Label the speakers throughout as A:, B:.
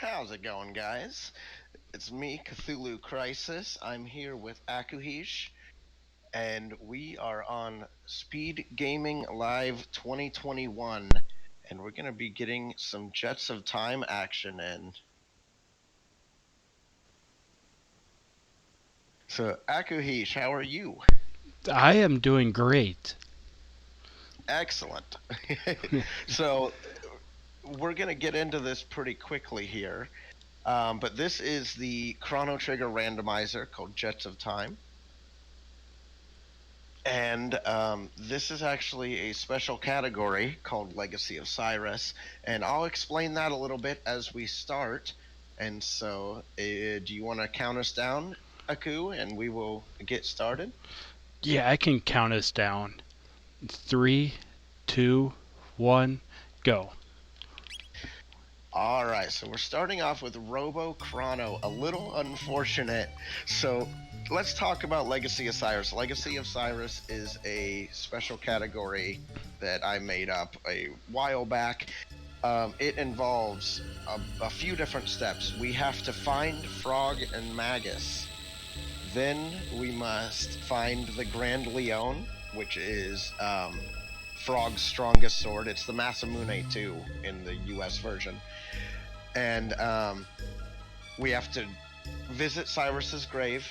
A: How's it going, guys? It's me, Cthulhu Crisis. I'm here with akuheish, and we are on SpeedGaming Live 2021, and we're going to be getting some Jets of Time action in. So, akuheish, how are you?
B: I am doing great.
A: Excellent. So, we're going to get into this pretty quickly here. But this is the Chrono Trigger randomizer called Jets of Time. And this is actually a special category called Legacy of Cyrus. And I'll explain that a little bit as we start. And so, do you want to count us down, Aku, and we will get started?
B: Yeah, I can count us down. 3, 2, 1, go.
A: All right, so we're starting off with Robo Chrono, a little unfortunate. So let's talk about Legacy of Cyrus. Legacy of Cyrus is a special category that I made up a while back. It involves a few different steps. We have to find Frog and Magus. Then we must find the Grand Leon, which is Frog's strongest sword. It's the Masa 2 in the US version. And we have to visit Cyrus's grave,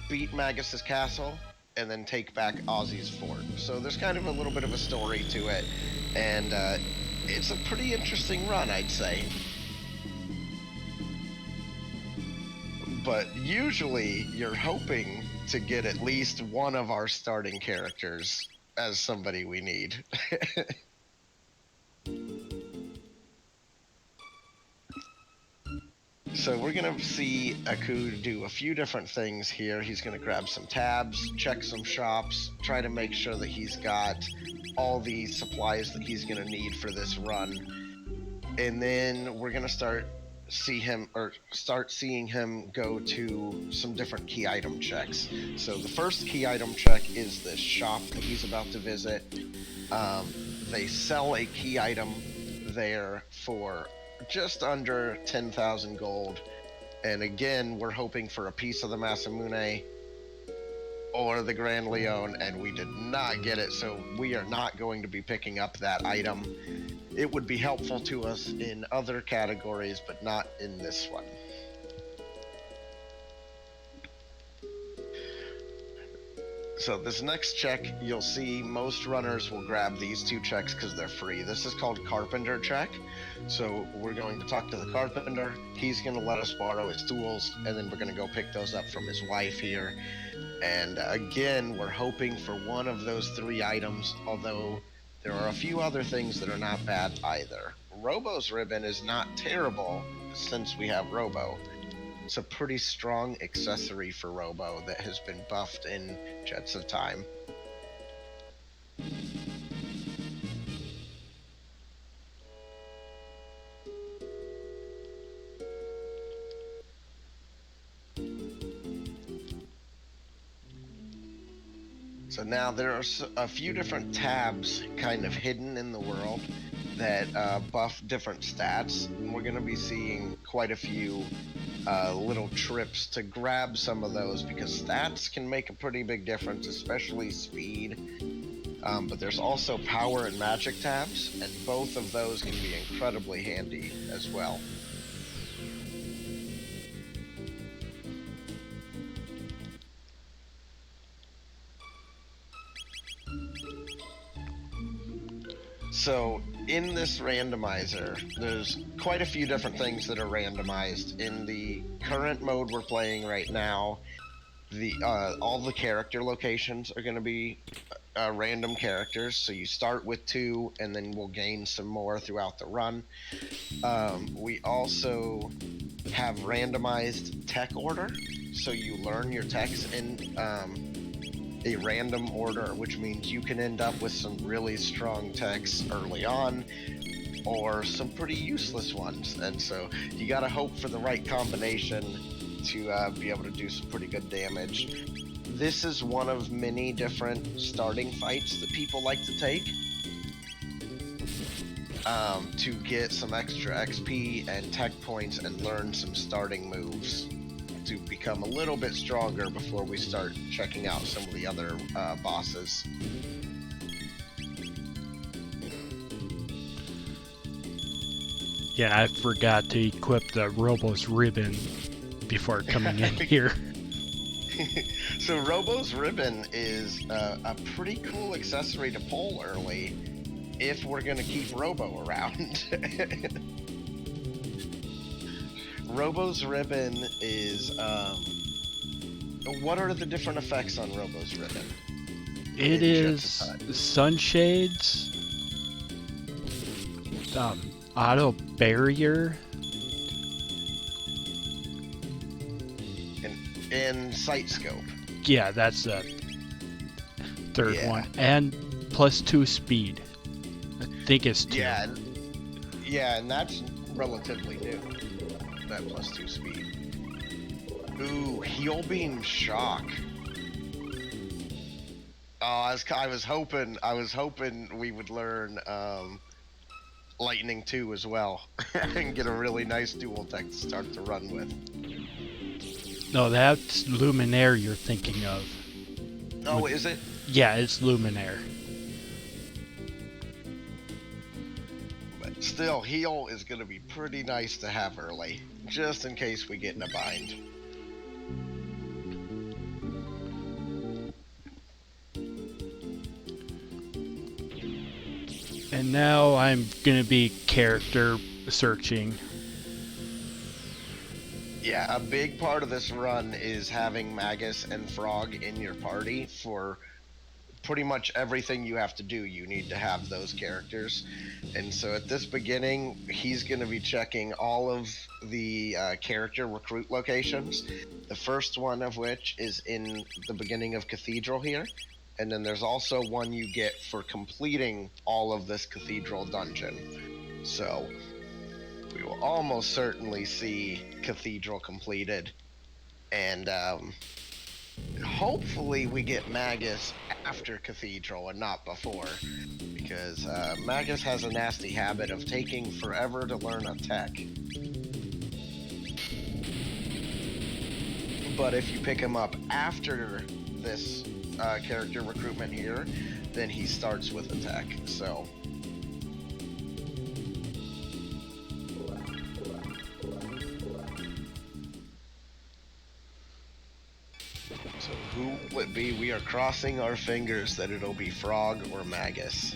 A: beat Magus Castle, and then take back Ozzy's fort. So there's kind of a little bit of a story to it, and it's a pretty interesting run, I'd say. But usually you're hoping to get at least one of our starting characters as somebody we need. So we're going to see Aku do a few different things here. He's going to grab some tabs, check some shops, try to make sure that he's got all the supplies that he's going to need for this run. And then we're going to start seeing him go to some different key item checks. So the first key item check is this shop that he's about to visit. They sell a key item there for just under 10,000 gold, and again we're hoping for a piece of the Masamune or the Grand Leon, and we did not get it, so we are not going to be picking up that item. It would be helpful to us in other categories, but not in this one. So this next check, you'll see most runners will grab these two checks because they're free. This is called Carpenter Check. So we're going to talk to the carpenter. He's going to let us borrow his tools, and then we're going to go pick those up from his wife here. And again, we're hoping for one of those three items, although there are a few other things that are not bad either. Robo's ribbon is not terrible since we have Robo. It's a pretty strong accessory for Robo that has been buffed in Jets of Time. So now there are a few different tabs kind of hidden in the world that buff different stats, and we're going to be seeing quite a few little trips to grab some of those because stats can make a pretty big difference, especially speed. But there's also power and magic tabs, and both of those can be incredibly handy as well. So in this randomizer, there's quite a few different things that are randomized. In the current mode we're playing right now, all the character locations are going to be random characters. So you start with 2, and then we'll gain some more throughout the run. We also have randomized tech order, so you learn your techs in a random order, which means you can end up with some really strong techs early on or some pretty useless ones, and so you gotta hope for the right combination to be able to do some pretty good damage. This is one of many different starting fights that people like to take. to get some extra XP and tech points and learn some starting moves to become a little bit stronger before we start checking out some of the other bosses.
B: Yeah, I forgot to equip the Robo's ribbon before coming in here.
A: So Robo's ribbon is a pretty cool accessory to pull early if we're going to keep Robo around. Robo's ribbon is... what are the different effects on Robo's ribbon?
B: It is sunshades, auto barrier,
A: and sight scope.
B: Yeah, that's the third one. And +2 speed. I think it's 2.
A: Yeah, and that's relatively new. That +2 speed. Ooh, heal beam shock. Oh, I was hoping we would learn lightning 2 as well and get a really nice dual tech to start to run with.
B: No, that's Luminaire you're thinking of.
A: Oh, is it?
B: Yeah, it's Luminaire.
A: But still, heal is going to be pretty nice to have early, just in case we get in a bind.
B: And now I'm going to be character searching.
A: Yeah, a big part of this run is having Magus and Frog in your party for pretty much everything you have to do. You need to have those characters. And so at this beginning, he's going to be checking all of the character recruit locations. The first one of which is in the beginning of Cathedral here. And then there's also one you get for completing all of this Cathedral dungeon. So we will almost certainly see Cathedral completed. And hopefully we get Magus after Cathedral and not before. Because Magus has a nasty habit of taking forever to learn a tech. But if you pick him up after this character recruitment here, then he starts with attack. So who will it be? We are crossing our fingers that it'll be Frog or Magus.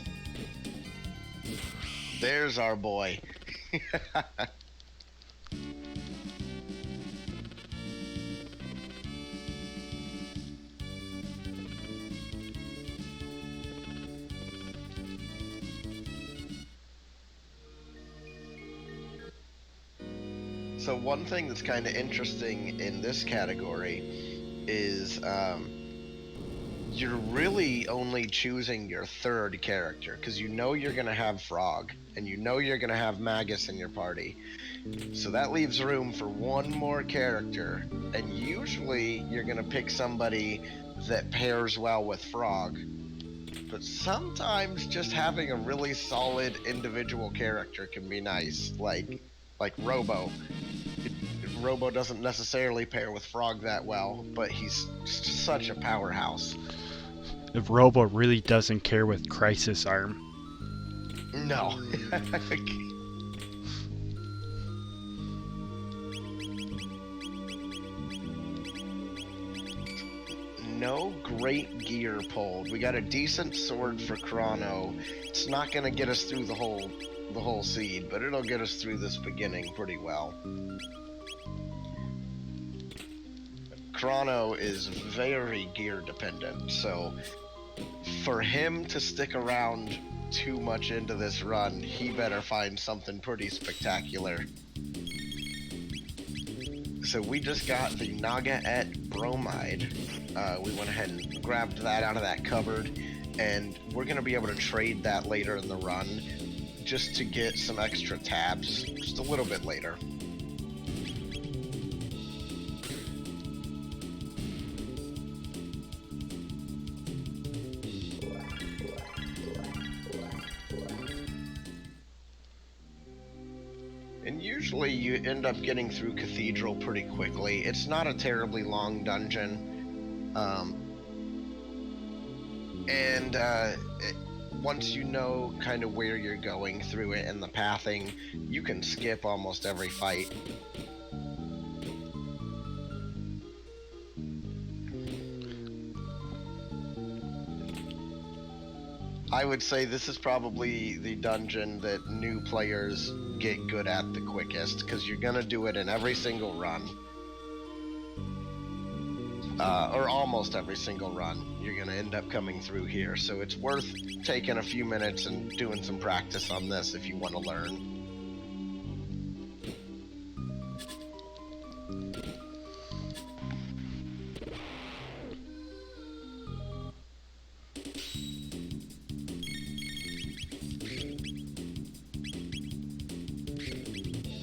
A: There's our boy. So one thing that's kind of interesting in this category is you're really only choosing your third character, because you know you're going to have Frog, and you know you're going to have Magus in your party. So that leaves room for one more character, and usually you're going to pick somebody that pairs well with Frog. But sometimes just having a really solid individual character can be nice, like Robo. Robo doesn't necessarily pair with Frog that well, but he's such a powerhouse.
B: If Robo really doesn't care with Crisis Arm.
A: No. No great gear pulled. We got a decent sword for Chrono. It's not going to get us through the whole seed, but it'll get us through this beginning pretty well. Chrono is very gear dependent, so for him to stick around too much into this run, he better find something pretty spectacular. So we just got the Naga-et bromide. We went ahead and grabbed that out of that cupboard, and we're going to be able to trade that later in the run just to get some extra tabs just a little bit later. And usually you end up getting through Cathedral pretty quickly. It's not a terribly long dungeon. Once you know kind of where you're going through it and the pathing, you can skip almost every fight. I would say this is probably the dungeon that new players get good at the quickest, because you're going to do it in every single run. Or almost every single run, you're going to end up coming through here. So it's worth taking a few minutes and doing some practice on this if you want to learn.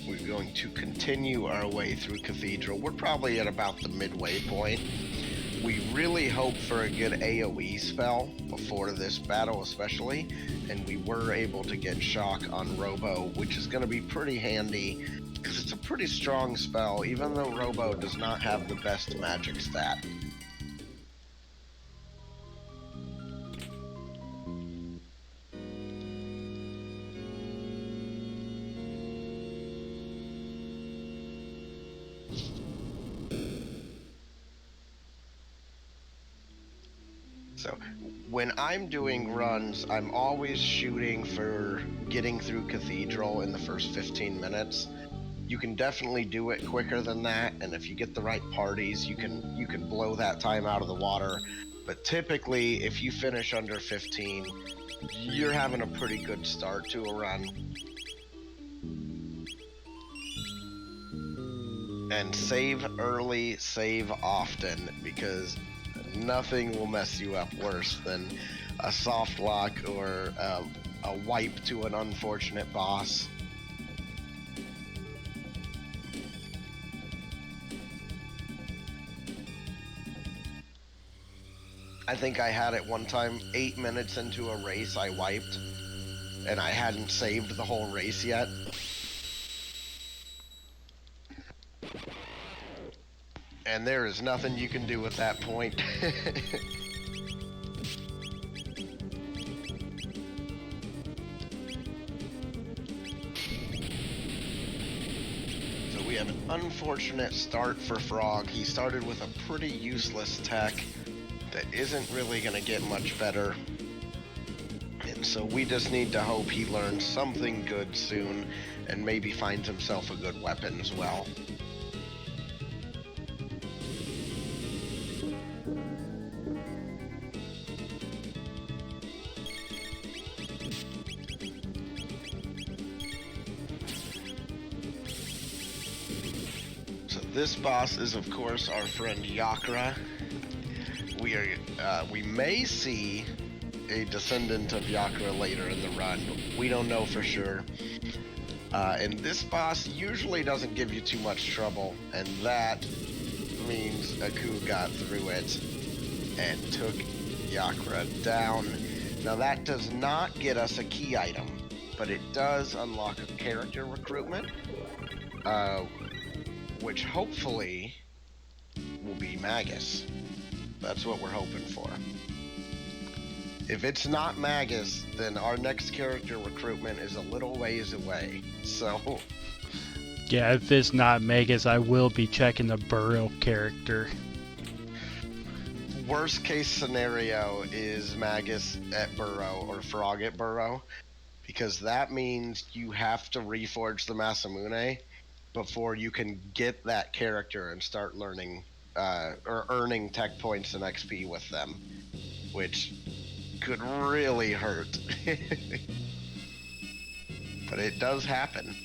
A: We're going to continue our way through Cathedral. We're probably at about the midway point. We really hope for a good AoE spell before this battle especially, and we were able to get Shock on Robo, which is going to be pretty handy, because it's a pretty strong spell, even though Robo does not have the best magic stat. So when I'm doing runs, I'm always shooting for getting through Cathedral in the first 15 minutes. You can definitely do it quicker than that, and if you get the right parties, you can blow that time out of the water. But typically, if you finish under 15, you're having a pretty good start to a run. And save early, save often, because nothing will mess you up worse than a soft lock or a wipe to an unfortunate boss. I think I had it one time, 8 minutes into a race I wiped, and I hadn't saved the whole race yet. And there is nothing you can do at that point. So we have an unfortunate start for Frog. He started with a pretty useless tech that isn't really going to get much better. And so we just need to hope he learns something good soon and maybe finds himself a good weapon as well. This boss is, of course, our friend Yakra. We may see a descendant of Yakra later in the run, but we don't know for sure. And this boss usually doesn't give you too much trouble, and that means Aku got through it and took Yakra down. Now that does not get us a key item, but it does unlock a character recruitment, which hopefully will be Magus. That's what we're hoping for. If it's not Magus, then our next character recruitment is a little ways away. So
B: yeah, if it's not Magus, I will be checking the Burrow character.
A: Worst case scenario is Magus at Burrow or Frog at Burrow, because that means you have to reforge the Masamune before you can get that character and start learning or earning tech points and XP with them, which could really hurt. But it does happen.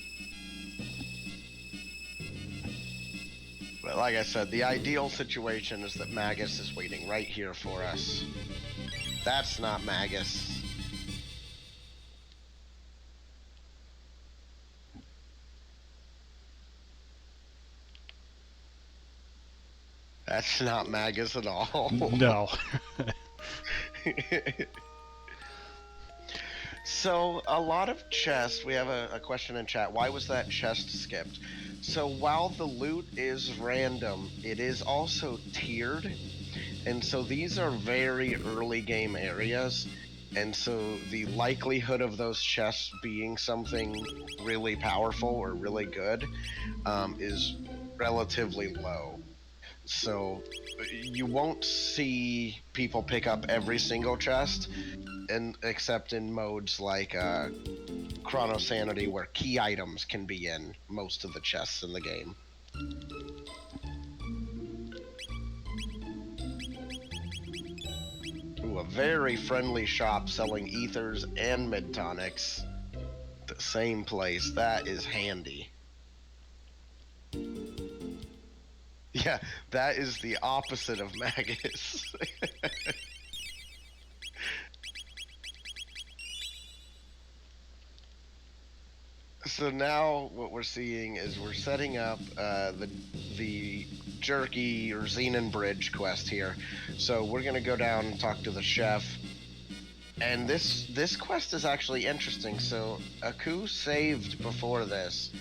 A: But like I said, the ideal situation is that Magus is waiting right here for us. That's not Magus. That's not Magus at all.
B: No.
A: So a lot of chests, we have a question in chat, why was that chest skipped? So while the loot is random, it is also tiered, and so these are very early game areas, and so the likelihood of those chests being something really powerful or really good is relatively low. So you won't see people pick up every single chest, except in modes like Chrono Sanity, where key items can be in most of the chests in the game. Ooh, a very friendly shop selling ethers and mid-tonics. The same place. That is handy. Yeah, that is the opposite of Magus. So now what we're seeing is we're setting up the Jerky or Xenon Bridge quest here. So we're gonna go down and talk to the chef. And this quest is actually interesting. So Aku saved before this.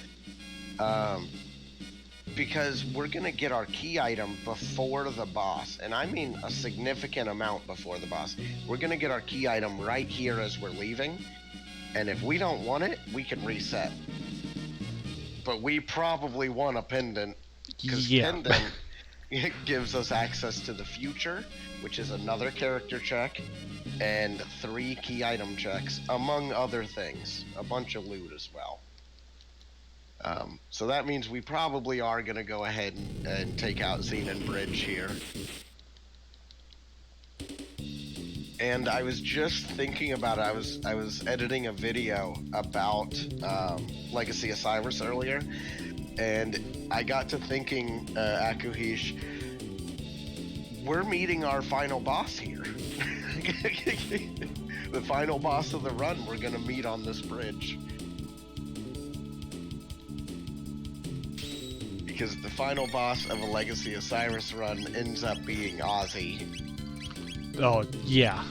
A: Because we're gonna get our key item before the boss, and I mean a significant amount before the boss. We're gonna get our key item right here as we're leaving, and if we don't want it, we can reset. But we probably want a pendant, because Pendant gives us access to the future, which is another character check, and 3 key item checks, among other things. A bunch of loot as well. So that means we probably are going to go ahead and take out Xenon Bridge here. And I was just thinking about it. I was editing a video about Legacy of Cyrus earlier, and I got to thinking, akuheish, we're meeting our final boss here. The final boss of the run we're going to meet on this bridge. Because the final boss of a Legacy of Cyrus run ends up being Ozzy.
B: Oh yeah.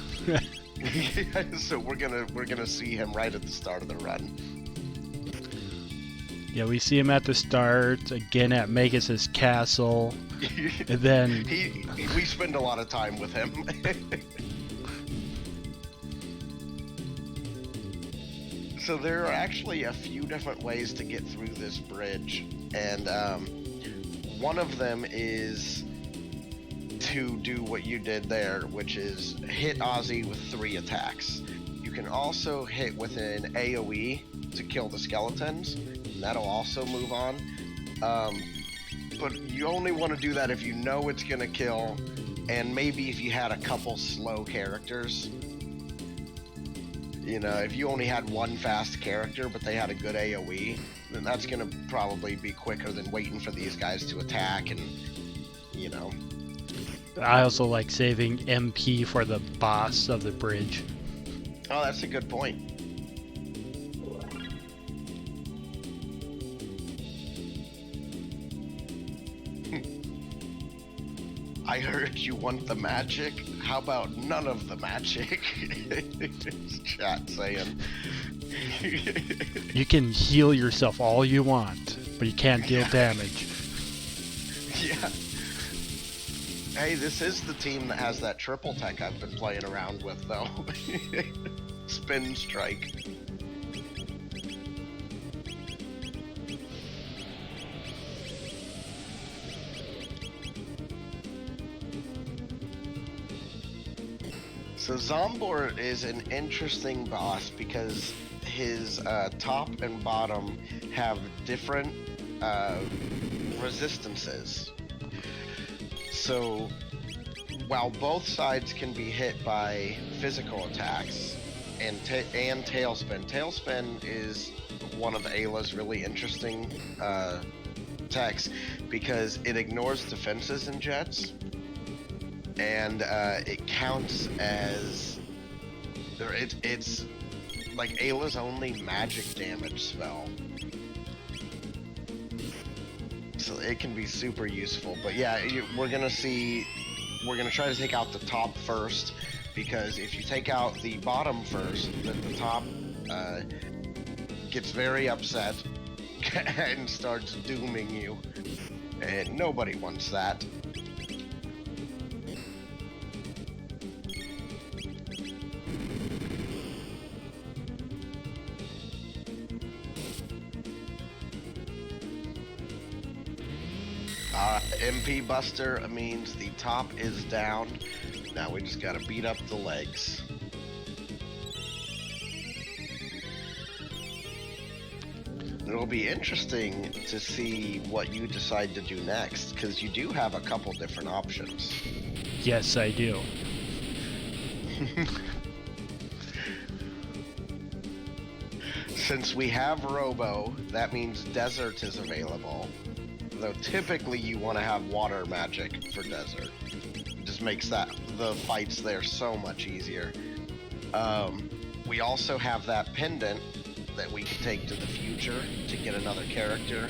A: So we're gonna see him right at the start of the run.
B: Yeah, we see him at the start, again at Magus Castle, and then
A: we spend a lot of time with him. So there are actually a few different ways to get through this bridge, and one of them is to do what you did there, which is hit Ozzy with 3 attacks. You can also hit with an AoE to kill the skeletons, and that'll also move on. But you only want to do that if you know it's going to kill, and maybe if you had a couple slow characters. You know, if you only had one fast character, but they had a good AoE, then that's going to probably be quicker than waiting for these guys to attack and, you know.
B: I also like saving MP for the boss of the bridge.
A: Oh, that's a good point. I heard you want the magic. How about none of the magic? Chat saying.
B: You can heal yourself all you want, but you can't deal damage.
A: Yeah. Hey, this is the team that has that triple tech I've been playing around with, though. Spin strike. So Zombor is an interesting boss because his top and bottom have different resistances. So while both sides can be hit by physical attacks and Tailspin. Tailspin is one of Ayla's really interesting attacks because it ignores defenses and jets. And it counts as it's like Ayla's only magic damage spell, so it can be super useful. But yeah, we're gonna try to take out the top first, because if you take out the bottom first, then the top gets very upset and starts dooming you. And nobody wants that. MP Buster means the top is down. Now we just gotta beat up the legs. It'll be interesting to see what you decide to do next, because you do have a couple different options.
B: Yes, I do.
A: Since we have Robo, that means Desert is available. Though typically you want to have water magic for Desert. It just makes the fights there so much easier. We also have that Pendant that we can take to the future to get another character.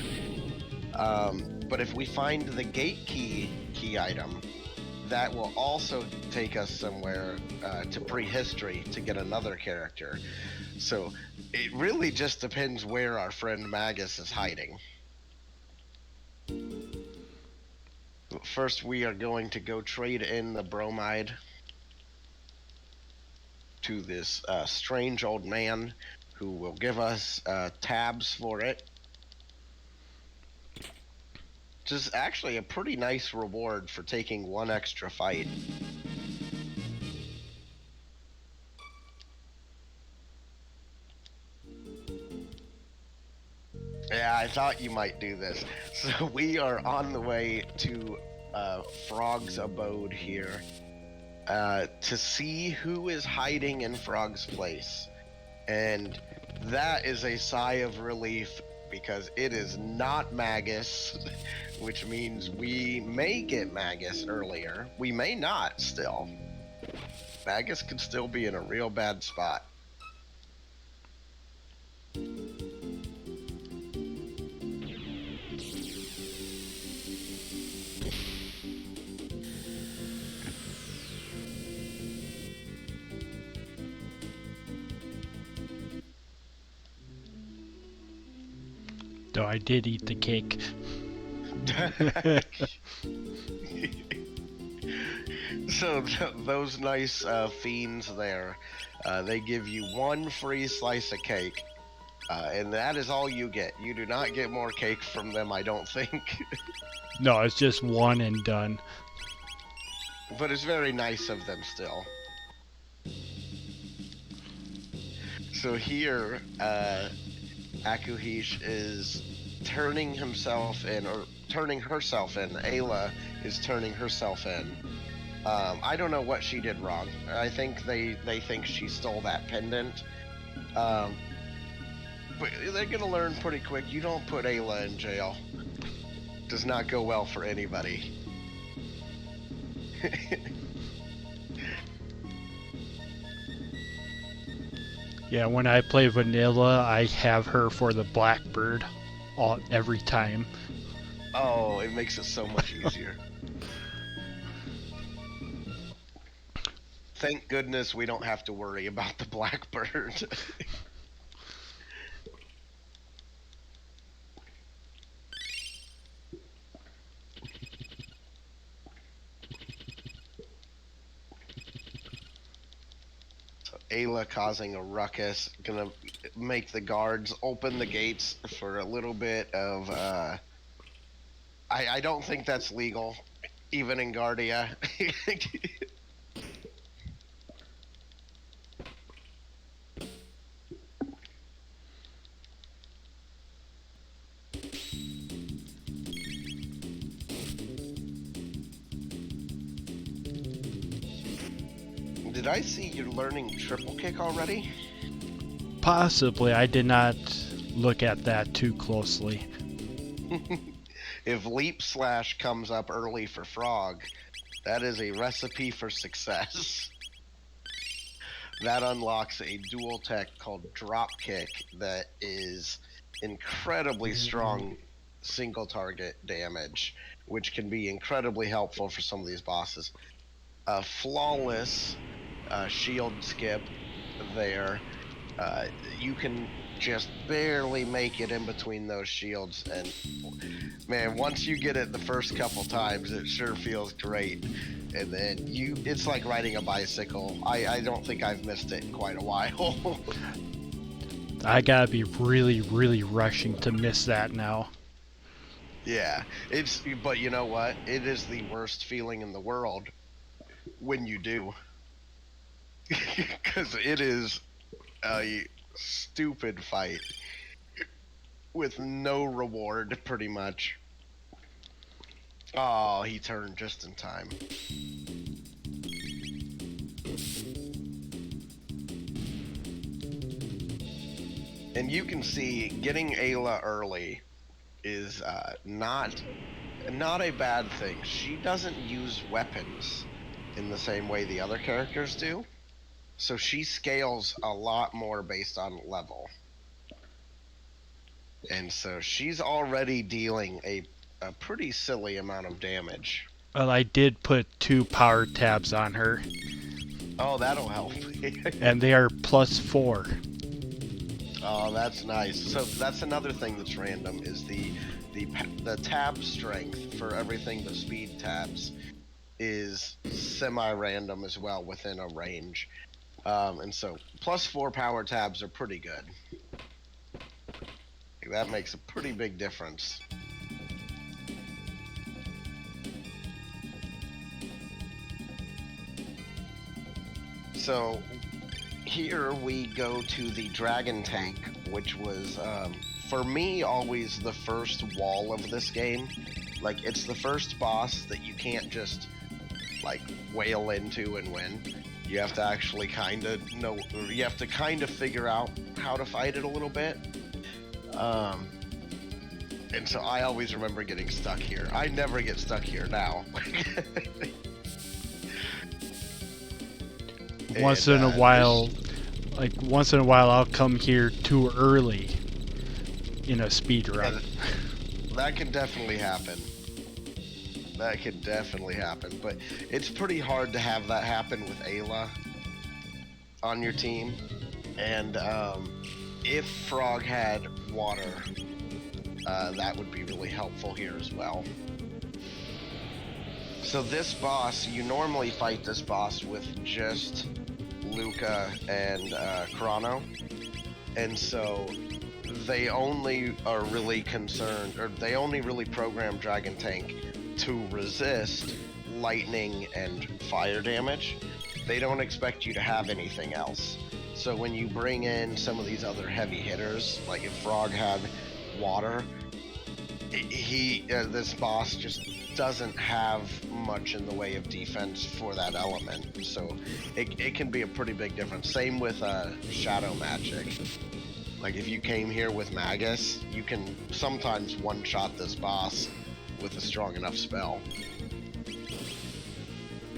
A: But if we find the gate key item, that will also take us somewhere to prehistory to get another character. So it really just depends where our friend Magus is hiding. First, we are going to go trade in the bromide to this strange old man who will give us tabs for it. Which is actually a pretty nice reward for taking one extra fight. Yeah, I thought you might do this. So we are on the way to Frog's abode here to see who is hiding in Frog's place. And that is a sigh of relief because it is not Magus, which means we may get Magus earlier. We may not still. Magus could still be in a real bad spot.
B: Though I did eat the cake.
A: So those nice fiends there, they give you one free slice of cake, and that is all you get. You do not get more cake from them, I don't think.
B: No, it's just one and done.
A: But it's very nice of them still. So here, akuheish is turning himself in, or turning herself in. Ayla is turning herself in. I don't know what she did wrong. I think they think she stole that pendant. But they're gonna learn pretty quick. You don't put Ayla in jail. Does not go well for anybody.
B: Yeah, when I play vanilla, I have her for the Blackbird every time.
A: Oh, it makes it so much easier. Thank goodness we don't have to worry about the Blackbird. Ayla causing a ruckus, gonna make the guards open the gates for a little bit of, I don't think that's legal, even in Guardia. Did I see you're learning triple kick already?
B: Possibly. I did not look at that too closely.
A: If leap slash comes up early for Frog, that is a recipe for success. That unlocks a dual tech called drop kick that is incredibly strong single target damage, which can be incredibly helpful for some of these bosses. Flawless shield skip there, You can just barely make it in between those shields, and man, once you get it the first couple times, it sure feels great. And then it's like riding a bicycle. I don't think I've missed it in quite a while.
B: I gotta be really, really rushing to miss that now.
A: Yeah, but you know what? It is the worst feeling in the world when you do. Because it is a stupid fight with no reward, pretty much. Oh, he turned just in time. And you can see getting Ayla early is not a bad thing. She doesn't use weapons in the same way the other characters do. So she scales a lot more based on level. And so she's already dealing a pretty silly amount of damage.
B: Well, I did put 2 power tabs on her.
A: Oh, that'll help.
B: And they are +4.
A: Oh, that's nice. So that's another thing that's random is the tab strength for everything but speed tabs is semi-random as well within a range. And so +4 power tabs are pretty good. That makes a pretty big difference. So here we go to the dragon tank, which was for me always the first wall of this game. Like, it's the first boss that you can't just like wail into and win. You have to actually kind of know, or you have to kind of figure out how to fight it a little bit. And so I always remember getting stuck here. I never get stuck here now.
B: Once in a while I'll come here too early in a speed run.
A: That can definitely happen. That can definitely happen, but it's pretty hard to have that happen with Ayla on your team. And if Frog had water, that would be really helpful here as well. So this boss, you normally fight this boss with just Luca and Chrono, and so they only are really concerned, or they only really program Dragon Tank to resist lightning and fire damage. They don't expect you to have anything else. So when you bring in some of these other heavy hitters, like if Frog had water, this boss just doesn't have much in the way of defense for that element. So it can be a pretty big difference. Same with shadow magic. Like if you came here with Magus, you can sometimes one-shot this boss with a strong enough spell.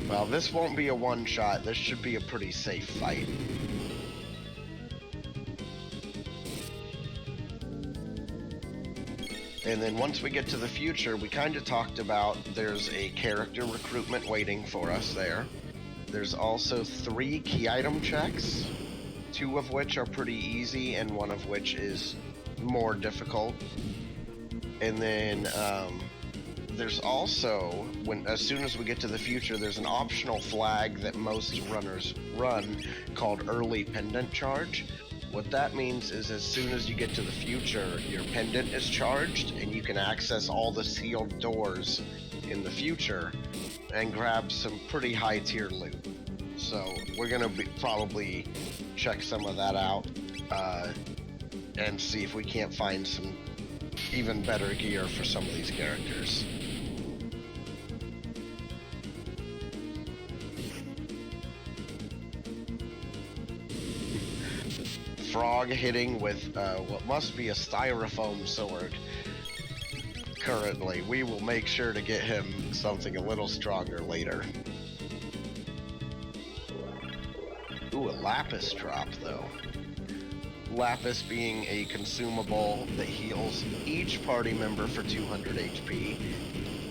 A: Well, this won't be a one-shot. This should be a pretty safe fight. And then once we get to the future, we kind of talked about there's a character recruitment waiting for us there. There's also 3 key item checks, 2 of which are pretty easy and 1 of which is more difficult. And then there's also, as soon as we get to the future, there's an optional flag that most runners run called early pendant charge. What that means is as soon as you get to the future, your pendant is charged and you can access all the sealed doors in the future and grab some pretty high tier loot. So we're gonna probably check some of that out and see if we can't find some even better gear for some of these characters. Frog hitting with what must be a styrofoam sword currently. We will make sure to get him something a little stronger later. Ooh, a Lapis drop though. Lapis being a consumable that heals each party member for 200 HP,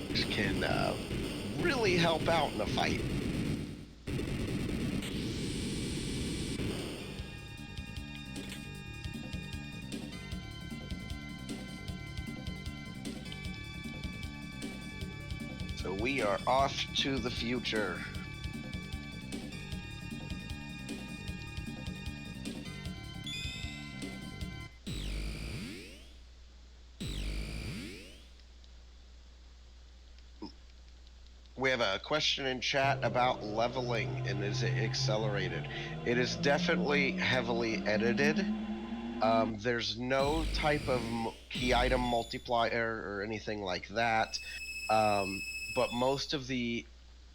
A: which can really help out in a fight. So we are off to the future. We have a question in chat about leveling and is it accelerated? It is definitely heavily edited. There's no type of key item multiplier or anything like that. But most of the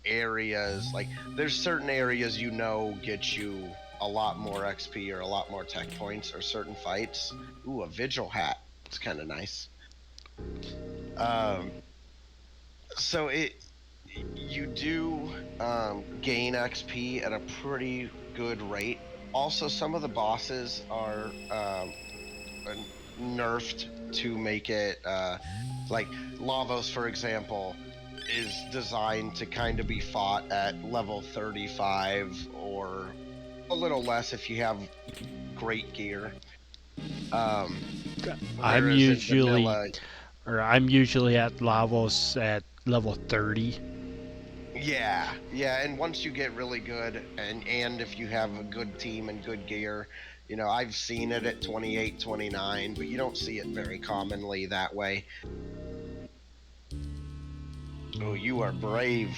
A: areas, like there's certain areas get you a lot more XP or a lot more tech points or certain fights. Ooh, a vigil hat. It's kind of nice. So you do gain XP at a pretty good rate. Also, some of the bosses are nerfed to make it like Lavos, for example, is designed to kind of be fought at level 35 or a little less if you have great gear.
B: I'm usually at Lavos at level 30.
A: Yeah, and once you get really good, and if you have a good team and good gear, you know, I've seen it at 28, 29, but you don't see it very commonly that way. Oh, you are brave.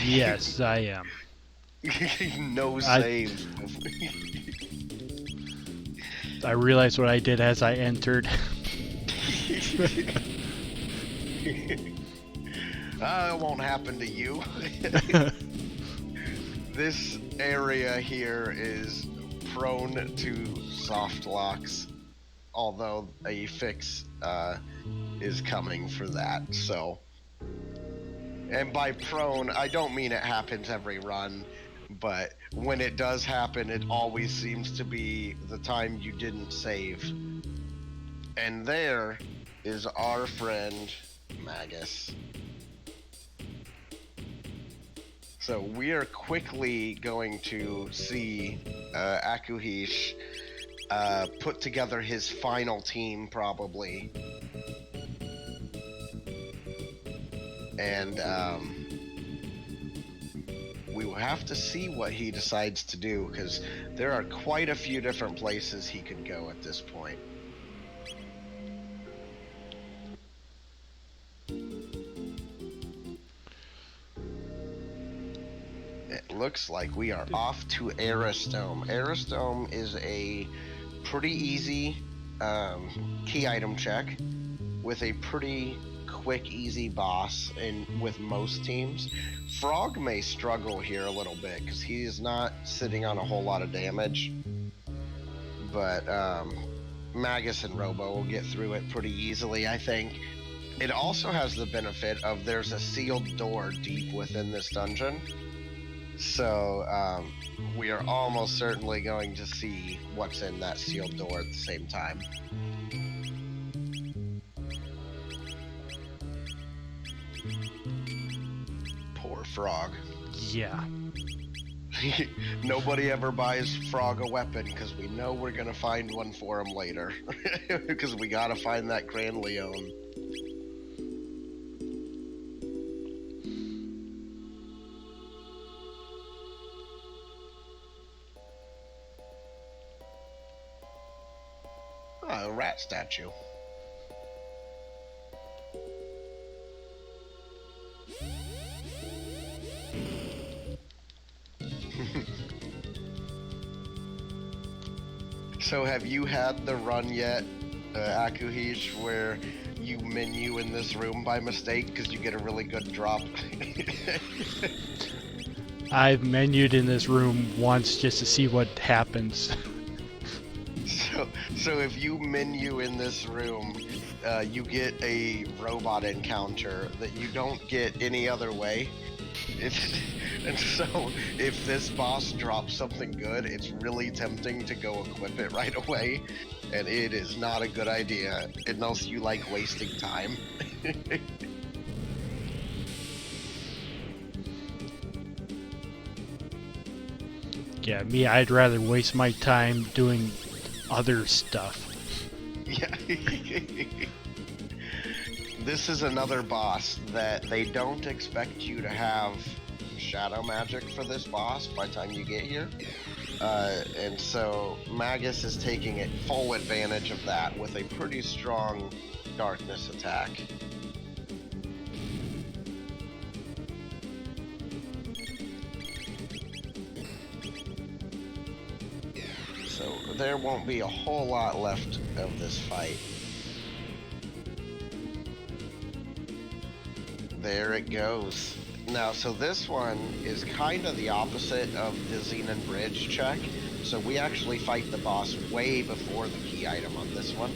B: Yes, I am.
A: No save.
B: I realized what I did as I entered.
A: It won't happen to you. This area here is prone to soft locks, although a fix is coming for that. So, and by prone, I don't mean it happens every run, but when it does happen, it always seems to be the time you didn't save. And there is our friend Magus. So we are quickly going to see akuheish put together his final team, probably. And we will have to see what he decides to do, because there are quite a few different places he could go at this point. It looks like we are off to Aristome. Aristome is a pretty easy key item check with a pretty quick, easy boss with most teams. Frog may struggle here a little bit because he is not sitting on a whole lot of damage. But Magus and Robo will get through it pretty easily, I think. It also has the benefit of there's a sealed door deep within this dungeon. So we are almost certainly going to see what's in that sealed door at the same time. Poor Frog.
B: Yeah.
A: Nobody ever buys Frog a weapon because we know we're going to find one for him later. Because we got to find that Grand Leon. A rat statue. So have you had the run yet, akuheish, where you menu in this room by mistake because you get a really good drop?
B: I've menued in this room once just to see what happens.
A: So if you menu in this room, you get a robot encounter that you don't get any other way. And so if this boss drops something good, it's really tempting to go equip it right away. And it is not a good idea unless you like wasting time.
B: Yeah, me, I'd rather waste my time doing other stuff.
A: Yeah. this is another boss that they don't expect you to have shadow magic for this boss by the time you get here. And so Magus is taking it full advantage of that with a pretty strong darkness attack. So there won't be a whole lot left of this fight. There it goes. Now, so this one is kind of the opposite of the Xenon Bridge check. So we actually fight the boss way before the key item on this one.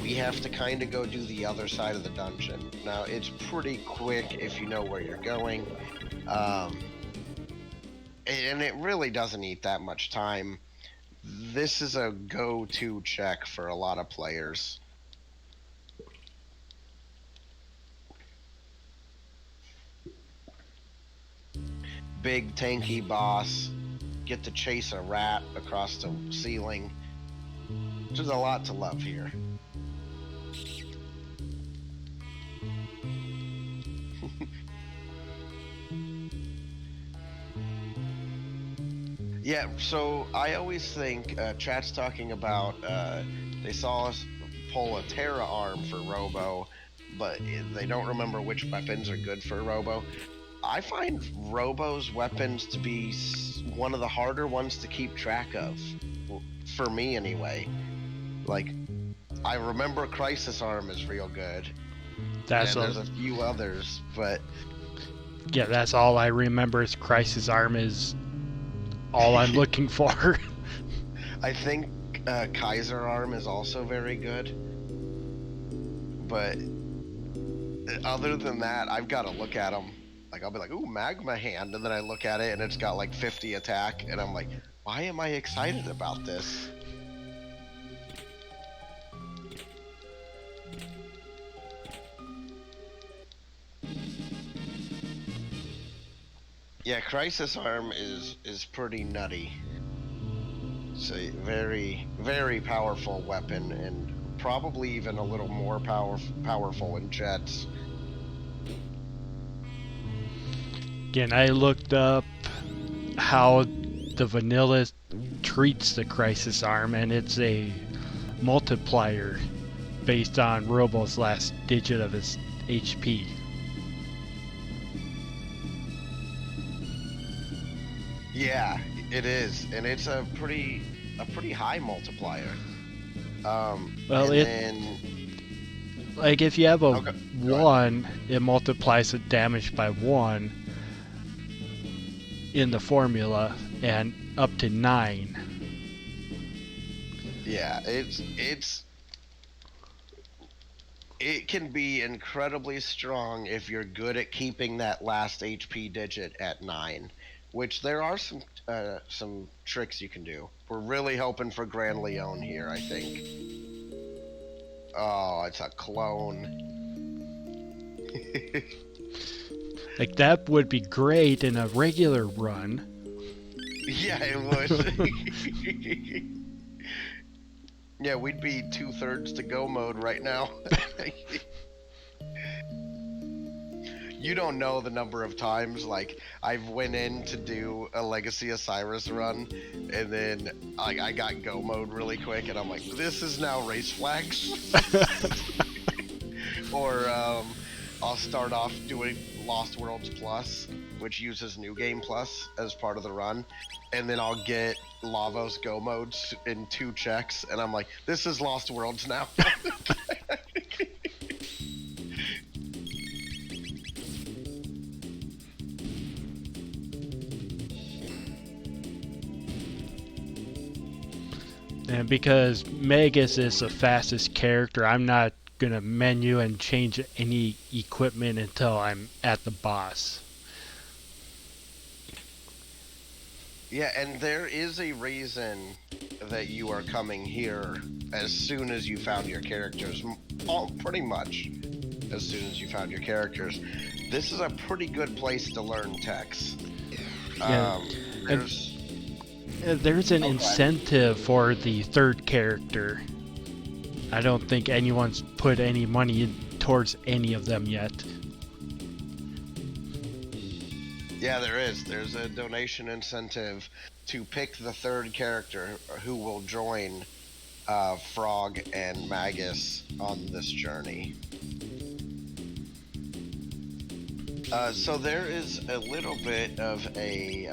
A: We have to kind of go do the other side of the dungeon. Now, it's pretty quick if you know where you're going. And it really doesn't eat that much time. This is a go-to check for a lot of players. Big tanky boss, get to chase a rat across the ceiling. There's a lot to love here. Yeah, so I always think chat's talking about they saw us pull a Terra arm for Robo, but they don't remember which weapons are good for Robo. I find Robo's weapons to be one of the harder ones to keep track of, for me anyway. Like, I remember Crisis Arm is real good. There's a few others, but...
B: Yeah, that's all I remember is Crisis Arm is all I'm looking for.
A: I think Kaiser Arm is also very good. But other than that, I've got to look at them. Like, I'll be like, ooh, Magma Hand, and then I look at it, and it's got, like, 50 attack, and I'm like, why am I excited about this? Yeah, Crisis Arm is pretty nutty. It's a very, very powerful weapon, and probably even a little more powerful in jets.
B: Again, I looked up how the vanilla treats the Crisis Arm, and it's a multiplier based on Robo's last digit of his HP.
A: Yeah, it is, and it's a pretty high multiplier.
B: Well, like if you have a 1, it multiplies the damage by 1 in the formula, and up to 9.
A: Yeah, it can be incredibly strong if you're good at keeping that last HP digit at 9, which there are some tricks you can do. We're really hoping for Grand Leon here, I think. Oh, it's a clone.
B: Like, that would be great in a regular run.
A: Yeah, it would. Yeah, we'd be 2/3 to go mode right now. You don't know the number of times, like, I've went in to do a Legacy of Cyrus run, and then I got go mode really quick, and I'm like, this is now race flags. Or I'll start off doing Lost Worlds Plus, which uses New Game Plus as part of the run, and then I'll get Lavos go modes in 2 checks, and I'm like, this is Lost Worlds now.
B: And because Magus is the fastest character, I'm not going to menu and change any equipment until I'm at the boss.
A: Yeah, and there is a reason that you are coming here as soon as you found your characters. Pretty much as soon as you found your characters. This is a pretty good place to learn techs.
B: Yeah. There's an incentive for the 3rd character. I don't think anyone's put any money towards any of them yet.
A: Yeah, there is. There's a donation incentive to pick the third character who will join Frog and Magus on this journey. So there is a little bit of a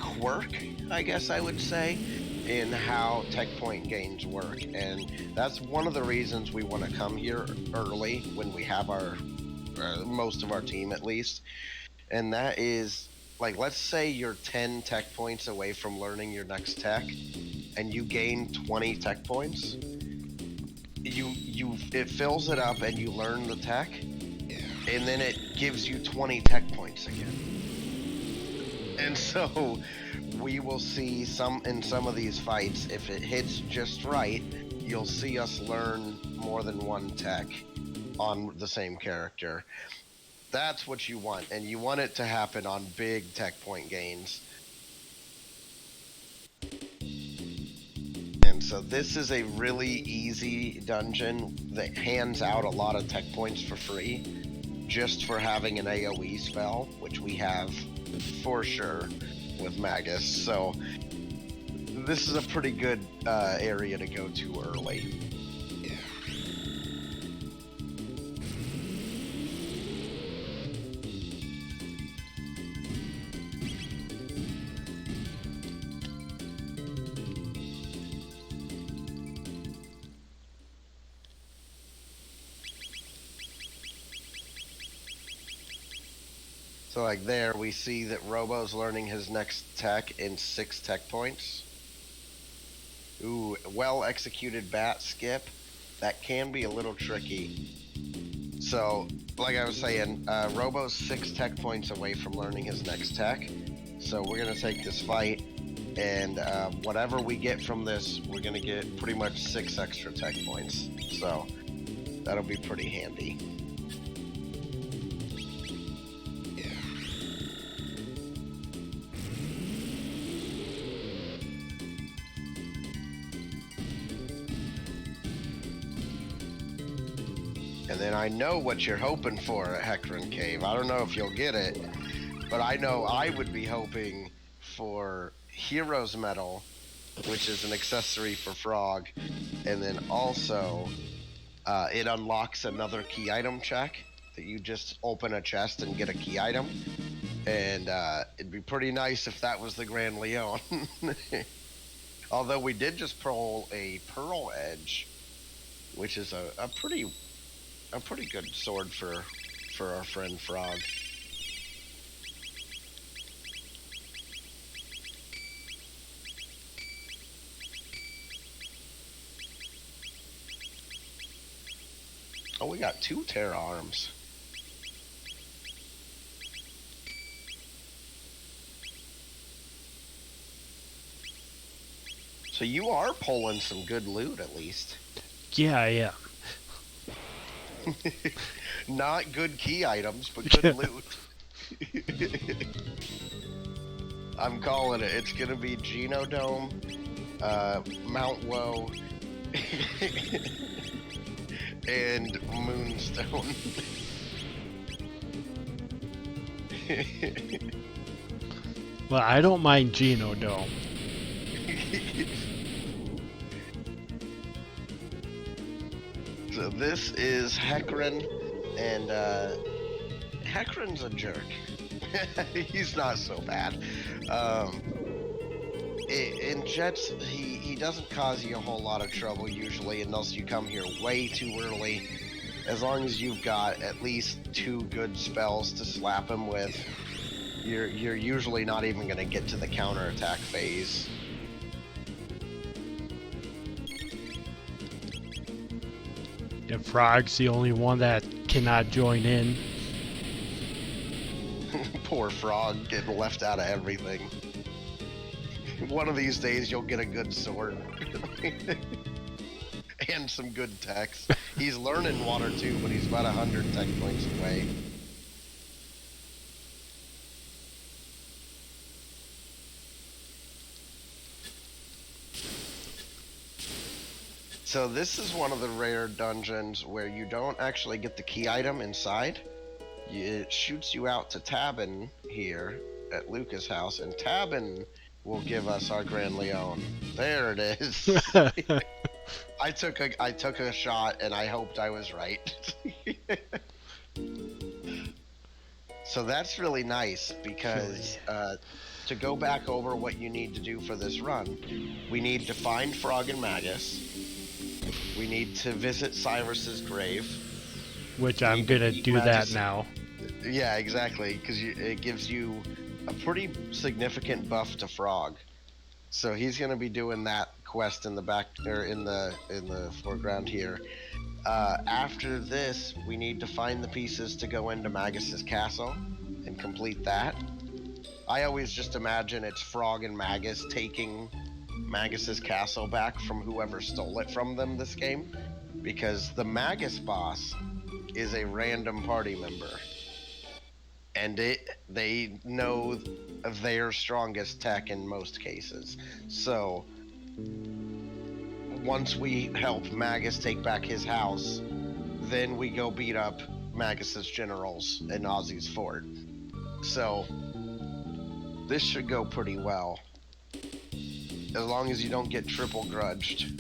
A: quirk, I guess I would say, in how tech point gains work, and that's one of the reasons we want to come here early when we have our most of our team at least. And that is, like, let's say you're 10 tech points away from learning your next tech, and you gain 20 tech points. It fills it up, and you learn the tech, and then it gives you 20 tech points again. And so we will see in some of these fights, if it hits just right, you'll see us learn more than one tech on the same character. That's what you want, and you want it to happen on big tech point gains. And so this is a really easy dungeon that hands out a lot of tech points for free, just for having an AoE spell, which we have for sure with Magus. So this is a pretty good area to go to early. So like there, we see that Robo's learning his next tech in 6 tech points. Ooh, well-executed bat skip. That can be a little tricky. So, like I was saying, Robo's 6 tech points away from learning his next tech. So we're going to take this fight, and whatever we get from this, we're going to get pretty much 6 extra tech points. So that'll be pretty handy. And then I know what you're hoping for at Hecarim Cave. I don't know if you'll get it, but I know I would be hoping for Hero's Medal, which is an accessory for Frog, and then also it unlocks another key item check that you just open a chest and get a key item. And it'd be pretty nice if that was the Grand Leon. Although we did just pull a Pearl Edge, which is a pretty good sword for our friend Frog. Oh, we got 2 Terra arms. So you are pulling some good loot, at least.
B: Yeah, yeah.
A: Not good key items, but good loot. I'm calling it. It's gonna be Genodome, Mount Woe, and Moonstone.
B: Well, I don't mind Genodome.
A: So this is Hecarim, and Hecarim's a jerk. He's not so bad. In Jets, he doesn't cause you a whole lot of trouble usually, unless you come here way too early. As long as you've got at least 2 good spells to slap him with, you're usually not even going to get to the counterattack phase.
B: And Frog's the only one that cannot join in.
A: Poor Frog getting left out of everything. One of these days you'll get a good sword. And some good techs. He's learning water too, but he's about 100 tech points away. So this is one of the rare dungeons where you don't actually get the key item inside. It shoots you out to Tabin here at Lucas' house, and Tabin will give us our Grand Leon. There it is. I took a shot and I hoped I was right. So that's really nice because to go back over what you need to do for this run, we need to find Frog and Magus. We need to visit Cyrus's grave.
B: Which I'm gonna do that now.
A: Yeah, exactly, because it gives you a pretty significant buff to Frog. So he's gonna be doing that quest in the back or in the foreground here. After this, we need to find the pieces to go into Magus's castle and complete that. I always just imagine it's Frog and Magus taking Magus's castle back from whoever stole it from them this game, because the Magus boss is a random party member, and they know their strongest tech in most cases. So once we help Magus take back his house, then we go beat up Magus's generals in Ozzy's fort. So this should go pretty well, as long as you don't get triple grudged.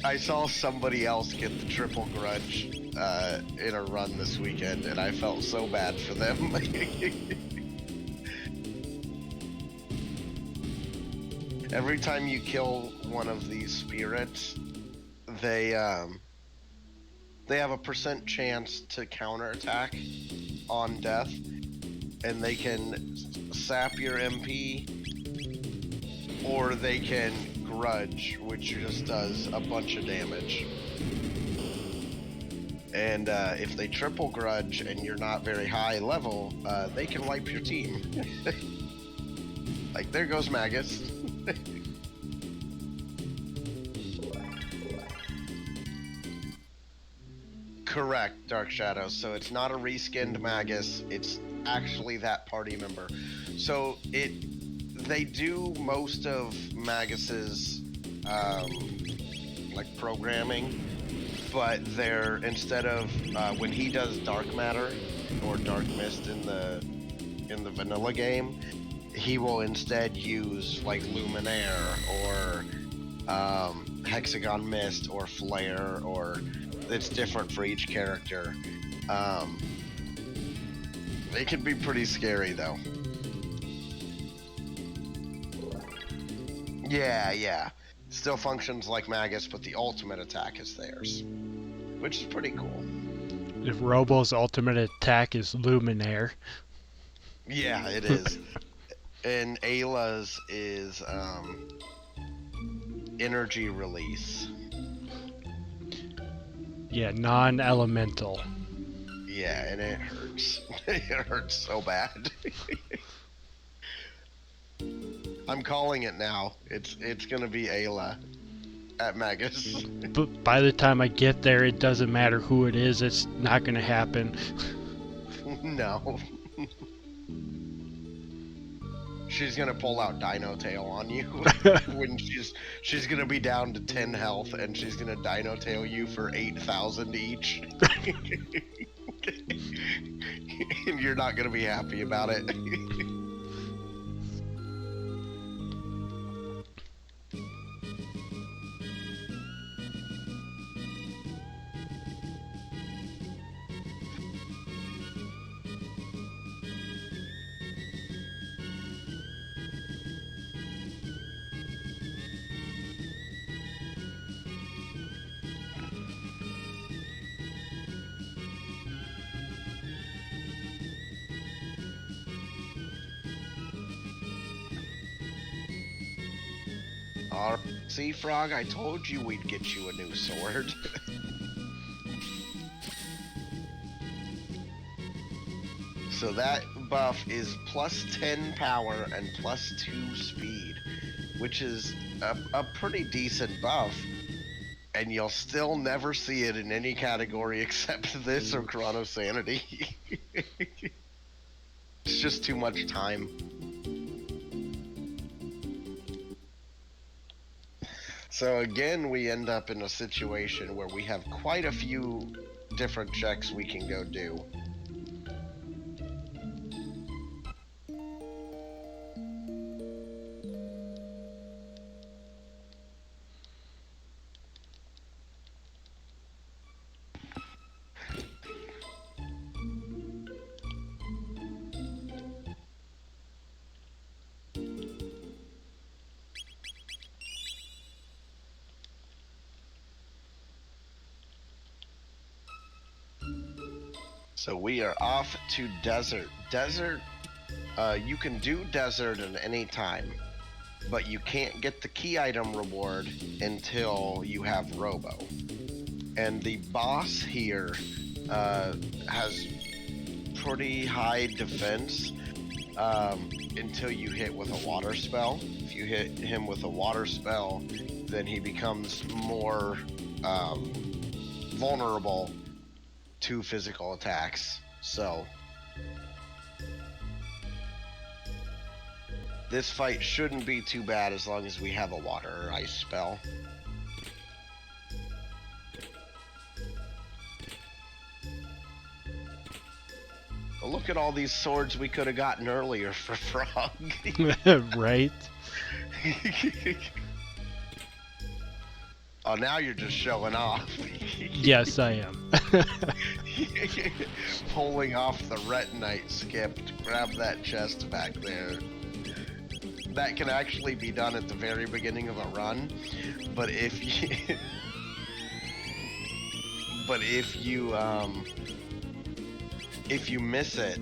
A: I saw somebody else get the triple grudge in a run this weekend, and I felt so bad for them. Every time you kill one of these spirits, they have a % chance to counterattack on death, and they can sap your MP, or they can grudge, which just does a bunch of damage. And if they triple grudge and you're not very high level, they can wipe your team. Like, there goes Magus. Correct, Dark Shadow. So it's not a reskinned Magus, it's actually that party member. So they do most of Magus's like programming, but they're, instead of when he does Dark Matter or Dark Mist in the vanilla game, he will instead use like Luminaire or Hexagon Mist or Flare, or it's different for each character. They can be pretty scary though. Yeah. Still functions like Magus, but the ultimate attack is theirs, which is pretty cool.
B: If Robo's ultimate attack is Luminaire.
A: Yeah, it is. And Ayla's is energy release.
B: Yeah, non-elemental.
A: Yeah, and it hurts. It hurts so bad. I'm calling it now. It's gonna be Ayla at Magus.
B: But by the time I get there, it doesn't matter who it is. It's not gonna happen.
A: No. She's gonna pull out Dino Tail on you when she's gonna be down to 10 health, and she's gonna Dino Tail you for 8,000 each. And you're not gonna be happy about it. See, Frog, I told you we'd get you a new sword. So that buff is plus 10 power and plus 2 speed, which is a pretty decent buff, and you'll still never see it in any category except this or Chrono Sanity. It's just too much time. So again, we end up in a situation where we have quite a few different checks we can go do. So we are off to desert. Desert, you can do desert at any time, but you can't get the key item reward until you have Robo. And the boss here has pretty high defense until you hit with a water spell. If you hit him with a water spell, then he becomes more vulnerable to physical attacks. So this fight shouldn't be too bad as long as we have a water or ice spell. But look at all these swords we could have gotten earlier for Frog.
B: Right?
A: Oh, now you're just showing off.
B: Yes, I am.
A: Pulling off the retinite skip to grab that chest back there. That can actually be done at the very beginning of a run, but if you miss it,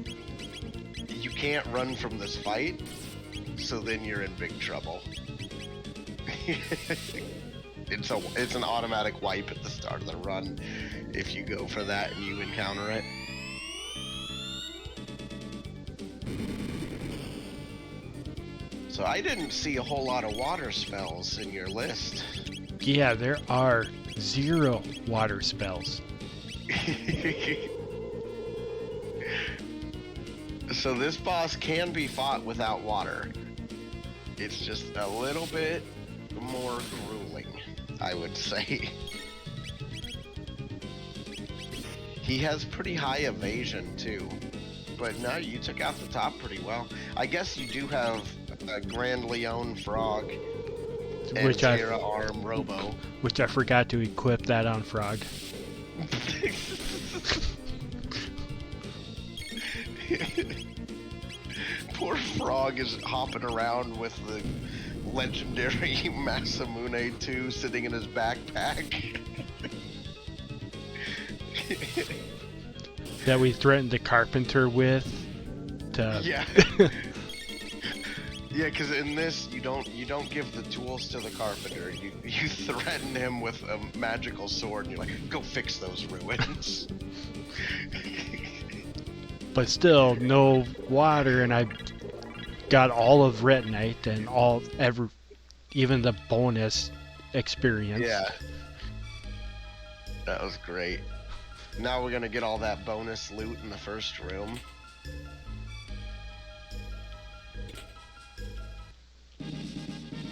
A: you can't run from this fight, so then you're in big trouble. It's an automatic wipe at the start of the run if you go for that and you encounter it. So I didn't see a whole lot of water spells in your list.
B: Yeah, there are 0 water spells.
A: So this boss can be fought without water. It's just a little bit more grueling, I would say. He has pretty high evasion too, but no, you took out the top pretty well. I guess you do have a Grand Leon Frog and
B: Which
A: Terra Arm Robo.
B: Which I forgot to equip that on Frog.
A: Poor Frog is hopping around with the legendary Masa Mooney 2 sitting in his backpack.
B: That we threatened the Carpenter with.
A: Yeah. Yeah, because in this you don't give the tools to the Carpenter. You threaten him with a magical sword, and you're like, go fix those ruins.
B: But still, no water, and I got all of Retinite and even the bonus experience.
A: Yeah. That was great. Now we're gonna get all that bonus loot in the first room.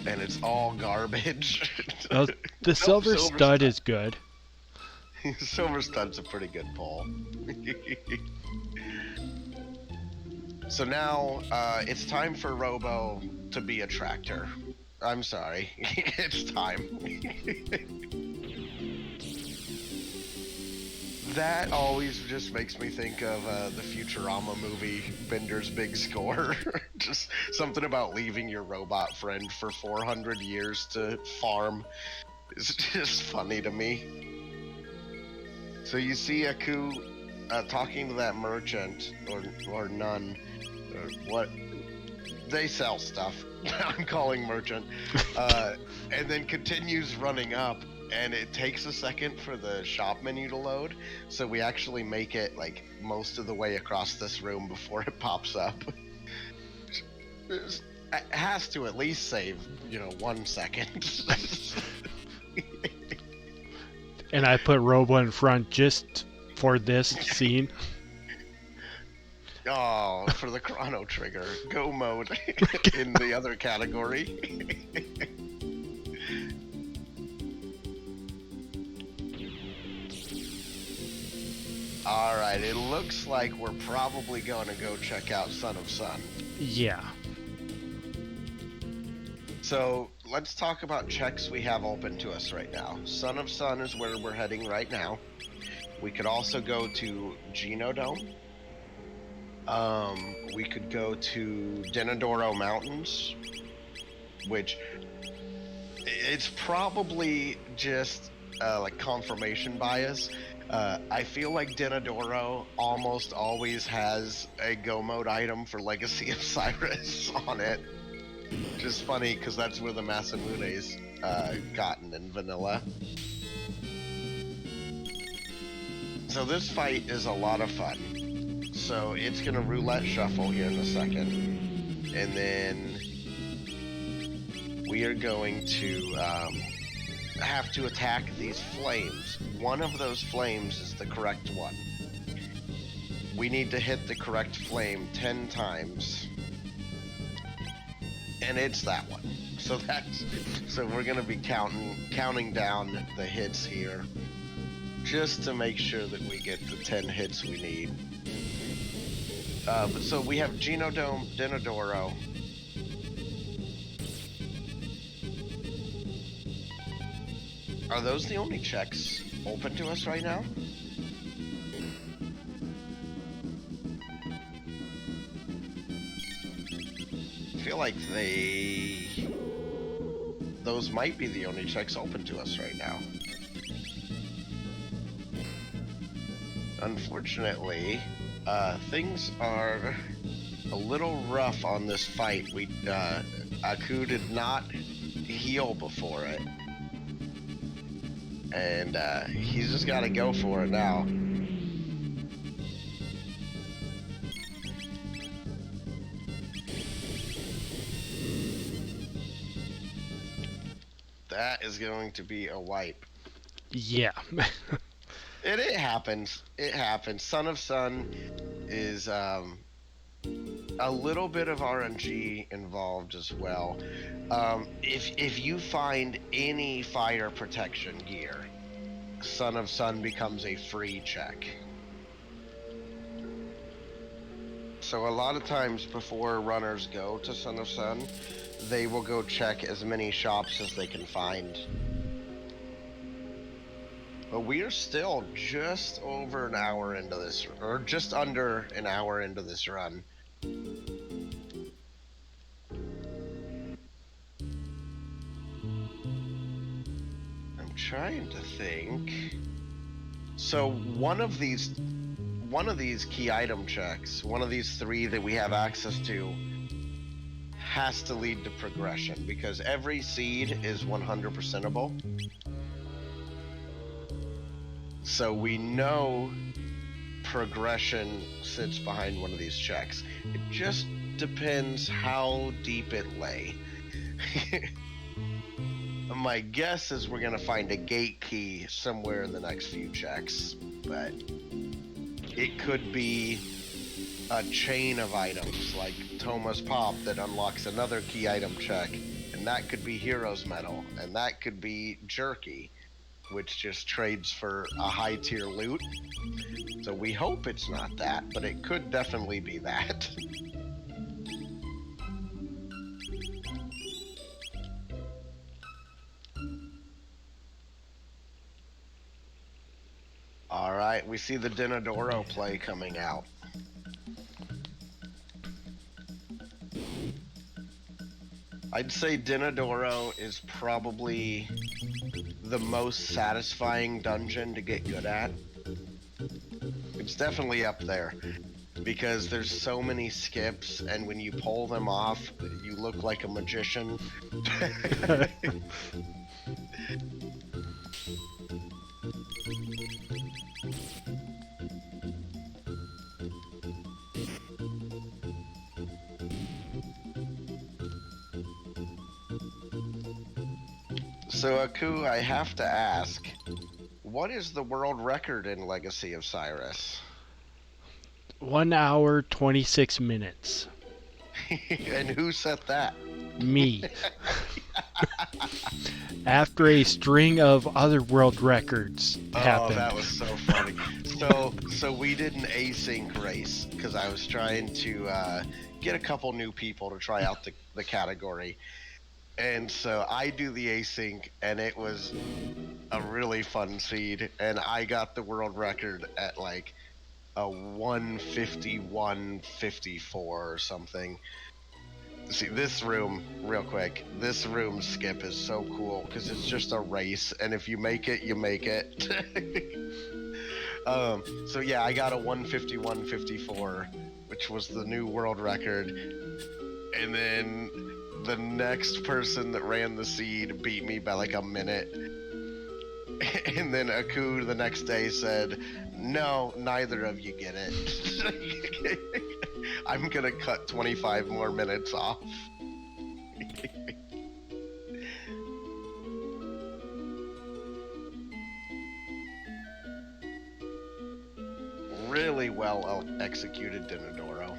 A: And it's all garbage.
B: Well, the Silver Stud is good.
A: Silver Stud's a pretty good pull. So now, it's time for Robo to be a tractor. I'm sorry. It's time. That always just makes me think of the Futurama movie, Bender's Big Score. Just something about leaving your robot friend for 400 years to farm is just funny to me. So you see Aku talking to that merchant, or nun, or what? They sell stuff. I'm calling merchant. And then continues running up. And it takes a second for the shop menu to load, so we actually make it like most of the way across this room before it pops up. It has to at least save, 1 second.
B: And I put Robo in front just for this scene.
A: Oh, for the chrono trigger. Go mode in the other category. Alright, it looks like we're probably going to go check out Son of Sun.
B: Yeah.
A: So, let's talk about checks we have open to us right now. Son of Sun is where we're heading right now. We could also go to Genodome. We could go to Denadoro Mountains, which it's probably just like confirmation bias. I feel like Denadoro almost always has a go mode item for Legacy of Cyrus on it. Which is funny because that's where the Masamune's gotten in vanilla. So this fight is a lot of fun. So it's gonna roulette shuffle here in a second. And then we are going to have to attack these flames. One of those flames is the correct one. We need to hit the correct flame 10 times. And it's that one. So we're gonna be counting down the hits here, just to make sure that we get the 10 hits we need. So we have Genodome, Denadoro. Are those the only checks open to us right now? I feel like those might be the only checks open to us right now. Unfortunately, things are a little rough on this fight. Aku did not heal before it. And he's just got to go for it now. That is going to be a wipe.
B: Yeah.
A: It happens. It happens. Son of Sun is a little bit of RNG involved as well. If you find any fire protection gear, Son of Sun becomes a free check. So a lot of times before runners go to Son of Sun, they will go check as many shops as they can find. But we are still just over an hour into this, or just under an hour into this run. I'm trying to think. So one of these key item checks, one of these 3 that we have access to, has to lead to progression, because every seed is 100%able. So we know progression sits behind one of these checks. It just depends how deep it lay. My guess is we're gonna find a gate key somewhere in the next few checks, but it could be a chain of items like Toma's Pop that unlocks another key item check, and that could be Hero's Medal, and that could be Jerky, which just trades for a high tier loot. So we hope it's not that, but it could definitely be that. Alright, we see the Denadoro play coming out. I'd say Denadoro is probably the most satisfying dungeon to get good at. It's definitely up there, because there's so many skips, and when you pull them off, you look like a magician. So Aku, I have to ask, what is the world record in Legacy of Cyrus?
B: 1 hour, 26 minutes.
A: And who set that?
B: Me. After a string of other world records happened.
A: Oh, that was so funny. So we did an async race because I was trying to get a couple new people to try out the category. And so I do the async, and it was a really fun seed, and I got the world record at like a 151.54 or something. See, this room, real quick, this room skip is so cool because it's just a race, and if you make it, you make it. So yeah, I got a 151.54, which was the new world record, and then the next person that ran the seed beat me by like a minute. And then Aku the next day said, "No, neither of you get it. I'm gonna cut 25 more minutes off." Really well executed Dinodoro.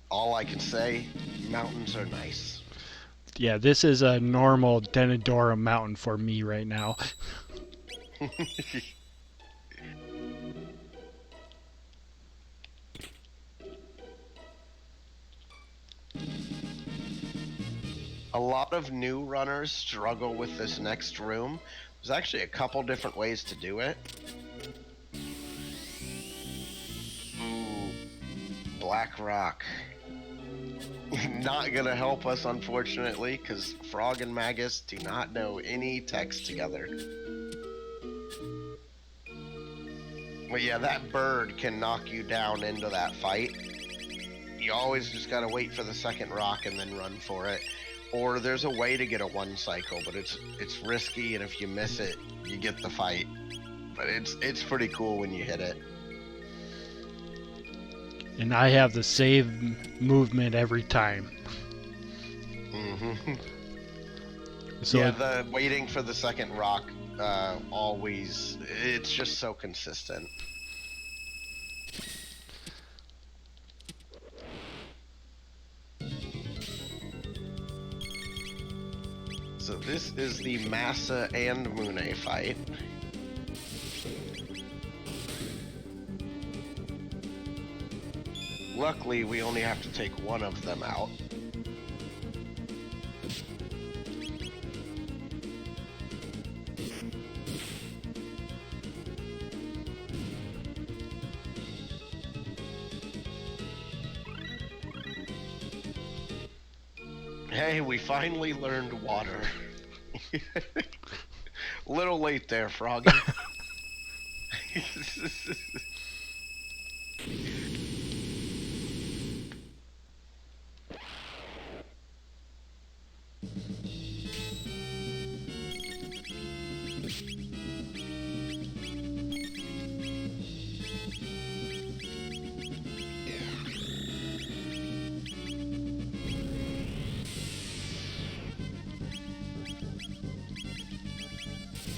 A: All I can say, mountains are nice.
B: Yeah, this is a normal Denadora mountain for me right now.
A: A lot of new runners struggle with this next room. There's actually a couple different ways to do it. Ooh, Black Rock. Not gonna help us, unfortunately, because Frog and Magus do not know any text together. But yeah, that bird can knock you down into that fight. You always just gotta wait for the second rock and then run for it. Or there's a way to get a one cycle, but it's risky, and if you miss it, you get the fight. But it's pretty cool when you hit it.
B: And I have the save movement every time.
A: Mm-hmm.
B: So
A: yeah, the waiting for the second rock, always, it's just so consistent. So this is the Masa and Mooney fight. Luckily, we only have to take one of them out. Hey, we finally learned water. Little late there, Froggy.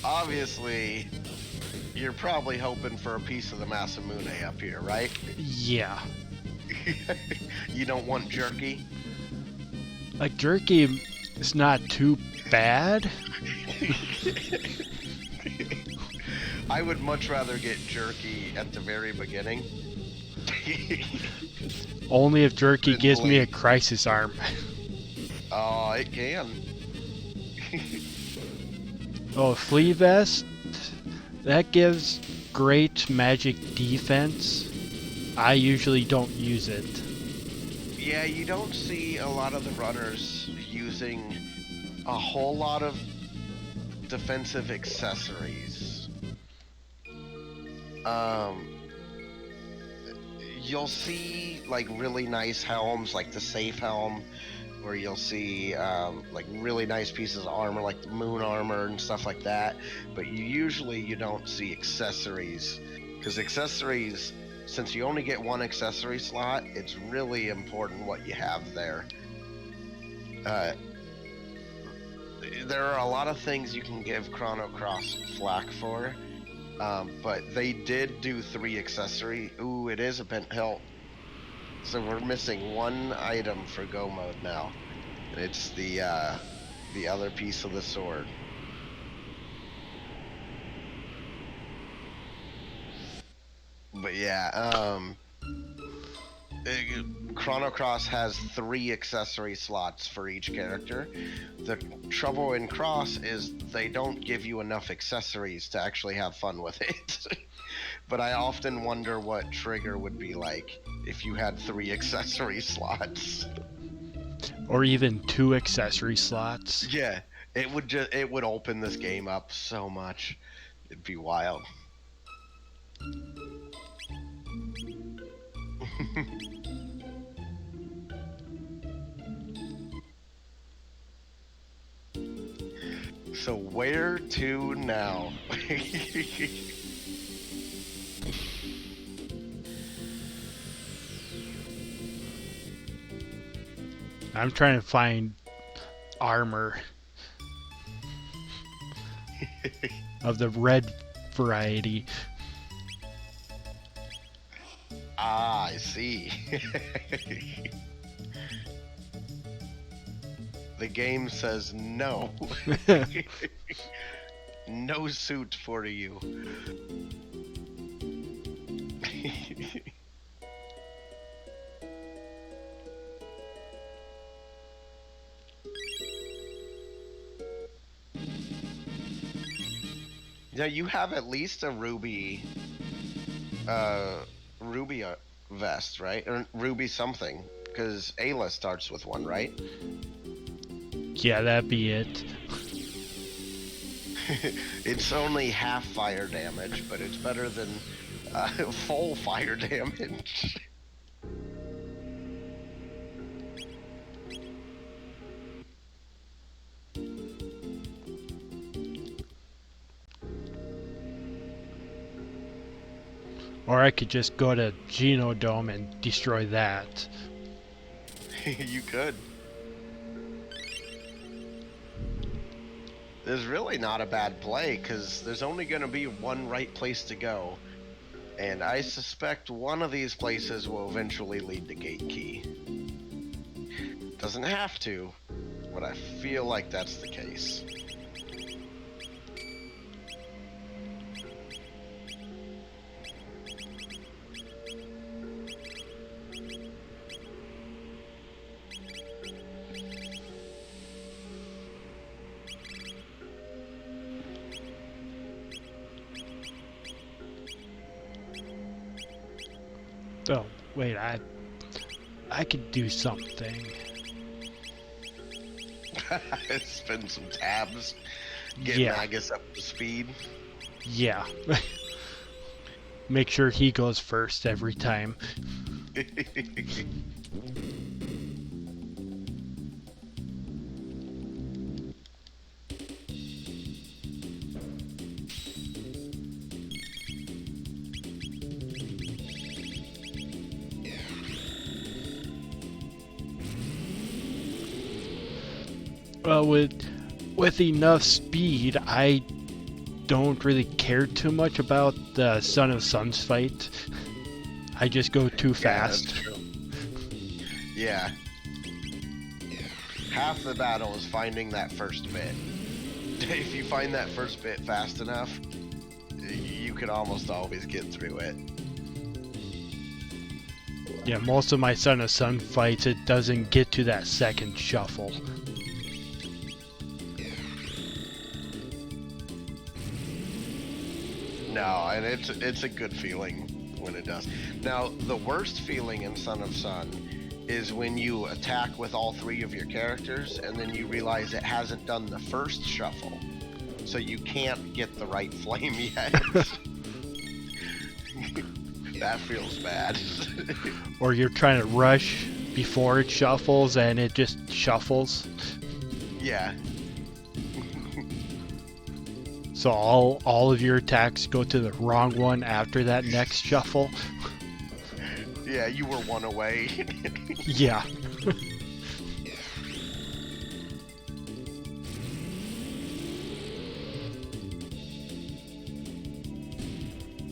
A: Obviously, you're probably hoping for a piece of the Masamune up here, right?
B: yeah.
A: You don't want jerky?
B: Like, jerky is not too bad.
A: I would much rather get jerky at the very beginning.
B: Only if jerky
A: It's
B: gives me a
A: late.
B: crisis arm.
A: Oh, it can.
B: Oh, Flea Vest? That gives great magic defense. I usually don't use it.
A: Yeah, you don't see a lot of the runners using a whole lot of defensive accessories. You'll see like really nice helms, like the safe helm, where you'll see like really nice pieces of armor, like the moon armor and stuff like that. But you don't see accessories, because accessories, since you only get one accessory slot, it's really important what you have there. There are a lot of things you can give Chrono Cross flack for, but they did do 3 accessory. Ooh, it is a bent hilt. So we're missing one item for go mode now. And it's the other piece of the sword. But yeah, Chrono Cross has 3 accessory slots for each character. The trouble in Cross is they don't give you enough accessories to actually have fun with it. But I often wonder what Trigger would be like if you had 3 accessory slots.
B: Or even 2 accessory slots.
A: Yeah, it would open this game up so much. It'd be wild. So where to now?
B: I'm trying to find armor of the red variety.
A: Ah, I see. The game says no. No suit for you. Yeah, you have at least a ruby vest, right? Or ruby something, because Ayla starts with one, right?
B: Yeah, that'd be it.
A: It's only half fire damage, but it's better than full fire damage.
B: Or I could just go to Genodome and destroy that.
A: You could. There's really not a bad play, because there's only going to be one right place to go. And I suspect one of these places will eventually lead to Gate Key. Doesn't have to, but I feel like that's the case.
B: Oh, wait, I could do something.
A: Spin some tabs. Get
B: Yeah.
A: Magus up to speed.
B: Yeah. Make sure he goes first every time. Well, with enough speed, I don't really care too much about the Son of Suns fight. I just go too fast.
A: That's true. Yeah. Half the battle is finding that first bit. If you find that first bit fast enough, you can almost always get through it.
B: Yeah, most of my Son of Sun fights, it doesn't get to that second shuffle.
A: No, and it's a good feeling when it does. Now, the worst feeling in Son of Sun is when you attack with all 3 of your characters and then you realize it hasn't done the first shuffle. So you can't get the right flame yet. That feels bad.
B: Or you're trying to rush before it shuffles and it just shuffles.
A: Yeah.
B: So all of your attacks go to the wrong one after that next shuffle.
A: Yeah, you were one away.
B: Yeah.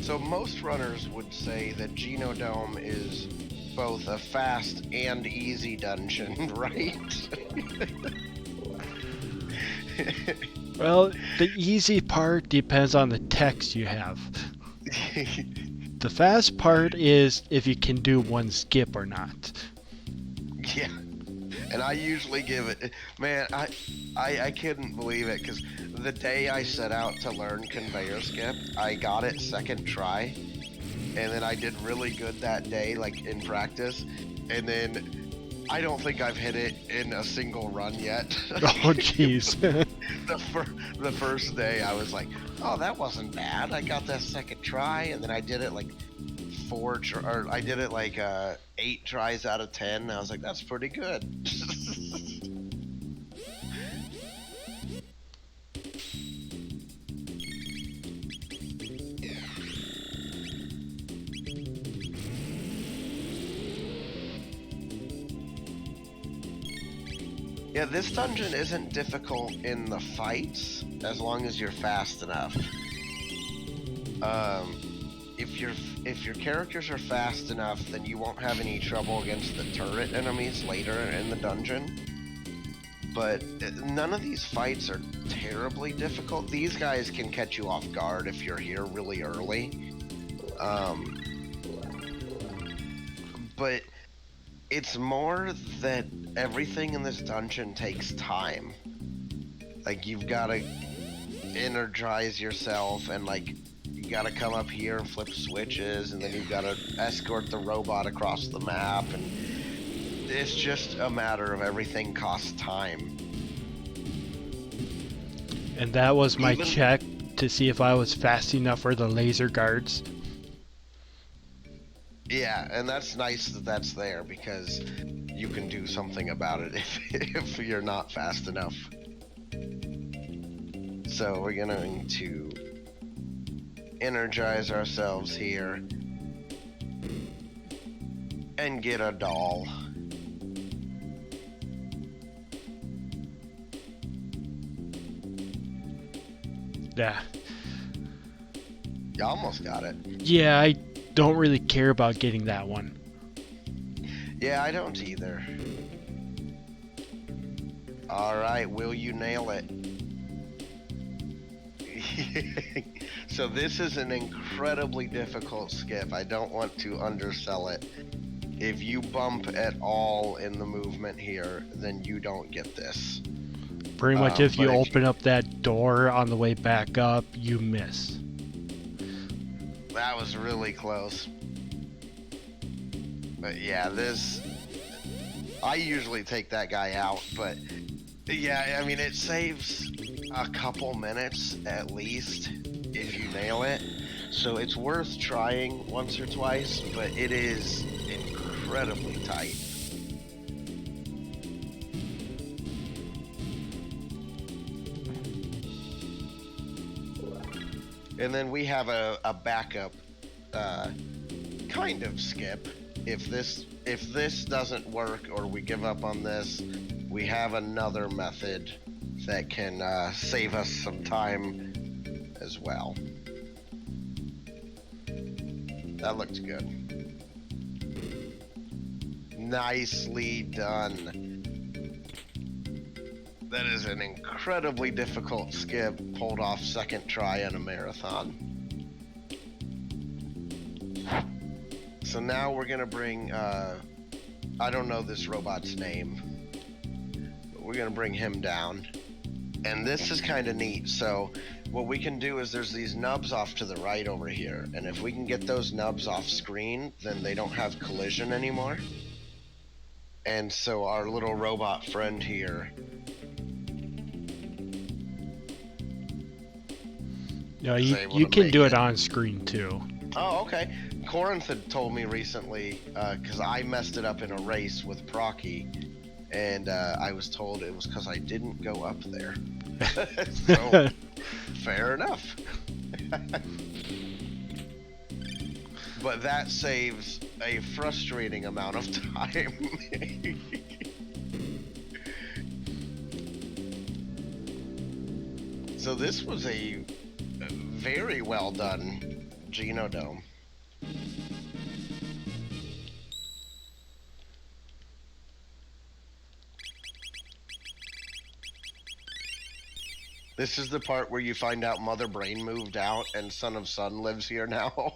A: So most runners would say that Genodome is both a fast and easy dungeon, right?
B: Well, the easy part depends on the text you have. The fast part is if you can do one skip or not.
A: Yeah. And I usually give it, man, I couldn't believe it, because the day I set out to learn conveyor skip, I got it second try, and then I did really good that day, like in practice, and then I don't think I've hit it in a single run yet.
B: Oh, jeez.
A: The first day I was like, oh, that wasn't bad. I got that second try, and then I did it like 8 tries out of 10. And I was like, that's pretty good. Yeah, this dungeon isn't difficult in the fights as long as you're fast enough. If your characters are fast enough, then you won't have any trouble against the turret enemies later in the dungeon. But none of these fights are terribly difficult. These guys can catch you off guard if you're here really early. But it's more that everything in this dungeon takes time. Like, you've got to energize yourself, and like, you got to come up here and flip switches, and then you've got to escort the robot across the map, and it's just a matter of everything costs time.
B: And that was my check to see if I was fast enough for the laser guards.
A: Yeah, and that's nice that that's there, because you can do something about it if you're not fast enough. So we're going to energize ourselves here and get a doll.
B: Yeah.
A: You almost got it.
B: Yeah, I don't really care about getting that one.
A: Yeah, I don't either. Alright, will you nail it? So this is an incredibly difficult skip. I don't want to undersell it. If you bump at all in the movement here, then you don't get this.
B: Pretty much if you open up that door on the way back up, you miss.
A: That was really close. But yeah, this... I usually take that guy out, but... Yeah, I mean, it saves a couple minutes at least if you nail it. So it's worth trying once or twice, but it is incredibly tight. And then we have a backup kind of skip. If this doesn't work or we give up on this, we have another method that can save us some time as well. That looked good. Nicely done. That is an incredibly difficult skip pulled off second try in a marathon. So now we're gonna bring, I don't know this robot's name, but we're gonna bring him down. And this is kind of neat. So what we can do is there's these nubs off to the right over here. And if we can get those nubs off screen, then they don't have collision anymore. And so our little robot friend here.
B: No, you can do it on screen too.
A: Oh, okay. Corinth had told me recently, because I messed it up in a race with Procky, and I was told it was because I didn't go up there. So, fair enough. But that saves a frustrating amount of time. So this was a very well done Genodome. This is the part where you find out Mother Brain moved out and Son of Sun lives here now.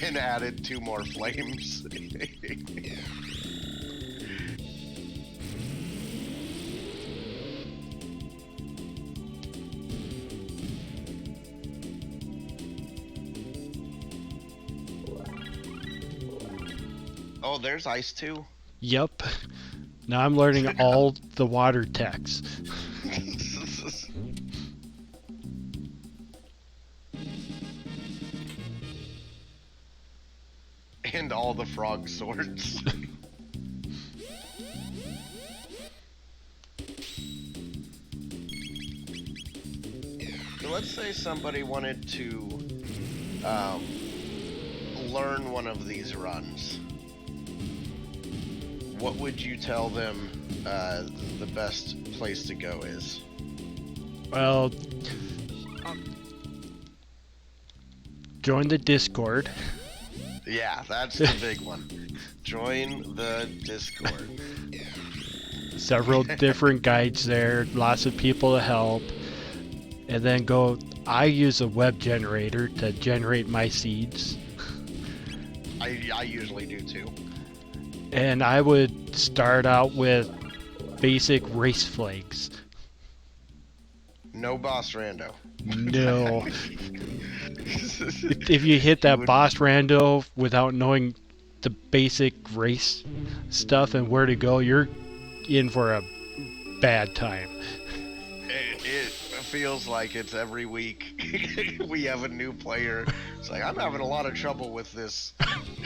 A: And added 2 more flames. Oh, there's ice too.
B: Yup. Now I'm learning all the water techs.
A: And all the frog swords. So let's say somebody wanted to learn one of these runs. What would you tell them the best place to go is?
B: Well, join the Discord.
A: Yeah, that's the big one. Join the Discord.
B: Several different guides there, lots of people to help. And then I use a web generator to generate my seeds.
A: I usually do too.
B: And I would start out with basic race flags.
A: No boss rando.
B: No. If you hit that boss rando without knowing the basic race stuff and where to go, you're in for a bad time.
A: It feels like it's every week we have a new player. It's like, I'm having a lot of trouble with this.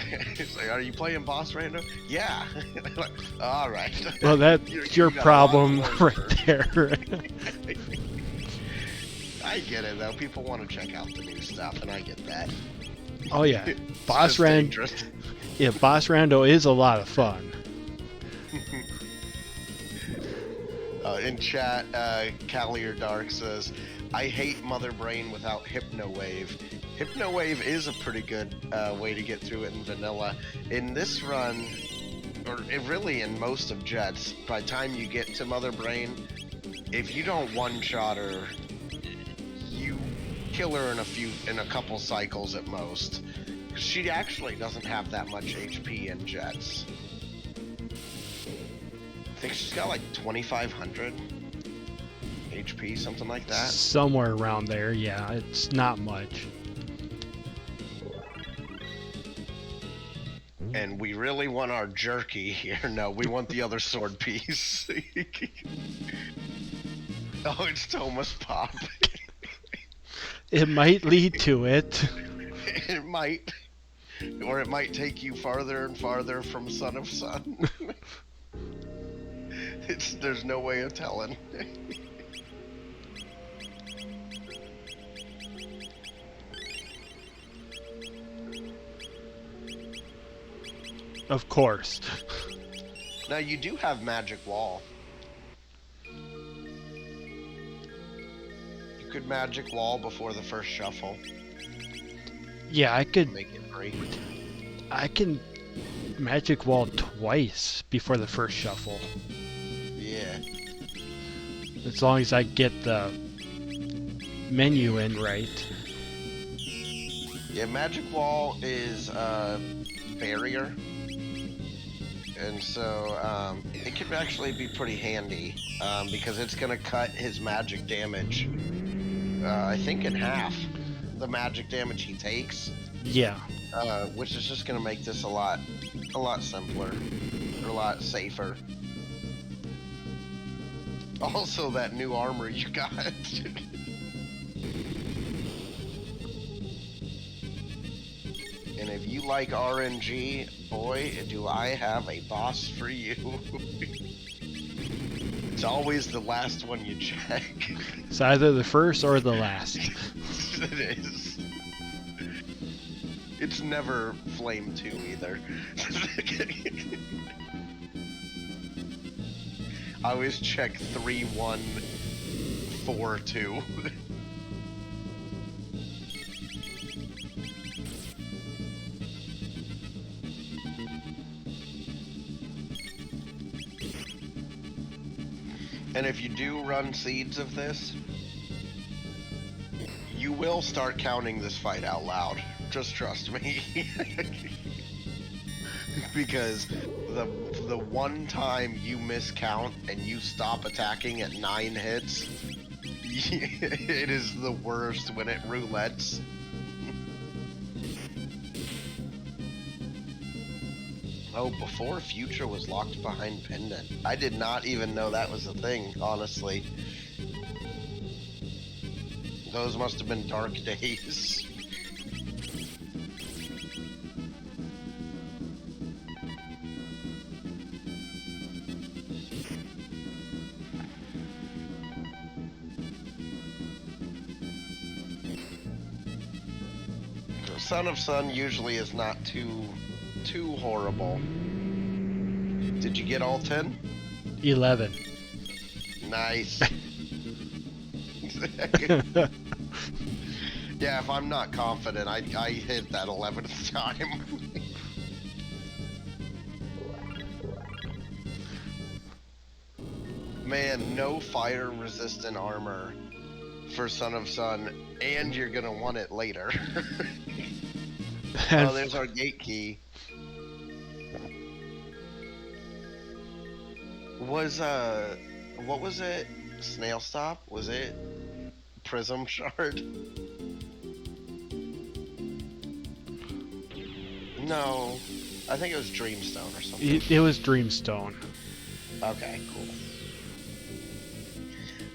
A: It's like, are you playing boss rando? Yeah. Like, all right.
B: Well, that's your problem right there.
A: I get it though. People want to check out the new stuff, and I get that.
B: Oh yeah,
A: Boss
B: rando. Yeah, boss rando is a lot of fun.
A: In chat, Callier Dark says, I hate Mother Brain without Hypno Wave. Hypno Wave is a pretty good way to get through it in vanilla. In this run, or really in most of Jets, by the time you get to Mother Brain, if you don't one-shot her, you kill her in a couple cycles at most. She actually doesn't have that much HP in Jets. I think she's got like 2,500 HP, something like that.
B: Somewhere around there, yeah. It's not much.
A: And we really want our jerky here. No, we want the other sword piece. Oh, it's Thomas Pop.
B: It might lead to it.
A: It might. Or it might take you farther and farther from Son of Sun. There's no way of telling.
B: Of course.
A: Now you do have Magic Wall. You could Magic Wall before the first shuffle.
B: Yeah, I could
A: Make it free.
B: I can Magic Wall twice before the first shuffle.
A: Yeah.
B: As long as I get the menu in right.
A: Yeah, Magic Wall is a barrier. And so it can actually be pretty handy because it's going to cut his magic damage, I think, in half. The magic damage he takes.
B: Yeah.
A: Which is just going to make this a lot simpler, or a lot safer. Also, that new armor you got. And if you like RNG, boy, do I have a boss for you. It's always the last one you check.
B: It's either the first or the last.
A: It is. It's never Flame 2 either. I always check 3, 1, 4, 2. And if you do run seeds of this, you will start counting this fight out loud. Just trust me. Because the one time you miscount and you stop attacking at 9 hits, it is the worst when it roulettes. Oh, before Future was locked behind Pendant. I did not even know that was a thing, honestly. Those must have been dark days. Son of Sun usually is not too horrible. Did you get all 10?
B: 11.
A: Nice. Yeah, if I'm not confident, I hit that 11th time. Man, no fire resistant armor for Son of Sun, and you're gonna want it later. Oh, there's our gate key. What was it? Snail Stop? Was it Prism Shard? No, I think it was Dreamstone or something.
B: It was Dreamstone.
A: Okay, cool.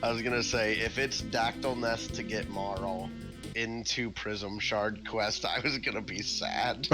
A: I was gonna say, if it's Dactyl Nest to get Marl into Prism Shard quest, I was gonna be sad.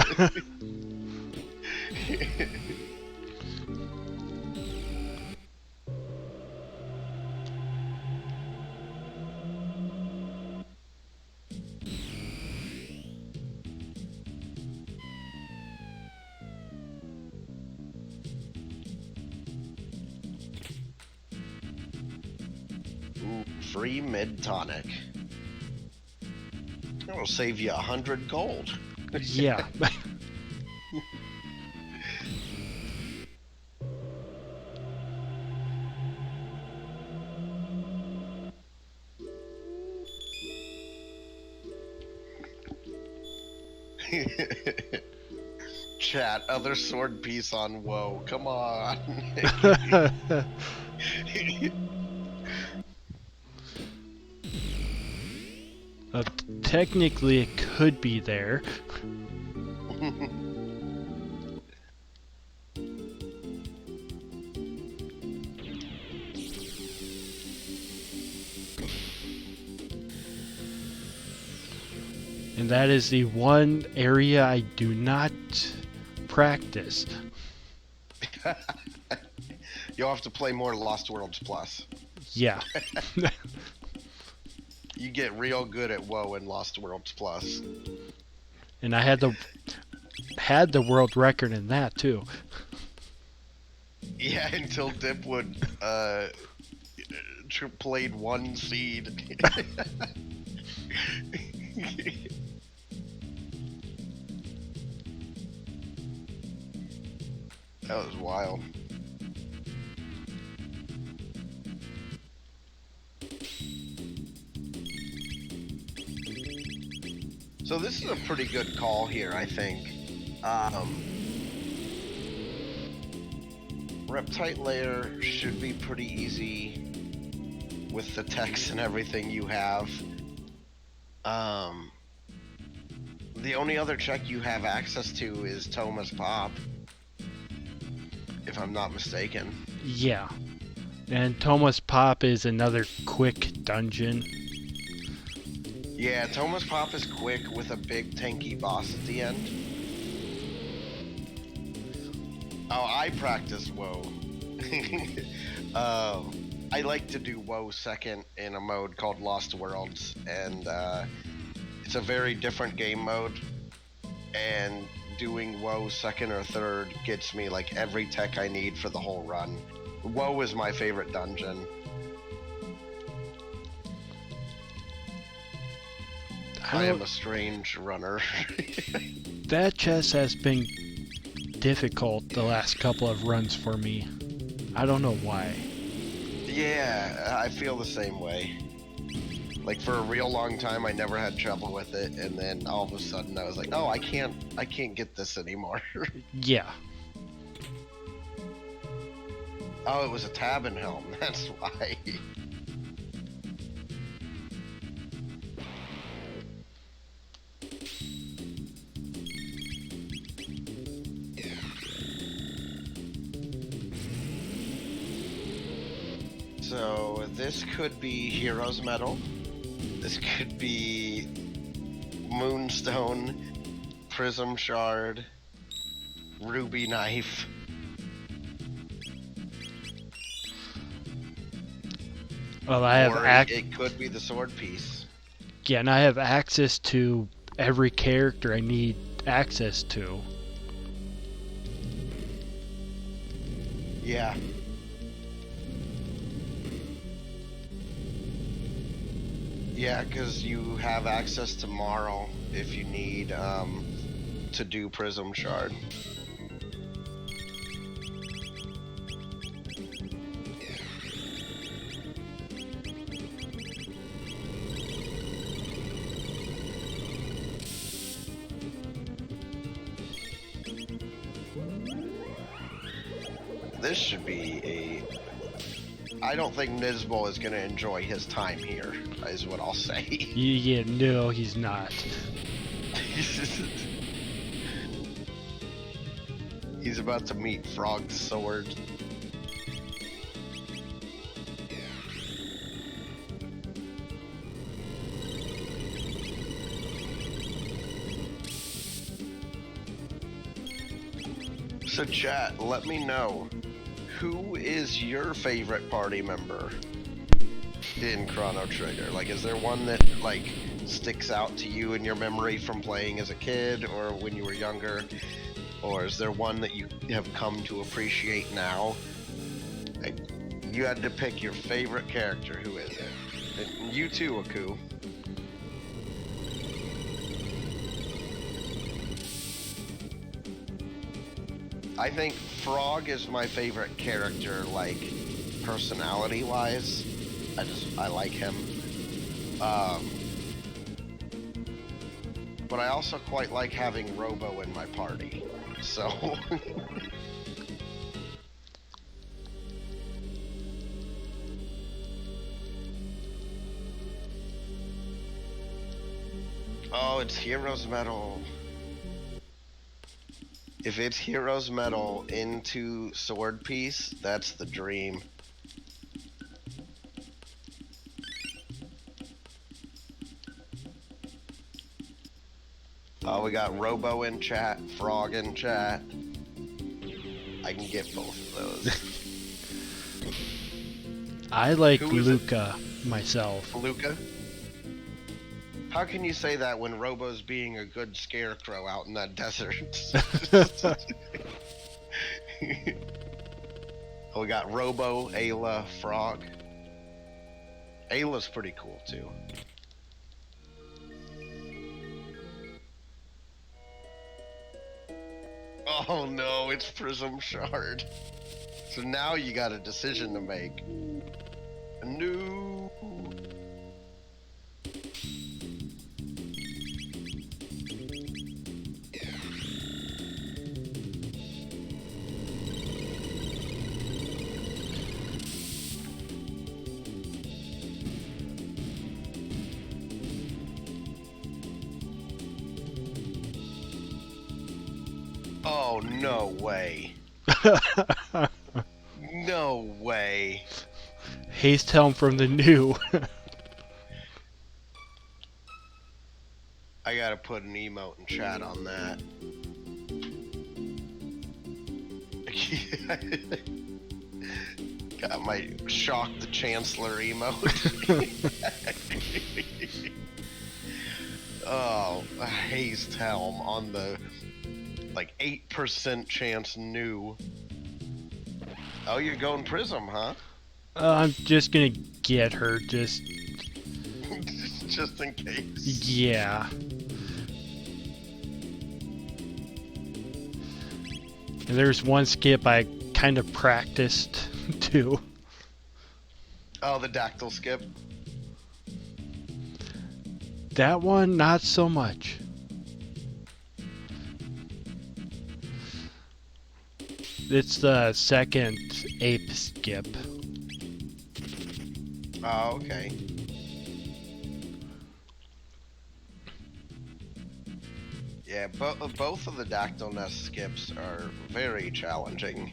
A: Ooh, free mid tonic. It'll save you 100 gold.
B: Yeah.
A: Chat, other sword piece on woe. Come on.
B: Technically, it could be there. And that is the one area I do not practice.
A: You'll have to play more Lost Worlds Plus.
B: Yeah.
A: You get real good at WoW in Lost Worlds Plus.
B: And I had the world record in that too.
A: Yeah, until Dipwood played one seed. That was wild. So this is a pretty good call here, I think. Reptite layer should be pretty easy with the techs and everything you have. The only other check you have access to is Thomas Pop, if I'm not mistaken.
B: Yeah. And Thomas Pop is another quick dungeon.
A: Yeah, Thomas Pop is quick with a big tanky boss at the end. Oh, I practice WoW. I like to do WoW second in a mode called Lost Worlds, and it's a very different game mode, and doing WoW second or third gets me like every tech I need for the whole run. WoW is my favorite dungeon. I am a strange runner.
B: That chest has been difficult the last couple of runs for me. I don't know why.
A: Yeah, I feel the same way. Like for a real long time, I never had trouble with it, and then all of a sudden, I was like, "Oh, I can't get this anymore."
B: Yeah.
A: Oh, it was a tab and helm. That's why. So this could be Hero's Medal. This could be Moonstone, Prism Shard, Ruby Knife.
B: Well, I have
A: Or it could be the sword piece.
B: Yeah, and I have access to every character I need access to.
A: Yeah. Yeah, because you have access to Marl if you need to do Prism Shard. This should be a... I don't think Nizbal is going to enjoy his time here, is what I'll say.
B: Yeah, no, he's not.
A: He's about to meet Frog's sword. So chat, let me know, who is your favorite party member in Chrono Trigger? Like, is there one that, like, sticks out to you in your memory from playing as a kid or when you were younger? Or is there one that you have come to appreciate now? Like, you had to pick your favorite character, who is it? And you too, Aku. I think Frog is my favorite character, like, personality-wise. I like him. But I also quite like having Robo in my party, so... Oh, it's Hero's Medal. If it's Hero's Medal into Sword Piece, that's the dream. Oh, we got Robo in chat, Frog in chat. I can get both of those.
B: I like Luca myself.
A: Luca? How can you say that when Robo's being a good scarecrow out in that desert? Oh, we got Robo, Ayla, Frog. Ayla's pretty cool too. Oh no, it's Prism Shard. So now you got a decision to make. No. Oh, no way. No way.
B: Haste Helm from the new.
A: I gotta put an emote in chat on that. Got my Shock the Chancellor emote. Oh, a Haste Helm on the, like, 8% chance new. Oh, you're going Prism, huh?
B: I'm just gonna get her, just
A: in case.
B: yeah. And there's one skip I kind of practiced too.
A: Oh, the dactyl skip.
B: That one, not so much. It's the second ape skip.
A: Oh, okay. Yeah, both of the dactyl nest skips are very challenging.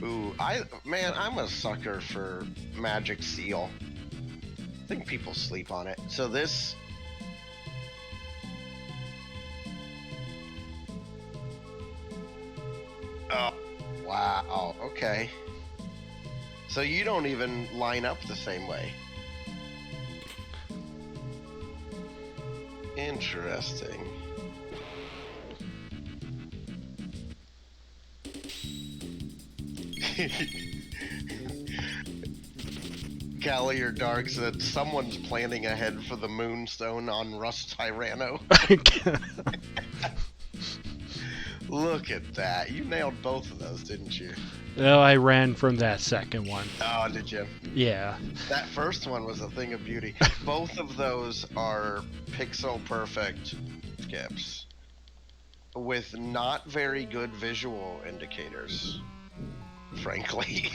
A: Ooh, I'm a sucker for magic seal. I think people sleep on it. So this... Oh, wow, okay. So you don't even line up the same way. Interesting. Callie or Dark said someone's planning ahead for the Moonstone on Rust Tyranno. Look at that. You nailed both of those, didn't you?
B: Well, I ran from that second one.
A: Oh, did you?
B: Yeah.
A: That first one was a thing of beauty. Both of those are pixel perfect skips with not very good visual indicators, frankly.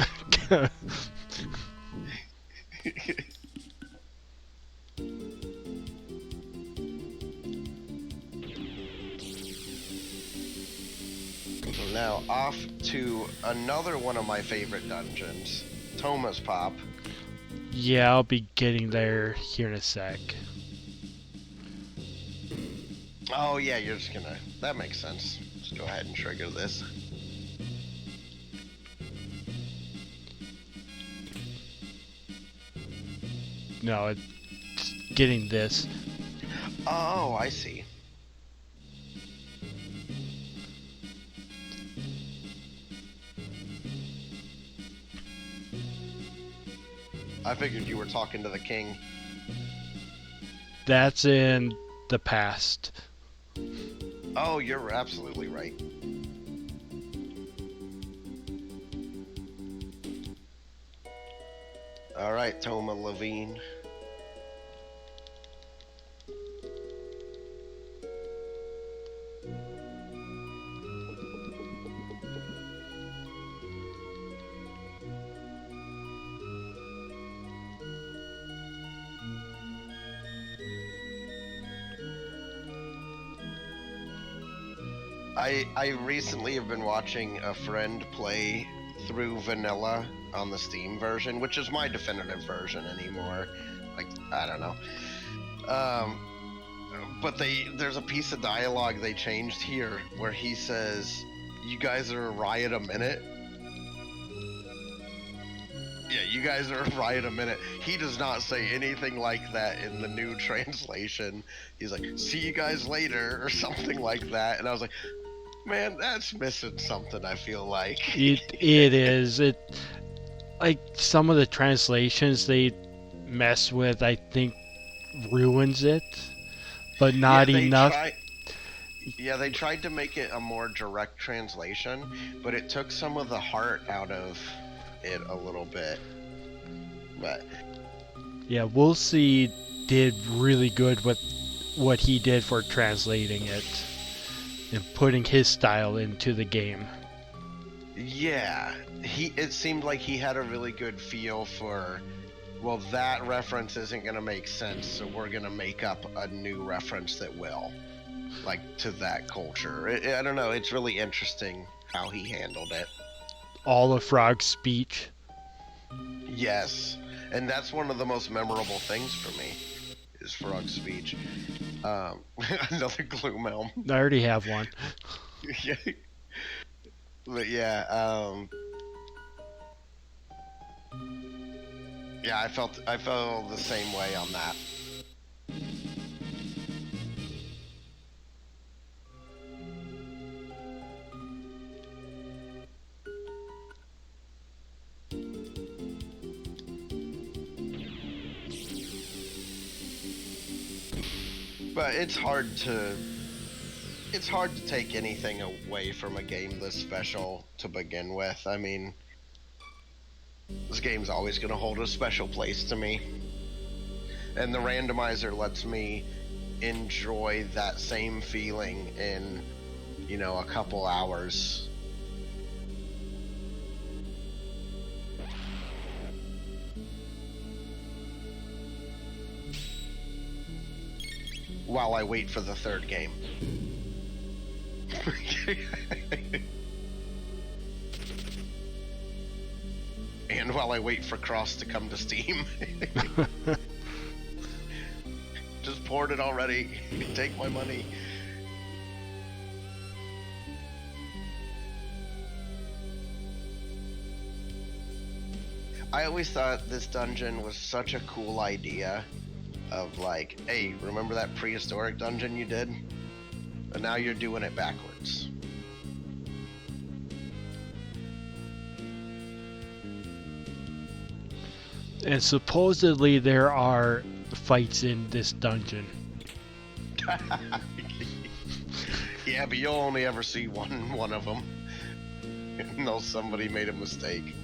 A: Now off to another one of my favorite dungeons, Thomas Pop.
B: Yeah, I'll be getting there here in a sec.
A: Oh yeah, you're just gonna... That makes sense. Just go ahead and trigger this.
B: No, it's getting this.
A: Oh, I see. I figured you were talking to the king.
B: That's in the past.
A: Oh, you're absolutely right. All right, Toma Levine. I recently have been watching a friend play through vanilla on the Steam version, which is my definitive version anymore. Like, I don't know. But there's a piece of dialogue they changed here where he says, "You guys are a riot a minute." Yeah, you guys are a riot a minute. He does not say anything like that in the new translation. He's like, "See you guys later," or something like that. And I was like, man, that's missing something, I feel like.
B: It is. It, like, some of the translations they mess with, I think, ruins it, but not enough.
A: They tried to make it a more direct translation, but it took some of the heart out of it a little bit. But
B: yeah, we'll see. Did really good with what he did for translating it and putting his style into the game.
A: Yeah, it seemed like he had a really good feel for, well, that reference isn't going to make sense, so we're going to make up a new reference that will, like, to that culture. I don't know, it's really interesting how he handled it.
B: All of Frog's speech.
A: Yes, and that's one of the most memorable things for me, is Frog's speech. Another Gloom Elm.
B: I already have one.
A: Yeah. But yeah, yeah, I felt the same way on that. But it's hard to it's hard to take anything away from a game this special to begin with. I mean, this game's always going to hold a special place to me. And the randomizer lets me enjoy that same feeling in, you know, a couple hours. While I wait for the third game. And while I wait for Cross to come to Steam. Just poured it already. Take my money. I always thought this dungeon was such a cool idea of like, hey, remember that prehistoric dungeon you did? And now you're doing it backwards.
B: And supposedly there are fights in this dungeon.
A: Yeah, but you'll only ever see one of them. Unless somebody made a mistake.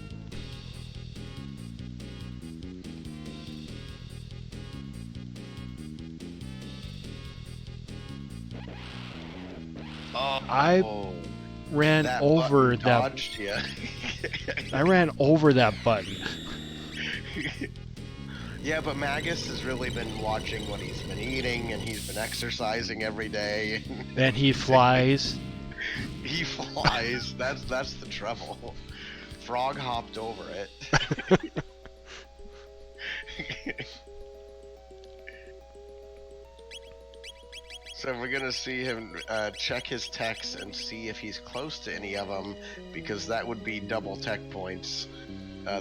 A: Oh,
B: I ran
A: that
B: over
A: button
B: that.
A: Dodged you.
B: I ran over that button.
A: Yeah, but Magus has really been watching what he's been eating, and he's been exercising every day.
B: And he flies.
A: He flies. That's the trouble. Frog hopped over it. So we're gonna see him check his techs and see if he's close to any of them, because that would be double tech points.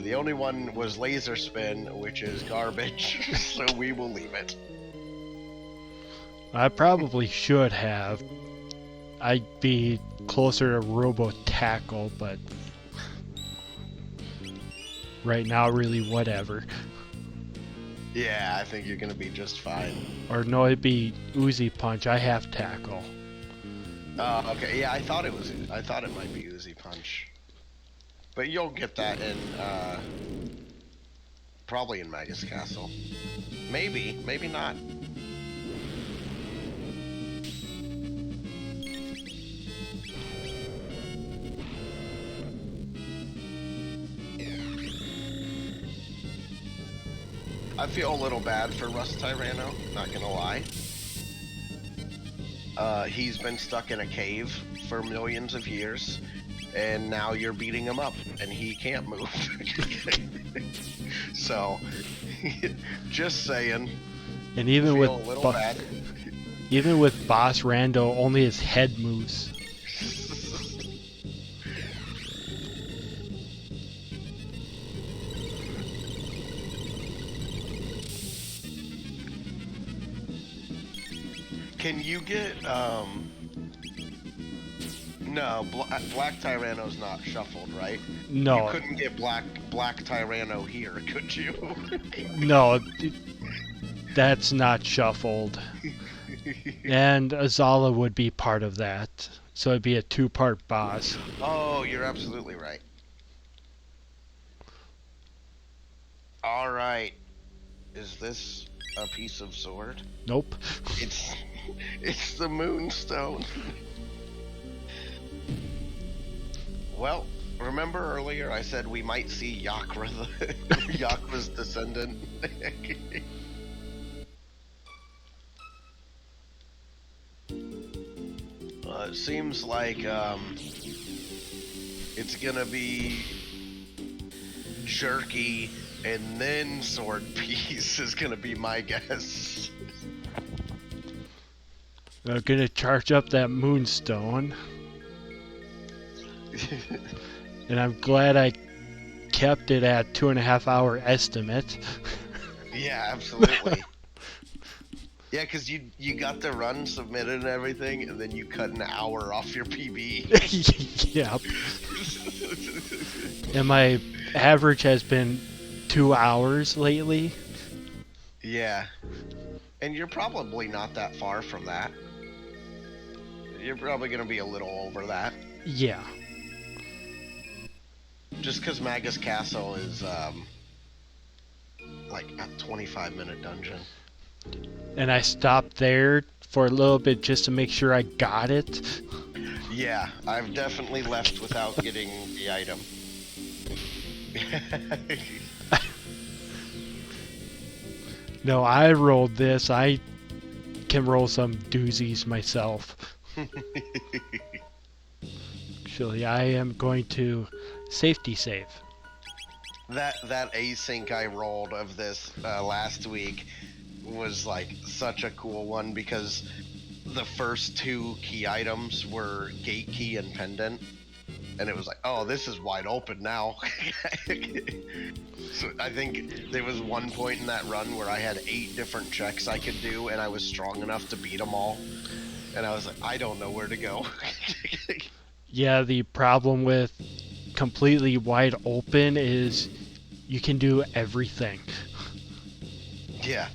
A: The only one was laser spin, which is garbage, so we will leave it.
B: I probably should have. I'd be closer to Robo Tackle, but right now, really, whatever.
A: Yeah, I think you're gonna be just fine.
B: Or no, it'd be Uzi Punch. I have Tackle.
A: Okay, yeah, I thought it might be Uzi Punch. But you'll get that in, probably in Magus Castle. Maybe not. I feel a little bad for Rust Tyranno, not gonna lie. He's been stuck in a cave for millions of years, and now you're beating him up, and he can't move. So, just saying.
B: And even
A: feel
B: with
A: a little bad.
B: even with Boss Rando, only his head moves.
A: Can you get, no, Black Tyranno's not shuffled, right?
B: No.
A: You couldn't get Black Tyranno here, could you?
B: No, that's not shuffled. And Azala would be part of that. So it'd be a two-part boss.
A: Oh, you're absolutely right. Alright. Is this a piece of sword?
B: Nope.
A: It's the Moonstone. Well, remember earlier I said we might see Yakra, Yakra's descendant? It seems like it's gonna be jerky and then sword piece is gonna be my guess.
B: I'm gonna charge up that Moonstone. And I'm glad I kept it at 2.5 hour estimate. Yeah,
A: absolutely. Yeah, because you got the run submitted and everything, and then you cut an hour off your PB.
B: Yep. And my average has been 2 hours lately.
A: Yeah. And you're probably not that far from that. You're probably going to be a little over that.
B: Yeah.
A: Just because Magus Castle is like a 25-minute dungeon.
B: And I stopped there for a little bit just to make sure I got it.
A: Yeah, I've definitely left without getting the item.
B: No, I rolled this. I can roll some doozies myself. Actually, I am going to safety save.
A: That async I rolled of this last week was like such a cool one because the first two key items were gate key and pendant, and it was like, oh, this is wide open now. So I think there was one point in that run where I had 8 different checks I could do, and I was strong enough to beat them all. And I was like, I don't know where to go.
B: Yeah, the problem with completely wide open is you can do everything.
A: Yeah,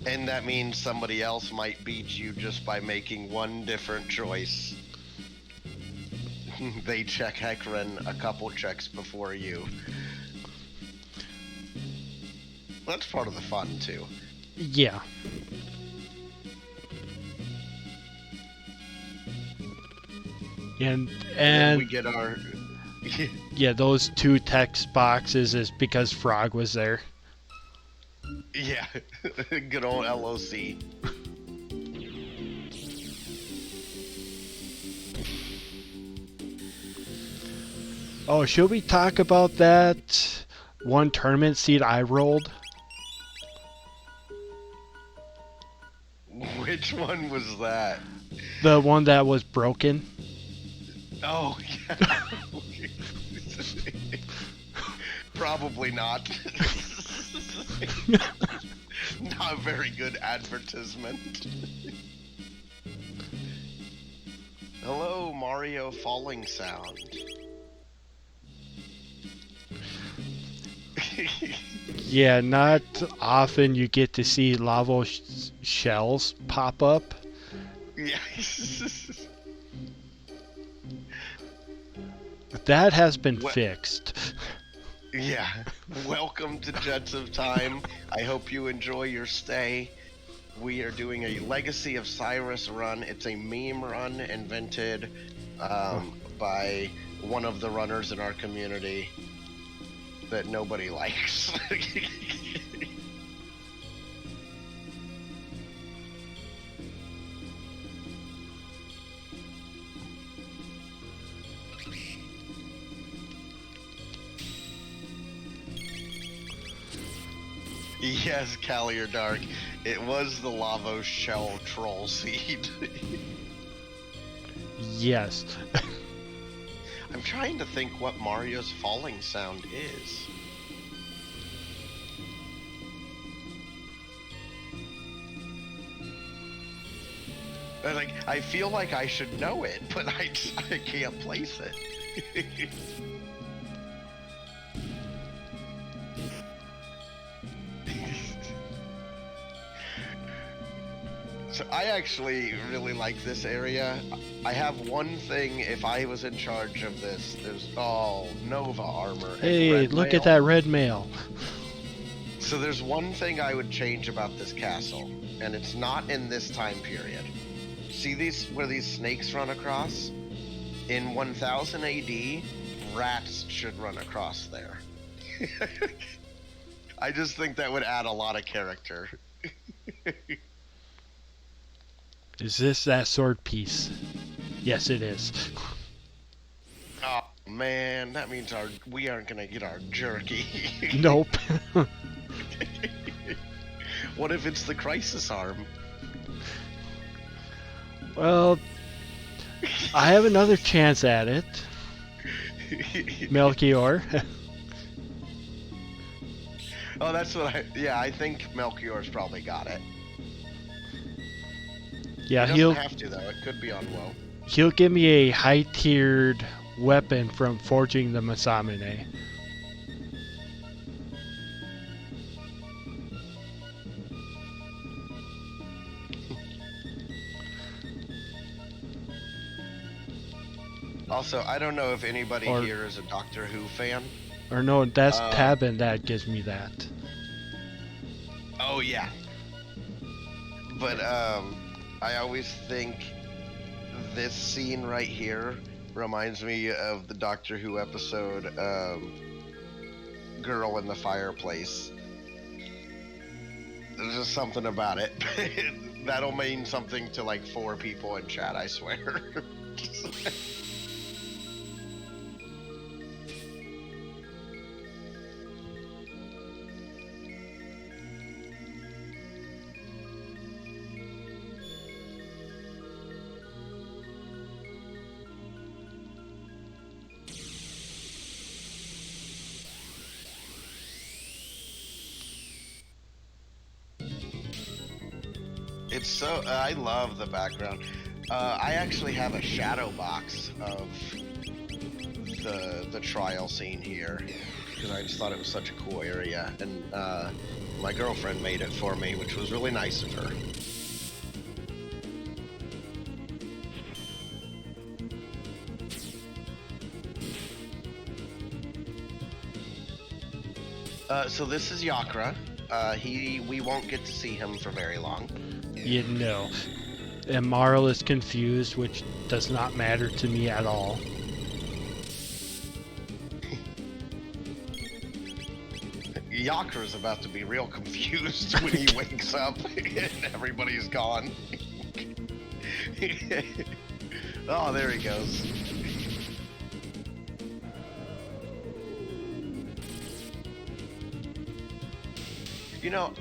A: and that means somebody else might beat you just by making one different choice. They check Hecarim a couple checks before you. That's part of the fun, too.
B: Yeah. And
A: we get our...
B: yeah, those 2 text boxes is because Frog was there.
A: Yeah, good old LOC.
B: Oh, should we talk about that one tournament seed I rolled?
A: Which one was that?
B: The one that was broken?
A: Oh, yeah. Probably not. Not a very good advertisement. Hello, Mario falling sound.
B: Yeah, not often you get to see Lavos shells pop up.
A: Yeah.
B: That has been fixed.
A: Yeah. Welcome to Jets of Time. I hope you enjoy your stay. We are doing a Legacy of Cyrus run. It's a meme run invented by one of the runners in our community that nobody likes. Yes, Callier Dark. It was the Lavos shell troll seed.
B: Yes.
A: I'm trying to think what Mario's falling sound is. Like, I feel like I should know it, but I can't place it. So I actually really like this area. I have one thing, if I was in charge of this, there's, oh, Nova armor.
B: Hey, look at that red mail.
A: So there's one thing I would change about this castle, and it's not in this time period. See these, where these snakes run across? In 1000 AD, rats should run across there. I just think that would add a lot of character.
B: Is this that sword piece? Yes, it is.
A: Oh man, that means we aren't gonna get our jerky.
B: Nope.
A: What if it's the crisis arm?
B: Well, I have another chance at it. Melchior.
A: Oh, that's what I think Melchior's probably got it.
B: Yeah,
A: he doesn't have to though. It could be on low.
B: He'll give me a high-tiered weapon from forging the Masamune.
A: Also, I don't know if anybody
B: Or-
A: here is a Doctor Who fan.
B: Or no, that's Tabin that gives me that.
A: Oh yeah. But I always think this scene right here reminds me of the Doctor Who episode Girl in the Fireplace. There's just something about it. That'll mean something to like 4 people in chat, I swear. It's so I love the background. I actually have a shadow box of the trial scene here because I just thought it was such a cool area, and my girlfriend made it for me, which was really nice of her. So this is Yakra. We won't get to see him for very long.
B: You know. And Marl is confused, which does not matter to me at all.
A: Yakra's about to be real confused when he wakes up and everybody's gone. Oh, there he goes. You know,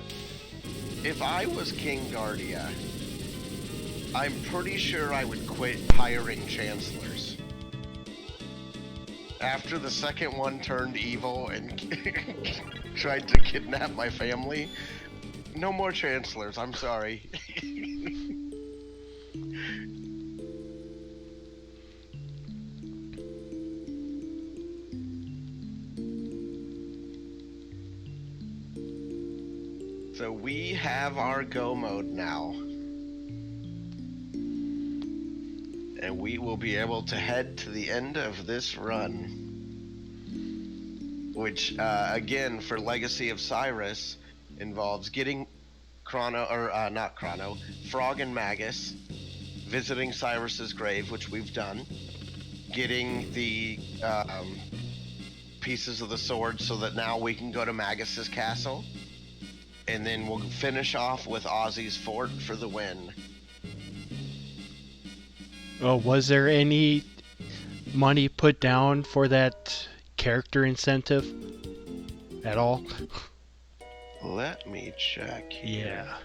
A: if I was King Guardia, I'm pretty sure I would quit hiring chancellors. After the second one turned evil and tried to kidnap my family, no more chancellors, I'm sorry. So we have our go mode now. And we will be able to head to the end of this run. Which, again, for Legacy of Cyrus, involves getting Frog and Magus, visiting Cyrus's grave, which we've done, getting the pieces of the sword so that now we can go to Magus Castle, and then we'll finish off with Ozzy's fort for the win.
B: Oh, was there any money put down for that character incentive at all?
A: Let me check here.
B: Yeah.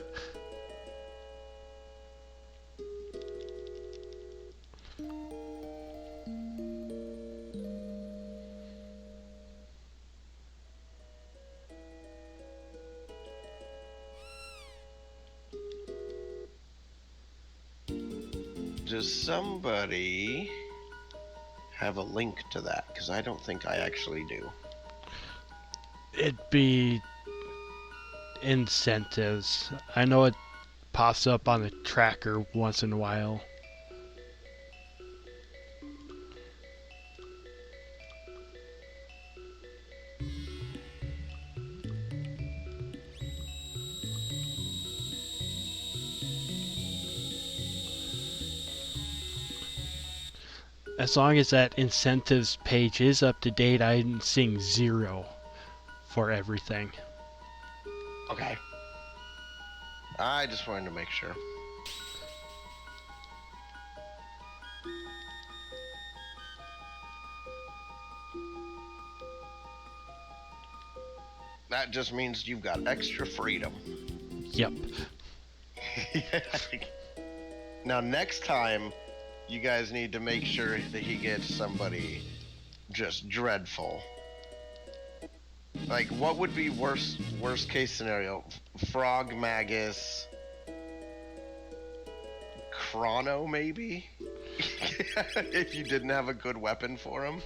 A: Does somebody have a link to that? Because I don't think I actually do.
B: It'd be incentives. I know it pops up on the tracker once in a while. As long as that incentives page is up to date, I'm seeing 0 for everything.
A: Okay. I just wanted to make sure. That just means you've got extra freedom.
B: Yep.
A: Now, next time, you guys need to make sure that he gets somebody just dreadful. Like, what would be worst case scenario? Frog, Magus, Chrono, maybe? If you didn't have a good weapon for him.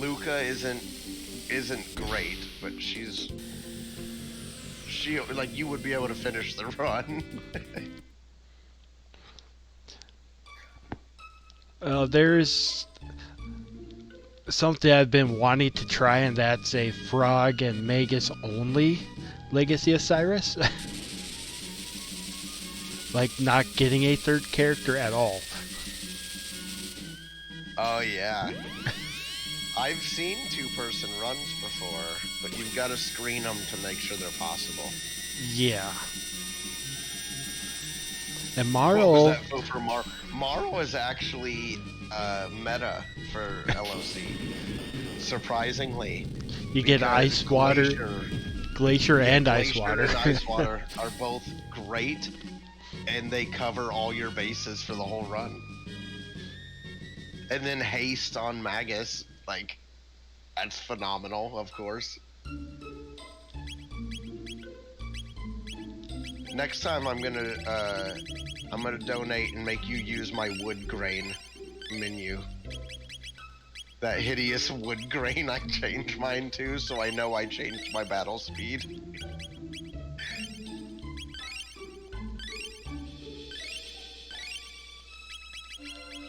A: Luca isn't great, but she's like you would be able to finish the run.
B: There's something I've been wanting to try, and that's a Frog and Magus only Legacy of Cyrus. Like not getting a third character at all.
A: Oh yeah. I've seen two-person runs before, but you've got to screen them to make sure they're possible.
B: Yeah. And
A: What
B: Marl,
A: was that vote for Marl is actually meta for LOC. Surprisingly.
B: you get ice water, glacier and ice
A: Glacier
B: water.
A: and ice water are both great, and they cover all your bases for the whole run. And then haste on Magus, like, that's phenomenal, of course. Next time I'm gonna donate and make you use my wood grain menu. That hideous wood grain I changed mine to, so I know I changed my battle speed.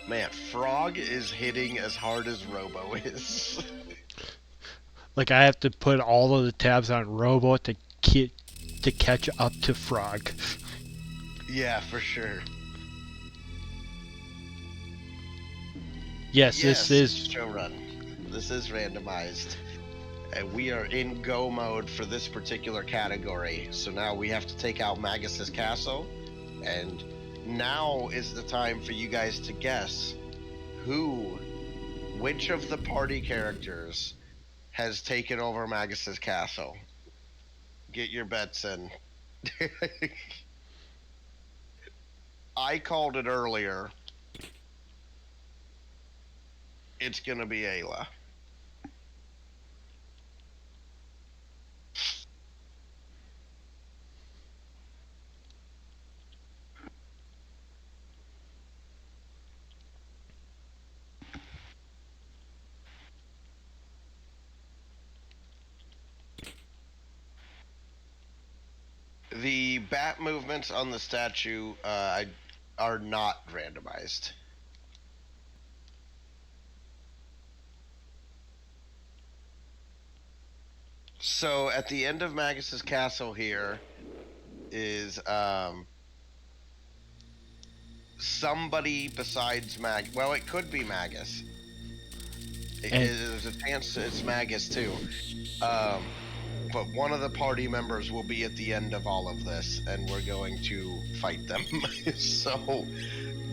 A: Man, Frog is hitting as hard as Robo is.
B: Like I have to put all of the tabs on Robo to catch up to Frog.
A: Yeah, for sure.
B: Yes, this is
A: showrun. This is randomized. And we are in go mode for this particular category. So now we have to take out Magus Castle, and now is the time for you guys to guess which of the party characters has taken over Magus Castle. Get your bets in. I called it earlier. It's gonna be Ayla. The bat movements on the statue are not randomized. So at the end of Magus's castle here is somebody besides well, it could be Magus. There's a chance it's Magus too. But one of the party members will be at the end of all of this, and we're going to fight them. So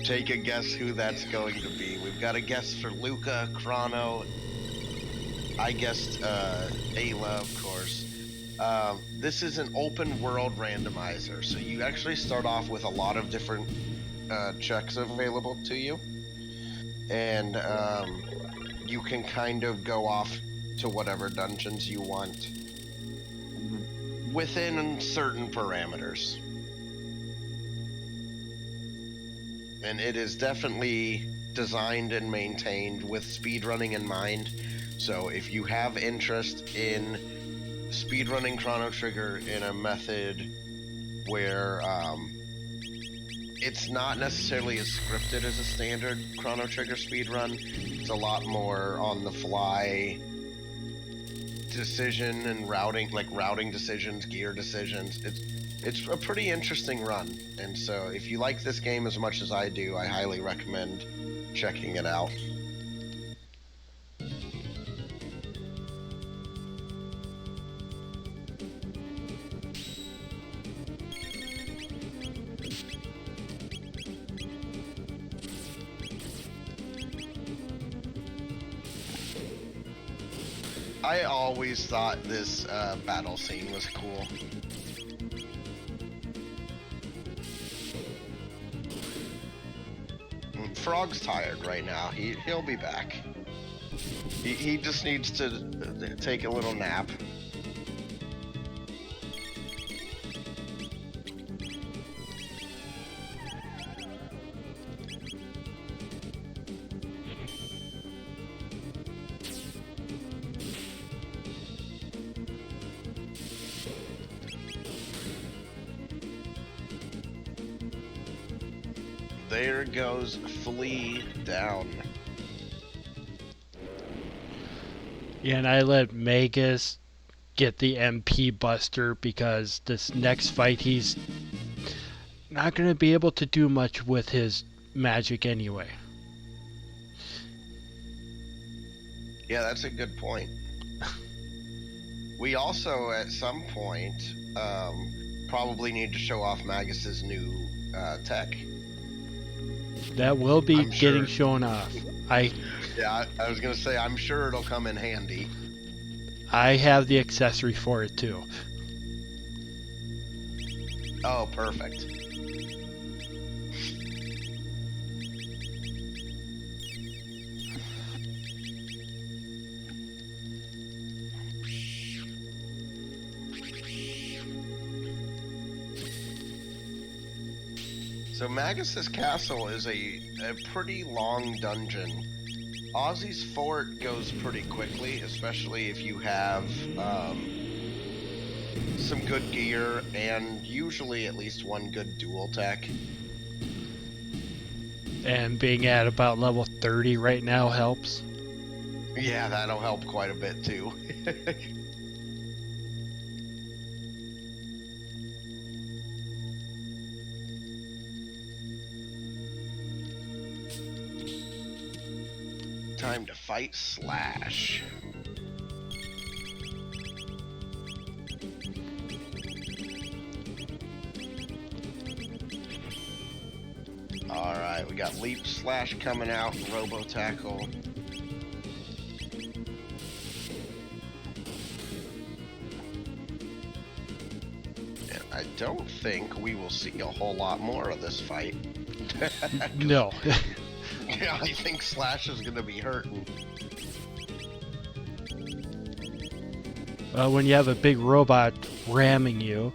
A: take a guess who that's going to be. We've got a guess for Luca, Chrono. I guessed Ayla, of course. This is an open world randomizer, so you actually start off with a lot of different checks available to you, and you can kind of go off to whatever dungeons you want within certain parameters. And it is definitely designed and maintained with speedrunning in mind. So if you have interest in speedrunning Chrono Trigger in a method where it's not necessarily as scripted as a standard Chrono Trigger speedrun, it's a lot more on the fly decision and routing decisions, gear decisions. It's a pretty interesting run, and so if you like this game as much as I do, I highly recommend checking it out. I always thought this battle scene was cool. Frog's tired right now. He'll be back. He just needs to take a little nap. there goes Flea down.
B: Yeah, and I let Magus get the MP Buster because this next fight he's not going to be able to do much with his magic anyway.
A: Yeah, that's a good point. We also, at some point, probably need to show off Magus's new tech.
B: That will be
A: I'm sure.
B: getting shown off.
A: Yeah, I was gonna say, I'm sure it'll come in handy.
B: I have the accessory for it too.
A: Oh, perfect. So Magus's Castle is a pretty long dungeon. Ozzy's Fort goes pretty quickly, especially if you have some good gear and usually at least one good dual tech.
B: And being at about level 30 right now helps.
A: Yeah, that'll help quite a bit too. Time to fight Slash. Alright, we got Leap Slash coming out, Robo Tackle. And I don't think we will see a whole lot more of this fight.
B: No.
A: Yeah, I think Slash is going to be hurting.
B: When you have a big robot ramming you.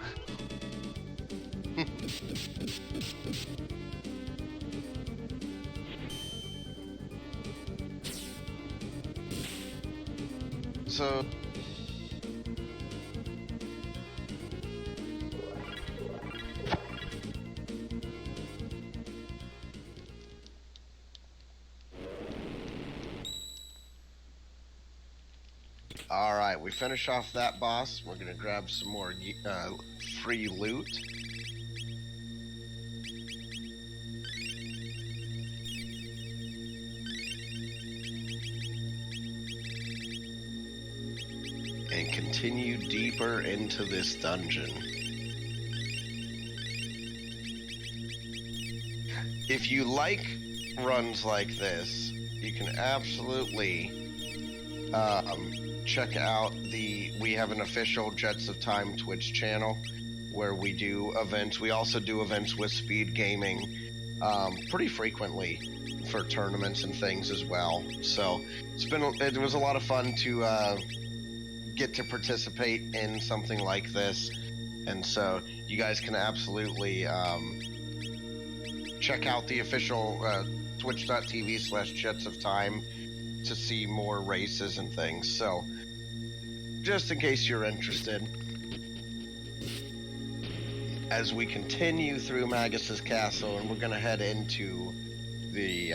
A: So... Alright, we finish off that boss. We're gonna grab some more free loot. And continue deeper into this dungeon. If you like runs like this, you can absolutely check out we have an official Jets of Time Twitch channel where we do events. We also do events with SpeedGaming pretty frequently for tournaments and things as well. So it was a lot of fun to get to participate in something like this, and so you guys can absolutely check out the official twitch.tv/Jets of Time to see more races and things. So just in case you're interested, as we continue through Magus's Castle, and we're going to head into the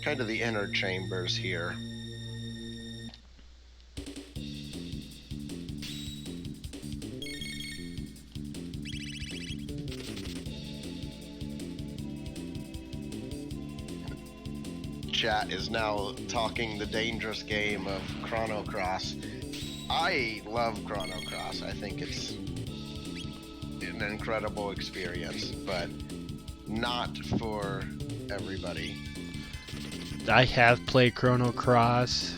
A: kind of the inner chambers here. Chat is now talking the dangerous game of Chrono Cross. I love Chrono Cross. I think it's an incredible experience, but not for everybody.
B: I have played Chrono Cross.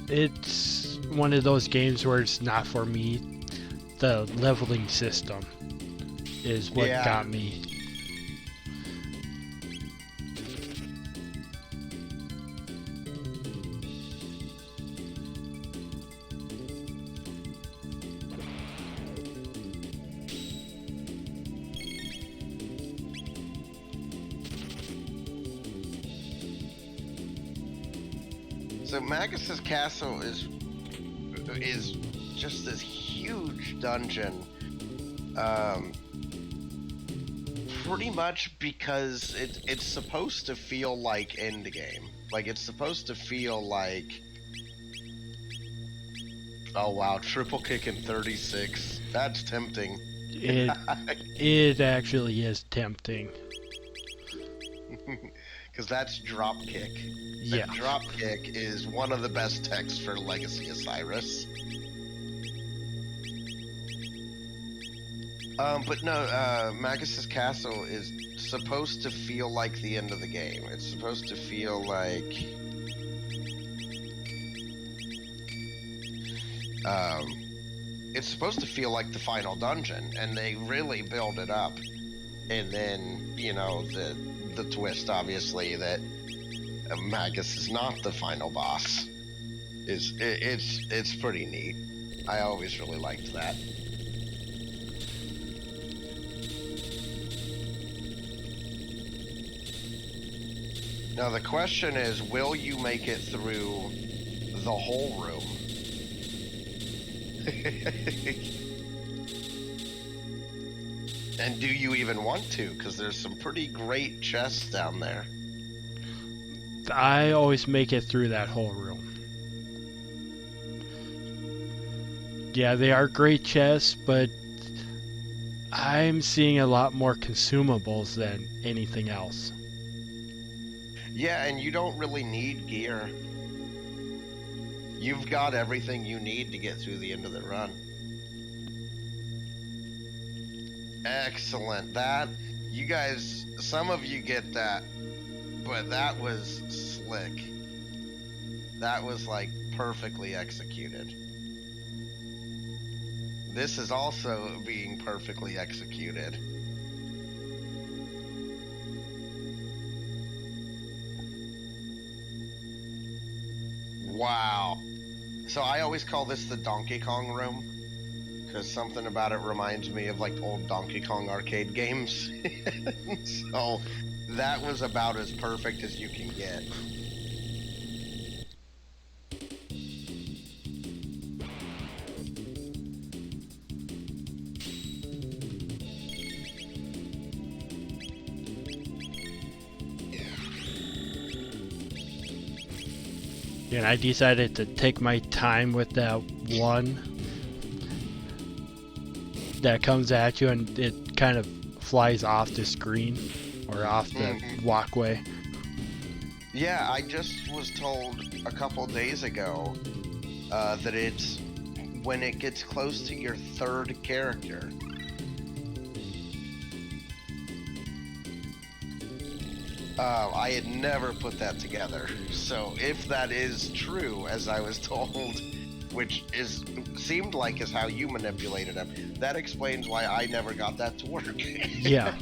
B: It's one of those games where it's not for me. The leveling system is what got me.
A: So Magus's Castle is just this huge dungeon. Pretty much because it's supposed to feel like endgame. Like, it's supposed to feel like... Oh wow, triple kick in 36. That's tempting.
B: It actually is tempting.
A: Because that's drop kick.
B: Yeah.
A: And drop kick is one of the best techs for Legacy of Cyrus. But no, Magus Castle is supposed to feel like the end of the game. It's supposed to feel like... it's supposed to feel like the final dungeon, and they really build it up. And then, you know, the twist, obviously, that Magus is not the final boss. It's pretty neat. I always really liked that. Now the question is, will you make it through the whole room? And do you even want to? Because there's some pretty great chests down there.
B: I always make it through that whole room. Yeah, they are great chests, but I'm seeing a lot more consumables than anything else.
A: Yeah, and you don't really need gear. You've got everything you need to get through the end of the run. Excellent. That, you guys, some of you get that, but that was slick. That was like perfectly executed. This is also being perfectly executed. Wow. So I always call this the Donkey Kong room, because something about it reminds me of like old Donkey Kong arcade games. So that was about as perfect as you can get.
B: And I decided to take my time with that one that comes at you and it kind of flies off the screen or off the walkway.
A: Yeah, I just was told a couple days ago that it's when it gets close to your third character. I had never put that together. So if that is true, as I was told, which seemed like is how you manipulated him, that explains why I never got that to work.
B: Yeah.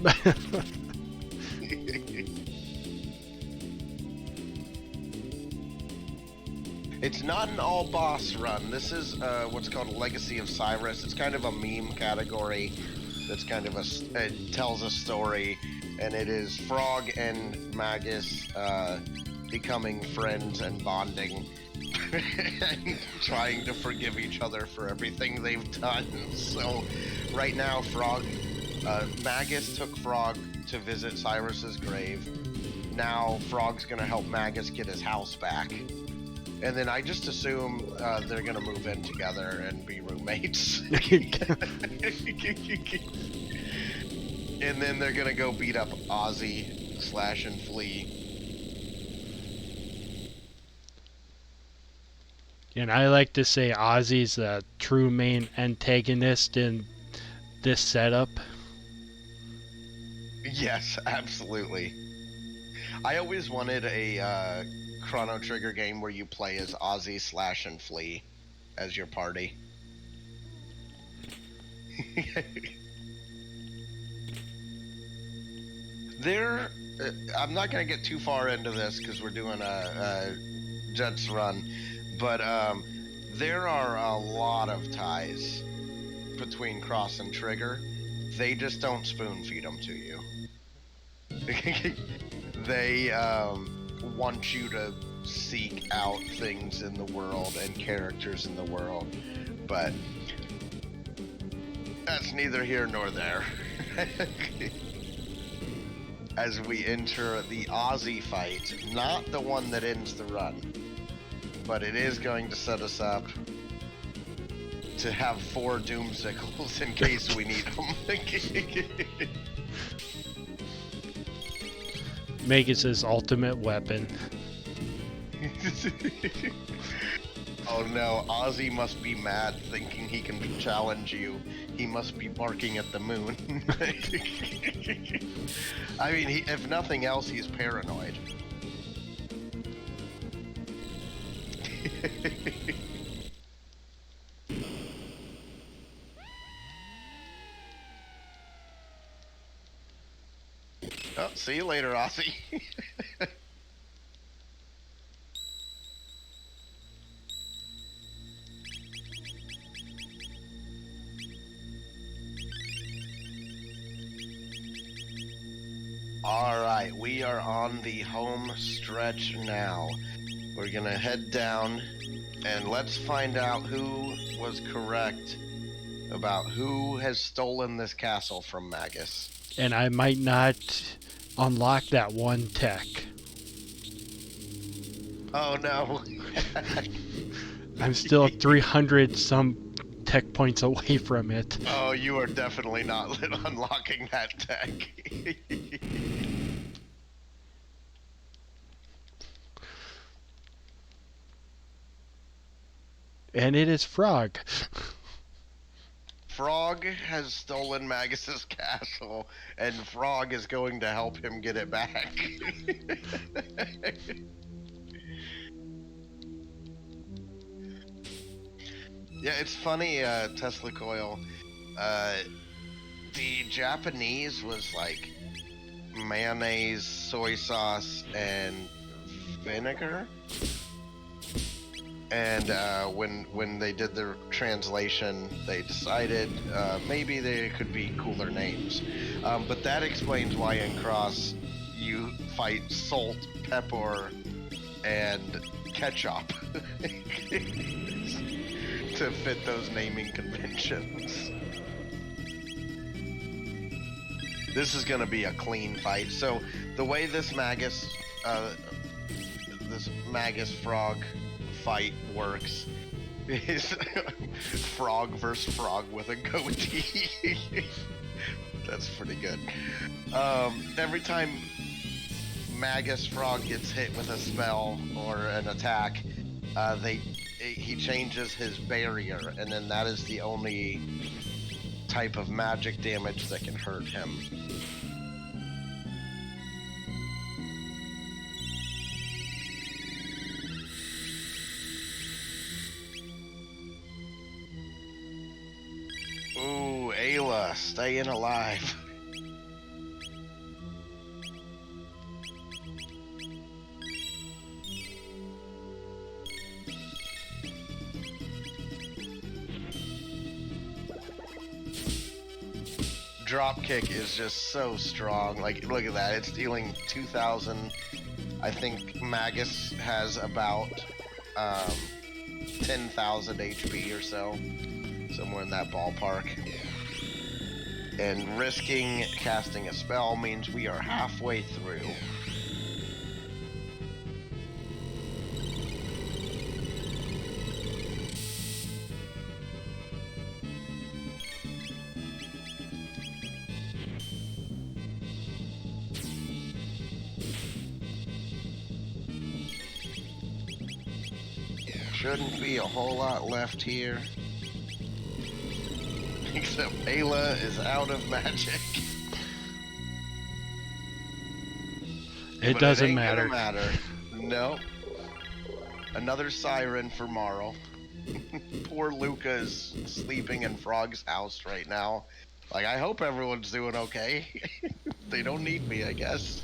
A: It's not an all-boss run. This is what's called a Legacy of Cyrus. It's kind of a meme category. That's kind of it tells a story, and it is Frog and Magus becoming friends and bonding, and trying to forgive each other for everything they've done. So, right now, Magus took Frog to visit Cyrus's grave. Now, Frog's gonna help Magus get his house back. And then I just assume they're gonna move in together and be roommates. And then they're gonna go beat up Ozzy, Slash, and Flea.
B: And I like to say Ozzy's the true main antagonist in this setup.
A: Yes, absolutely. I always wanted a Chrono Trigger game where you play as Ozzy, Slash, and Flea as your party. I'm not going to get too far into this because we're doing a Jets run, but there are a lot of ties between Cross and Trigger. They just don't spoon feed them to you. They want you to seek out things in the world and characters in the world, but that's neither here nor there. as we enter the Aussie fight. Not the one that ends the run, but it is going to set us up to have 4 Doomsicles in case we need them.
B: Magus's ultimate weapon.
A: Oh no, Ozzy must be mad thinking he can challenge you. He must be barking at the moon. I mean, if nothing else, he's paranoid. Oh, see you later, Ozzy. Alright, we are on the home stretch now. We're gonna head down and let's find out who was correct about who has stolen this castle from Magus.
B: And I might not unlock that one tech.
A: Oh no.
B: I'm still 300 some tech points away from it.
A: Oh, you are definitely not unlocking that tech.
B: And it is Frog.
A: Frog has stolen Magus's castle, and Frog is going to help him get it back. Yeah, it's funny, Tesla Coil. The Japanese was like mayonnaise, soy sauce, and vinegar. And when they did the translation, they decided maybe they could be cooler names. But that explains why in Cross you fight salt, pepper, and ketchup to fit those naming conventions. This is going to be a clean fight. So the way this Magus Frog fight works is frog versus frog with a goatee. That's pretty good. Every time Magus Frog gets hit with a spell or an attack, he changes his barrier, and then that is the only type of magic damage that can hurt him. Ooh, Ayla, staying alive. Dropkick is just so strong. Like, look at that. It's dealing 2,000. I think Magus has about 10,000 HP or so. Somewhere in that ballpark. And risking casting a spell means we are halfway through. Shouldn't be a whole lot left here. Except Ayla is out of magic.
B: It doesn't matter.
A: Nope. Another siren for Marl. Poor Luca is sleeping in Frog's house right now. Like, I hope everyone's doing okay. They don't need me, I guess.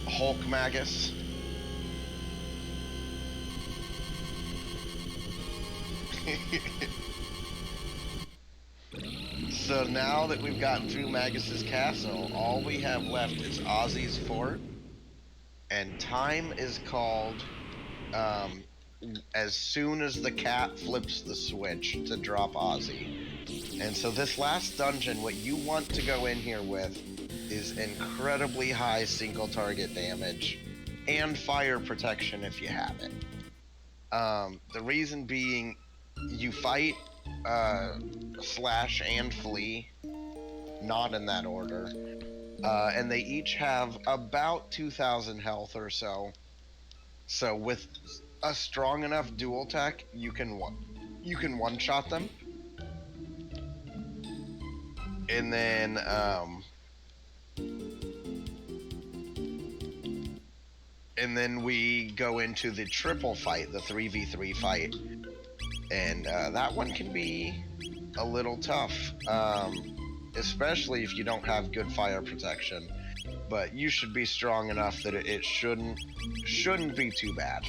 A: Hulk Magus. So now that we've gotten through Magus's castle, all we have left is Ozzy's fort, and time is called as soon as the cat flips the switch to drop Ozzy. And so this last dungeon, what you want to go in here with is incredibly high single target damage and fire protection if you have it. The reason being, you fight Slash and Flea, not in that order, and they each have about 2,000 health or so. So with a strong enough dual tech, you can one-shot them. And then we go into the triple fight, the 3v3 fight, and that one can be a little tough, especially if you don't have good fire protection. But you should be strong enough that it shouldn't be too bad.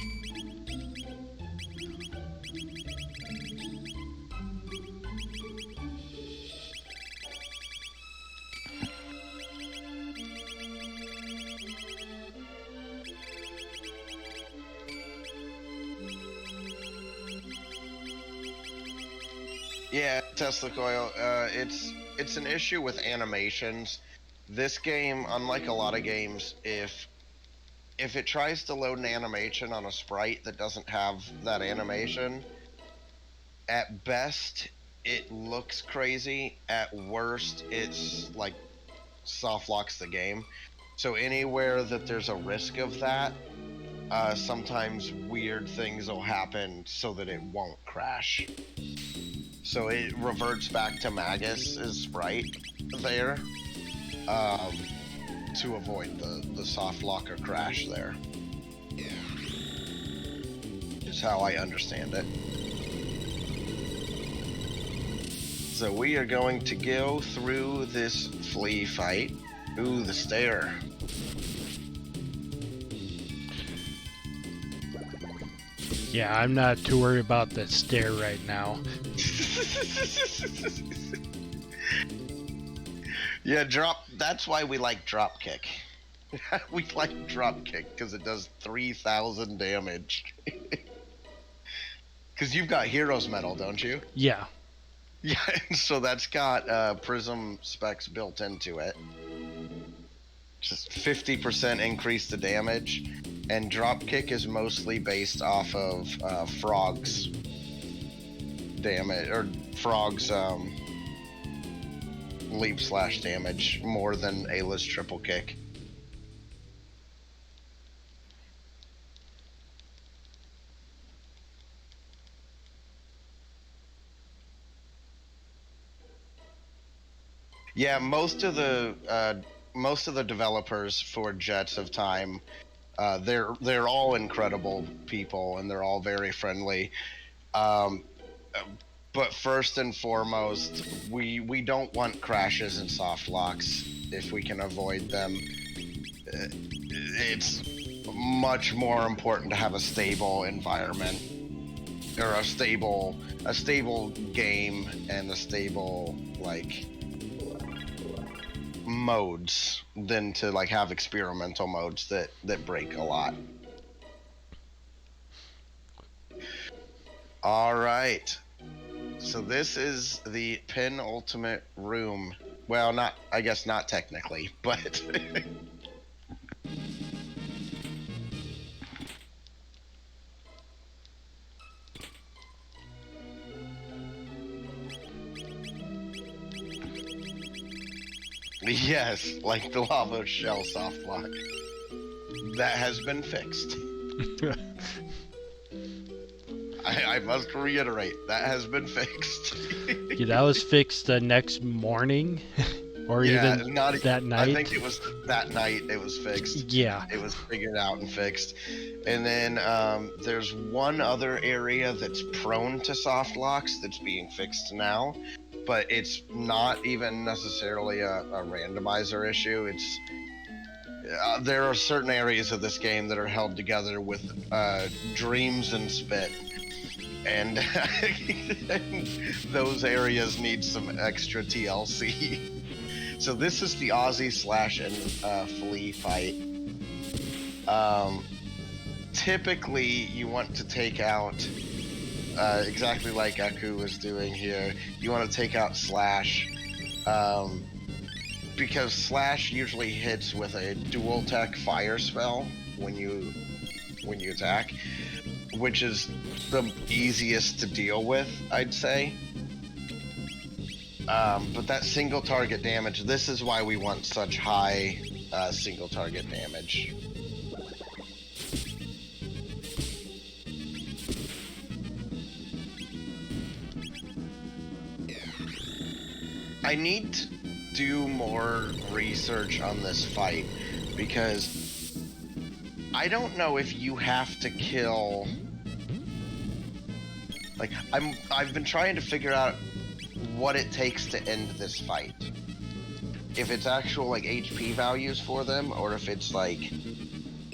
A: Yeah, Tesla Coil, it's an issue with animations. This game, unlike a lot of games, if it tries to load an animation on a sprite that doesn't have that animation, at best it looks crazy, at worst it's like soft locks the game. So anywhere that there's a risk of that, sometimes weird things will happen so that it won't crash. So it reverts back to Magus' sprite there, to avoid the soft lock or crash there. Is how I understand it. So we are going to go through this flea fight. Ooh, the stair.
B: Yeah, I'm not too worried about the stair right now.
A: Yeah, that's why we like drop kick. We like drop kick because it does 3,000 damage. Because you've got Hero's Metal, don't you?
B: Yeah.
A: Yeah, so that's got Prism specs built into it. Just 50% increase the damage. And drop kick is mostly based off of Frog's damage, or Frog's leap slash damage more than Ayla's triple kick. Yeah, most of the developers for Jets of Time, they're all incredible people and they're all very friendly. But first and foremost, we don't want crashes and soft locks if we can avoid them. It's much more important to have a stable environment, or a stable game and a stable modes than to have experimental modes that break a lot. All right. So this is the penultimate room. Well, I guess not technically, but yes, like the Lavos shell soft lock. That has been fixed. I must reiterate, that has been fixed.
B: Yeah, that was fixed the next morning, or even that night.
A: I think it was that night it was fixed.
B: Yeah.
A: It was figured out and fixed. And then there's one other area that's prone to soft locks that's being fixed now, but it's not even necessarily a randomizer issue. It's there are certain areas of this game that are held together with dreams and spit. And those areas need some extra TLC. So this is the Aussie slash and Flea fight. typically you want to take out, exactly like Aku was doing here, you want to take out Slash, because Slash usually hits with a dual tech fire spell when you attack, which is the easiest to deal with, I'd say. But that single target damage, this is why we want such high single target damage. I need to do more research on this fight, because I don't know if you have to kill... Like, I've been trying to figure out what it takes to end this fight. If it's actual, like, HP values for them, or if it's, like,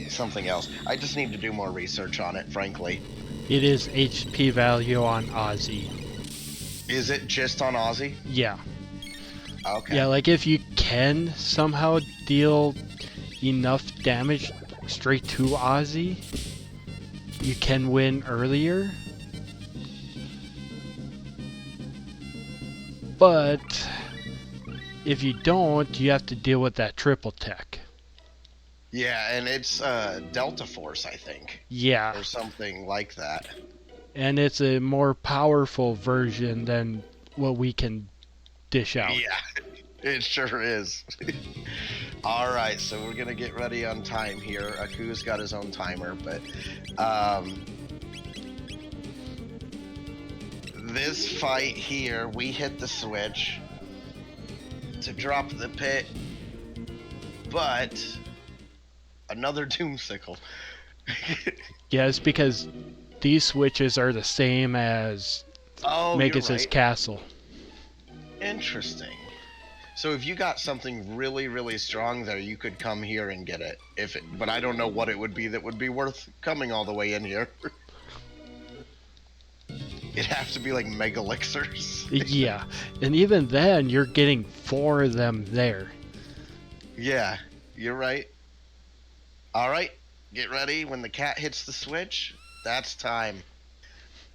A: something else. I just need to do more research on it, frankly.
B: It is HP value on Ozzy.
A: Is it just on Ozzy?
B: Yeah.
A: Okay.
B: Yeah, like if you can somehow deal enough damage straight to Ozzy, you can win earlier. But if you don't, you have to deal with that triple tech.
A: Yeah, and it's Delta Force, I think.
B: Yeah.
A: Or something like that.
B: And it's a more powerful version than what we can dish out.
A: Yeah, it sure is. Alright, so we're gonna get ready on time here. Aku's got his own timer, but this fight here, we hit the switch to drop the pit, but another Doomsicle.
B: Yeah, it's because these switches are the same as Magus
A: right.
B: Castle.
A: Interesting. So if you got something really, really strong there, you could come here and get it. But I don't know what it would be that would be worth coming all the way in here. It'd have to be like mega elixirs.
B: Yeah, and even then, you're getting 4 of them there.
A: Yeah, you're right. Alright, get ready. When the cat hits the switch, that's time.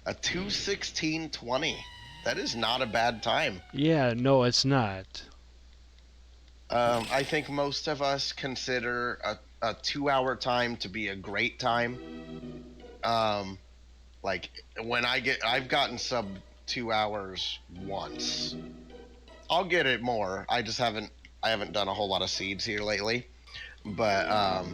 A: A 2:16:20. That is not a bad time.
B: Yeah, no, it's not.
A: I think most of us consider a 2-hour time to be a great time. Like when I've gotten sub 2 hours once. I'll get it more. I haven't done a whole lot of seeds here lately. But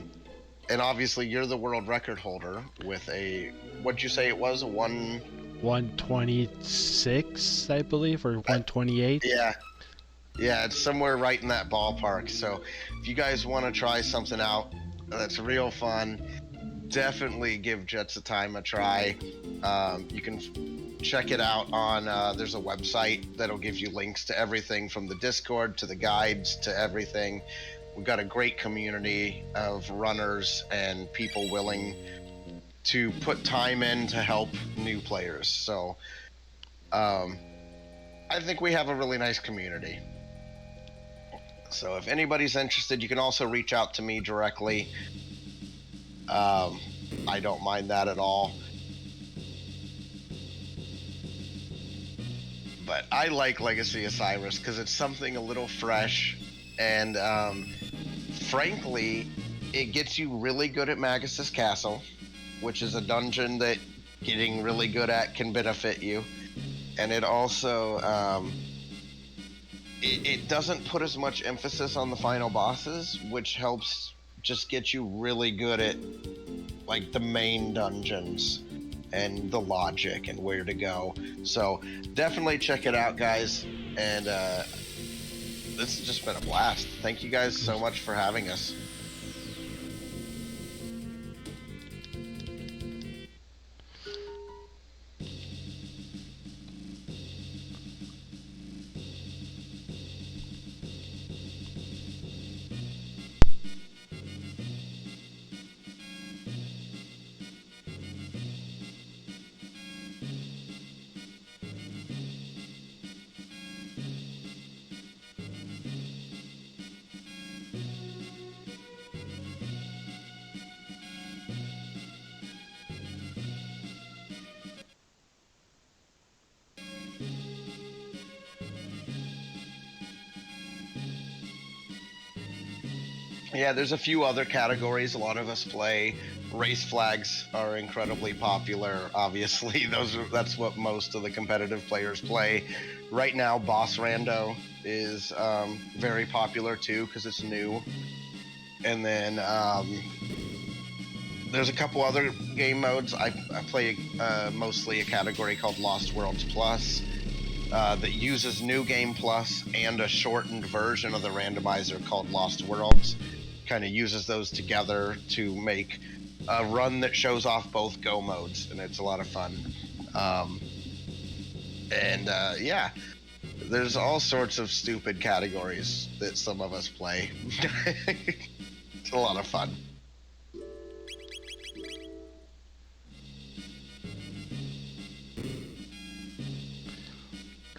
A: and obviously you're the world record holder with a, what'd you say it was, a
B: 126, I believe, or 128.
A: Yeah, it's somewhere right in that ballpark. So if you guys want to try something out that's real fun, definitely give Jets of Time a try. You can check it out on there's a website that'll give you links to everything from the Discord to the guides to everything. We've got a great community of runners and people willing to put time in to help new players. So I think we have a really nice community. So if anybody's interested, you can also reach out to me directly. I don't mind that at all. But I like Legacy of Cyrus because it's something a little fresh, and frankly, it gets you really good at Magus Castle, which is a dungeon that getting really good at can benefit you. And it also it doesn't put as much emphasis on the final bosses, which helps just get you really good at like the main dungeons and the logic and where to go. So definitely check it out, guys. And this has just been a blast. Thank you guys so much for having us. Yeah, there's a few other categories a lot of us play. Race flags are incredibly popular. Obviously, that's what most of the competitive players play. Right now, Boss Rando is very popular too because it's new. And then there's a couple other game modes. I play mostly a category called Lost Worlds Plus that uses New Game Plus and a shortened version of the randomizer called Lost Worlds. Kind of uses those together to make a run that shows off both Go modes, and it's a lot of fun. Yeah, there's all sorts of stupid categories that some of us play. It's a lot of fun.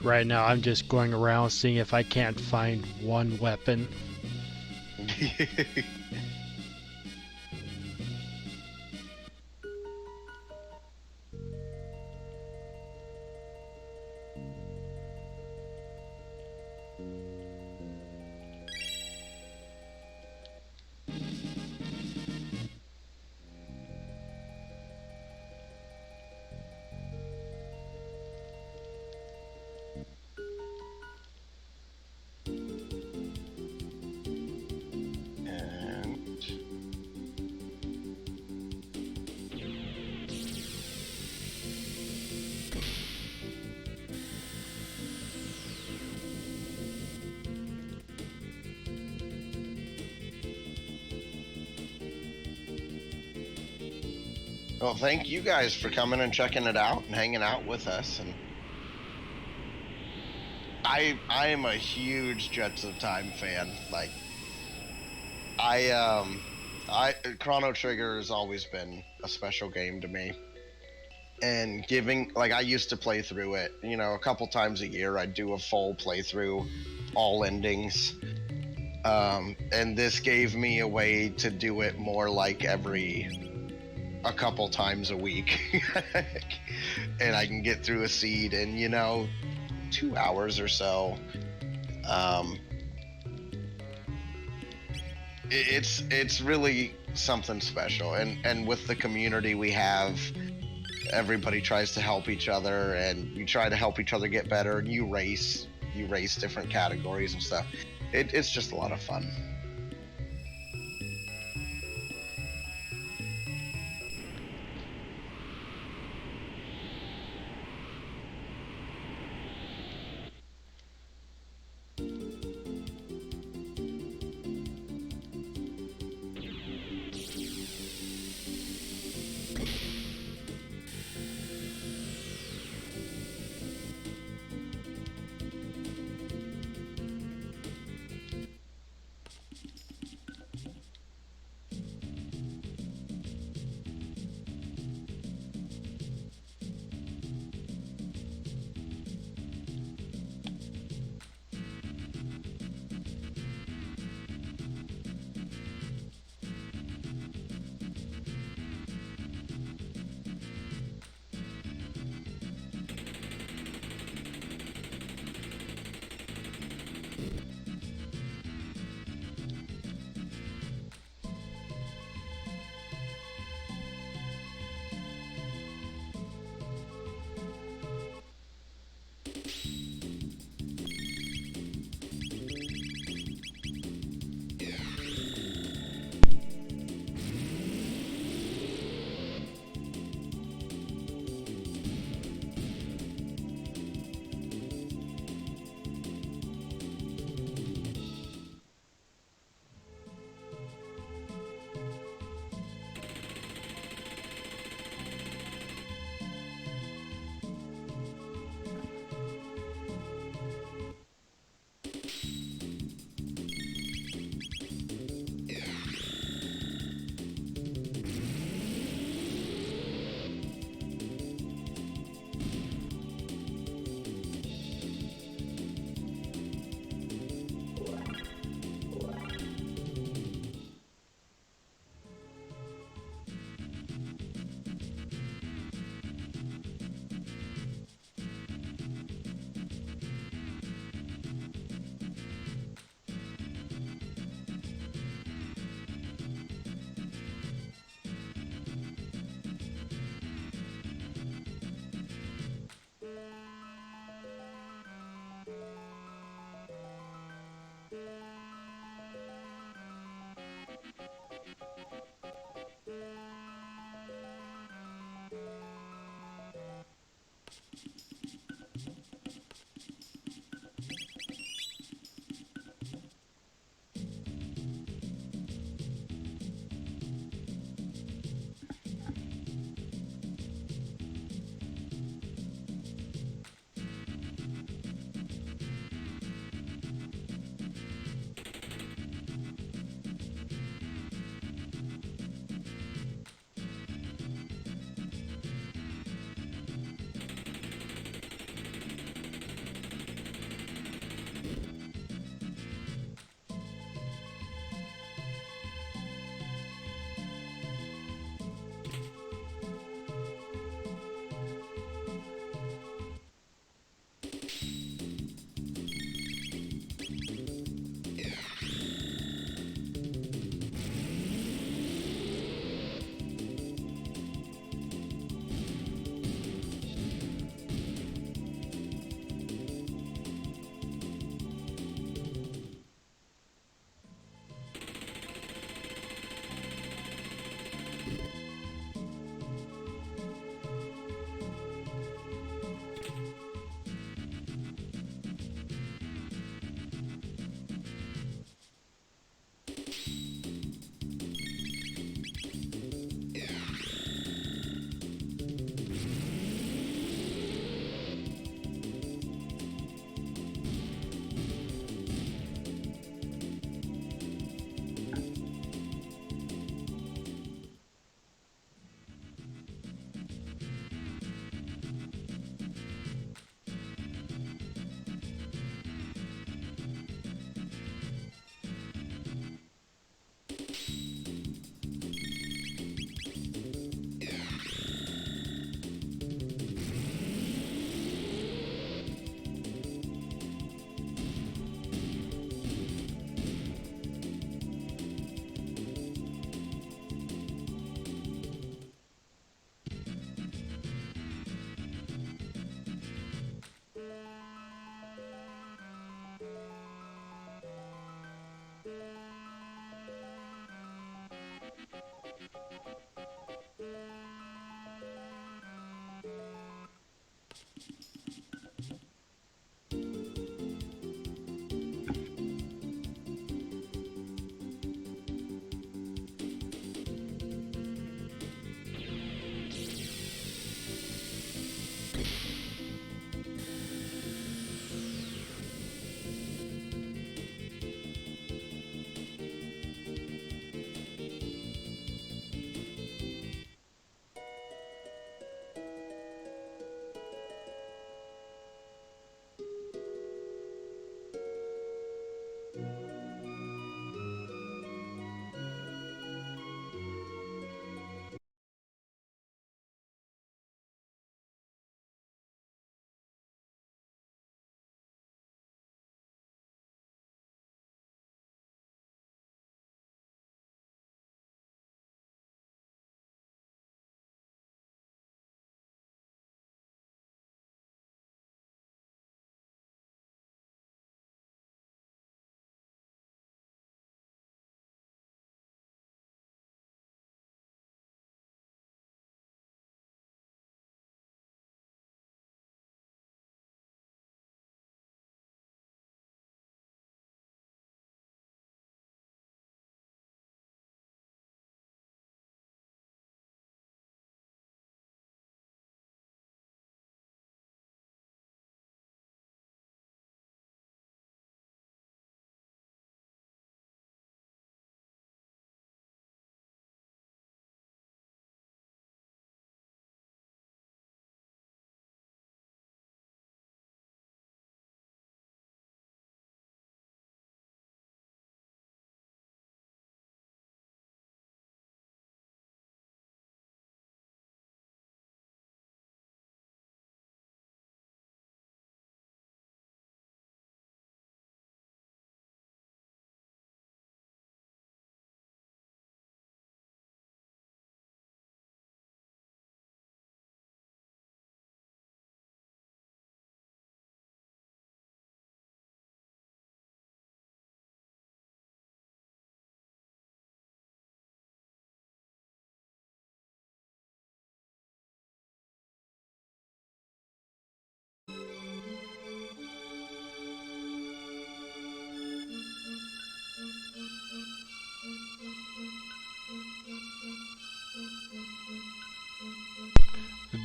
B: Right now, I'm just going around seeing if I can't find one weapon.
A: Well, thank you guys for coming and checking it out and hanging out with us. And I am a huge Jets of Time fan. Like, Chrono Trigger has always been a special game to me. And I used to play through it, a couple times a year. I'd do a full playthrough, all endings. And this gave me a way to do it more like a couple times a week. And I can get through a seed in 2 hours or so. It's really something special, and with the community we have, everybody tries to help each other, and you try to help each other get better, and you race different categories and stuff. It's just a lot of fun.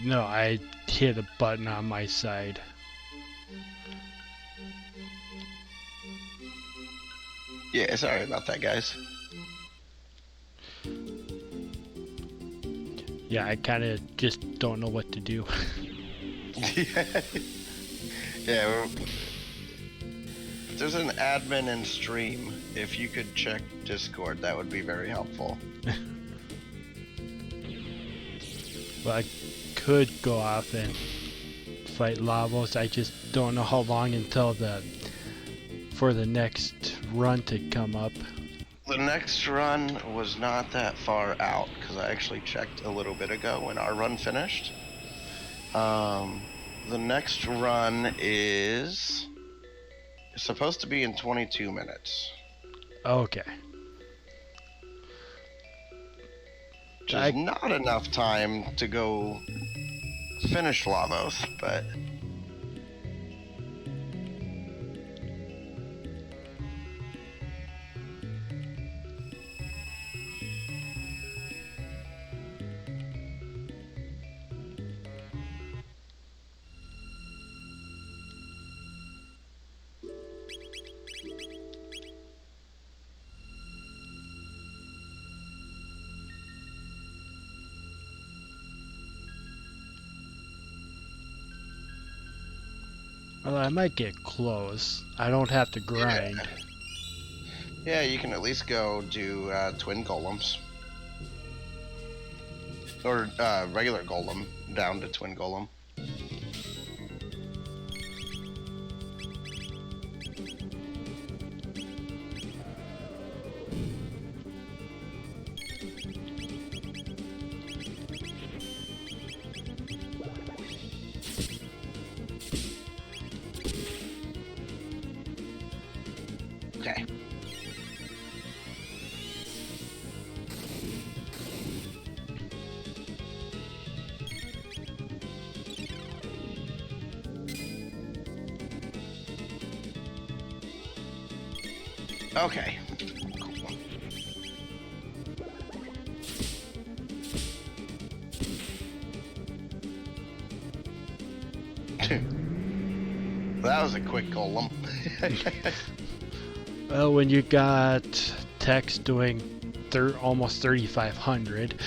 B: No, I hit a button on my side.
A: Yeah, sorry about that, guys.
B: Yeah, I kind of just don't know what to do.
A: Yeah, if there's an admin in stream, if you could check Discord, that would be very helpful.
B: Well, I could go off and fight Lavos. I just don't know how long until for the next run to come up.
A: The next run was not that far out, because I actually checked a little bit ago when our run finished. The next run is supposed to be in 22 minutes.
B: Okay.
A: Which is not enough time to go finish Lavos, but...
B: Well, I might get close. I don't have to grind.
A: Yeah, you can at least go do twin golems. Or regular golem down to twin golem. Okay. Okay. Cool. That was a quick golem.
B: Well, when you got text doing almost 3,500.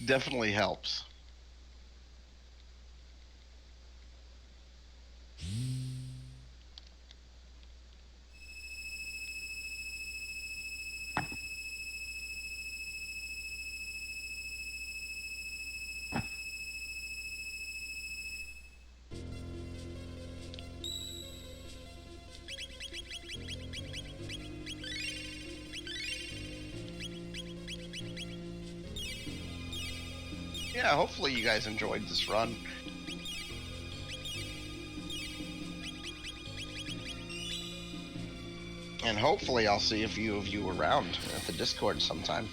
A: Definitely helps. Yeah, hopefully you guys enjoyed this run. And hopefully I'll see a few of you around at the Discord sometime.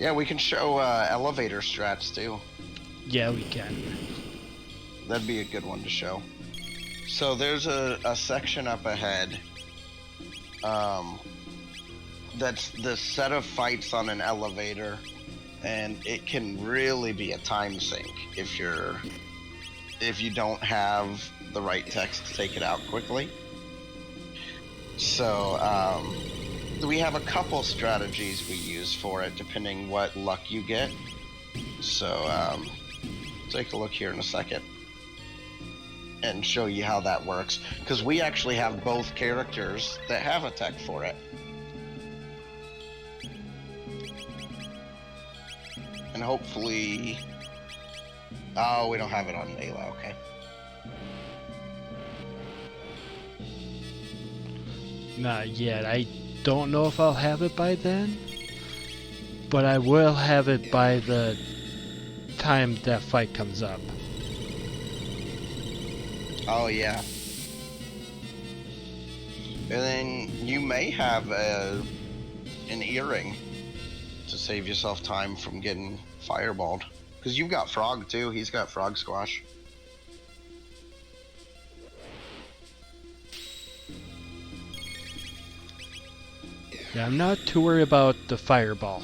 A: Yeah, we can show elevator strats too.
B: Yeah, we can.
A: That'd be a good one to show. So there's a section up ahead. That's the set of fights on an elevator and it can really be a time sink if you don't have the right text to take it out quickly. So we have a couple strategies we use for it depending what luck you get. So take a look here in a second and show you how that works, because we actually have both characters that have a tech for it. And hopefully... Oh, we don't have it on Ayla, okay.
B: Not yet. I don't know if I'll have it by then, but I will have it by the time that fight comes up.
A: Oh, yeah. And then you may have an earring to save yourself time from getting fireballed. Because you've got Frog, too. He's got Frog Squash.
B: Yeah, I'm not too worried about the fireball.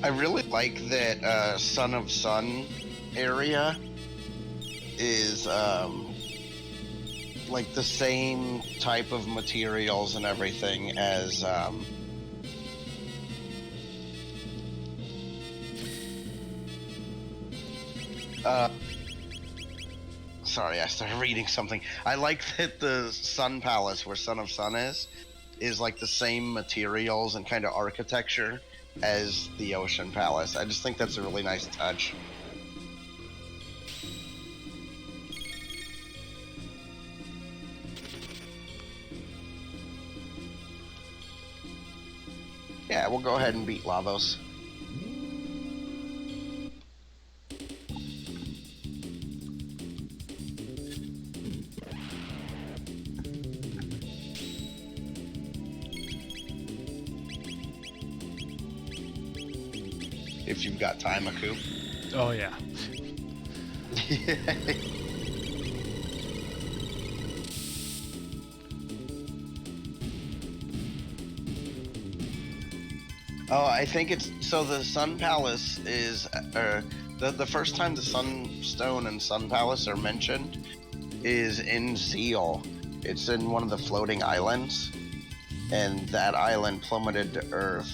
A: I really like that Son of Sun area is like the same type of materials and everything as sorry, I started reading something. I like that the Sun Palace, where Son of Sun is like the same materials and kind of architecture as the Ocean Palace. I just think that's a really nice touch. Yeah, we'll go ahead and beat Lavos. If you've got time, Aku.
B: Oh yeah. Oh, I think it's so. The Sun Palace is the first time the Sunstone and Sun Palace are mentioned is in Zeal. It's in one of the floating islands, and that island plummeted to Earth.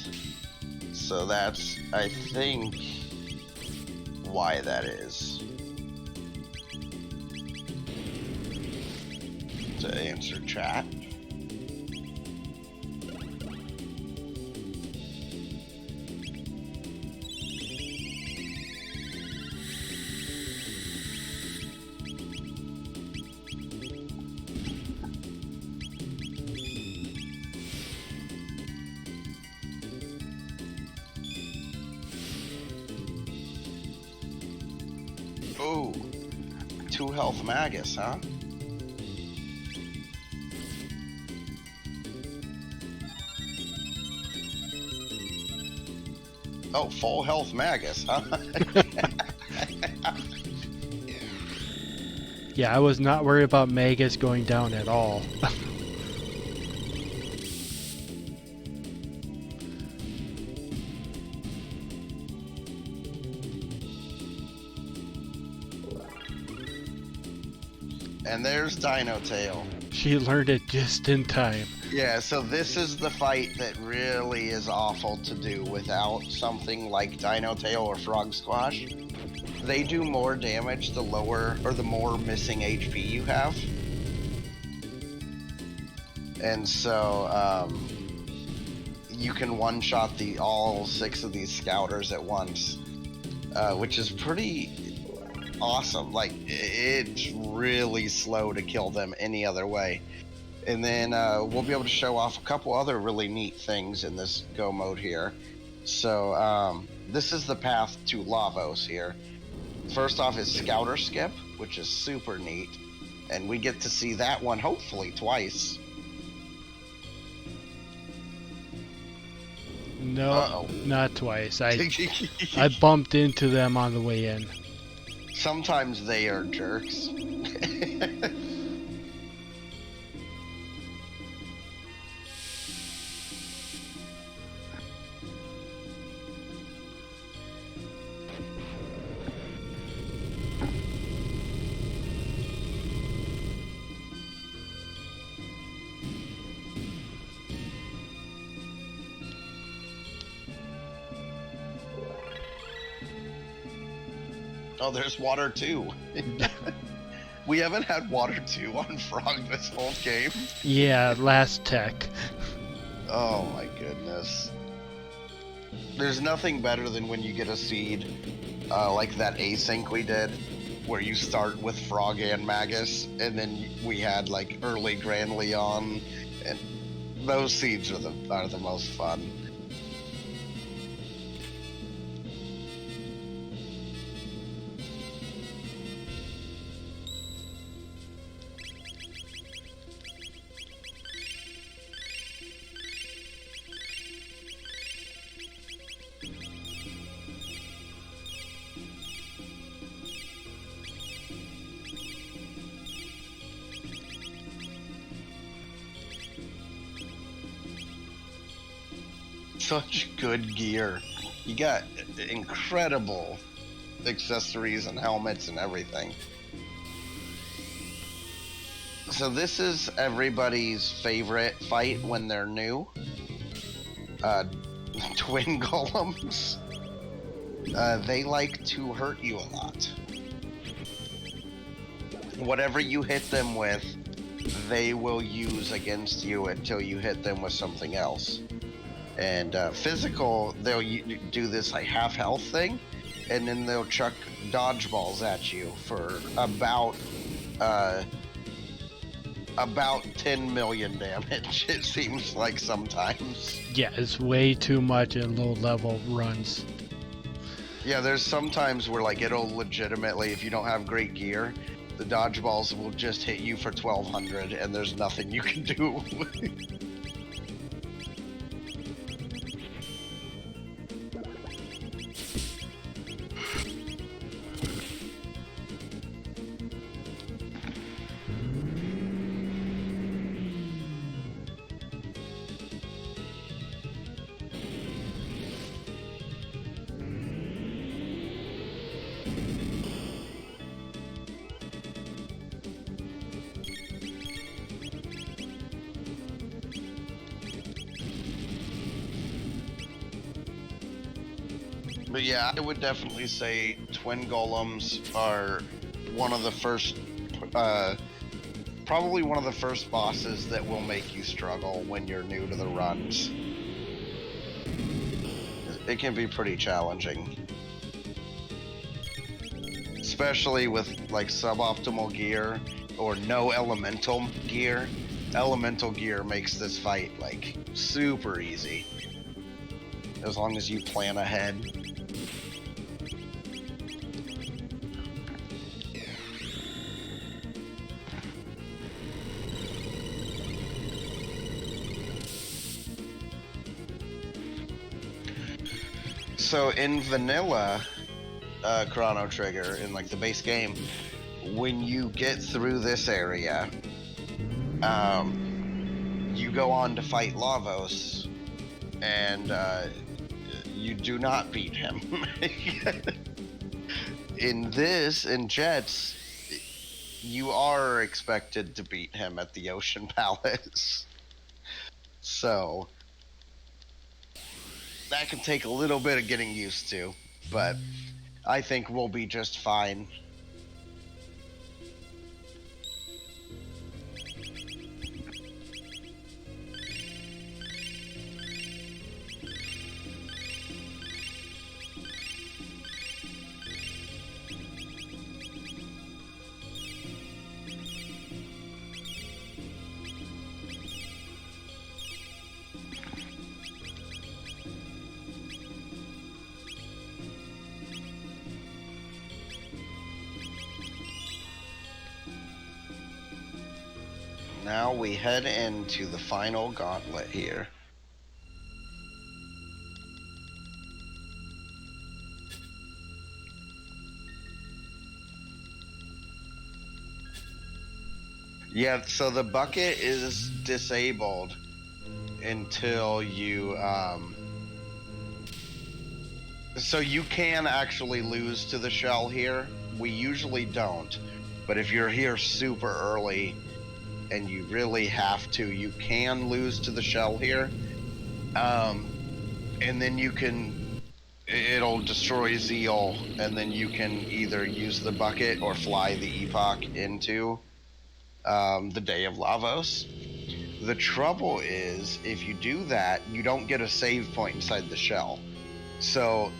B: So that's, I think, why that is. To answer chat. Ooh, 2 health Magus, huh? Oh, full health Magus, huh? Yeah, I was not worried about Magus going down at all.
A: And there's Dino Tail.
B: She learned it just in time.
A: Yeah, so this is the fight that really is awful to do without something like Dino Tail or Frog Squash. They do more damage the lower or the more missing HP you have. And so you can one-shot all 6 of these scouters at once, which is pretty awesome. Like, it's really slow to kill them any other way. And then we'll be able to show off a couple other really neat things in this go mode here. So this is the path to Lavos here. First off is Scouter Skip, which is super neat. And we get to see that one hopefully twice.
B: No, not twice. I bumped into them on the way in.
A: Sometimes they are jerks. Oh, there's water too. We haven't had water too on Frog this whole game.
B: Yeah, last tech.
A: Oh my goodness. There's nothing better than when you get a seed, like that async we did, where you start with Frog and Magus, and then we had like early Grand Leon, and those seeds are the most fun. Such good gear. You got incredible accessories and helmets and everything. So this is everybody's favorite fight when they're new. Twin golems. They like to hurt you a lot. Whatever you hit them with, they will use against you until you hit them with something else. And physical, they'll do this like half health thing, and then they'll chuck dodgeballs at you for about 10 million damage. It seems like sometimes.
B: Yeah, it's way too much in low level runs.
A: Yeah, there's sometimes where like it'll legitimately, if you don't have great gear, the dodgeballs will just hit you for 1200 and there's nothing you can do. But yeah, I would definitely say twin golems are one of the first, probably one of the first bosses that will make you struggle when you're new to the runs. It can be pretty challenging. Especially with like suboptimal gear or no elemental gear. Elemental gear makes this fight like super easy. As long as you plan ahead. So in vanilla Chrono Trigger, in like the base game, when you get through this area, you go on to fight Lavos, and you do not beat him. In Jets, you are expected to beat him at the Ocean Palace. So that can take a little bit of getting used to, but I think we'll be just fine. now we head into the final gauntlet here. Yeah, so the bucket is disabled until you, so you can actually lose to the shell here. We usually don't, but if you're here super early and you really have to, you can lose to the shell here. And then you can, it'll destroy Zeal, and then you can either use the bucket or fly the Epoch into the Day of Lavos. The trouble is, if you do that, you don't get a save point inside the shell. So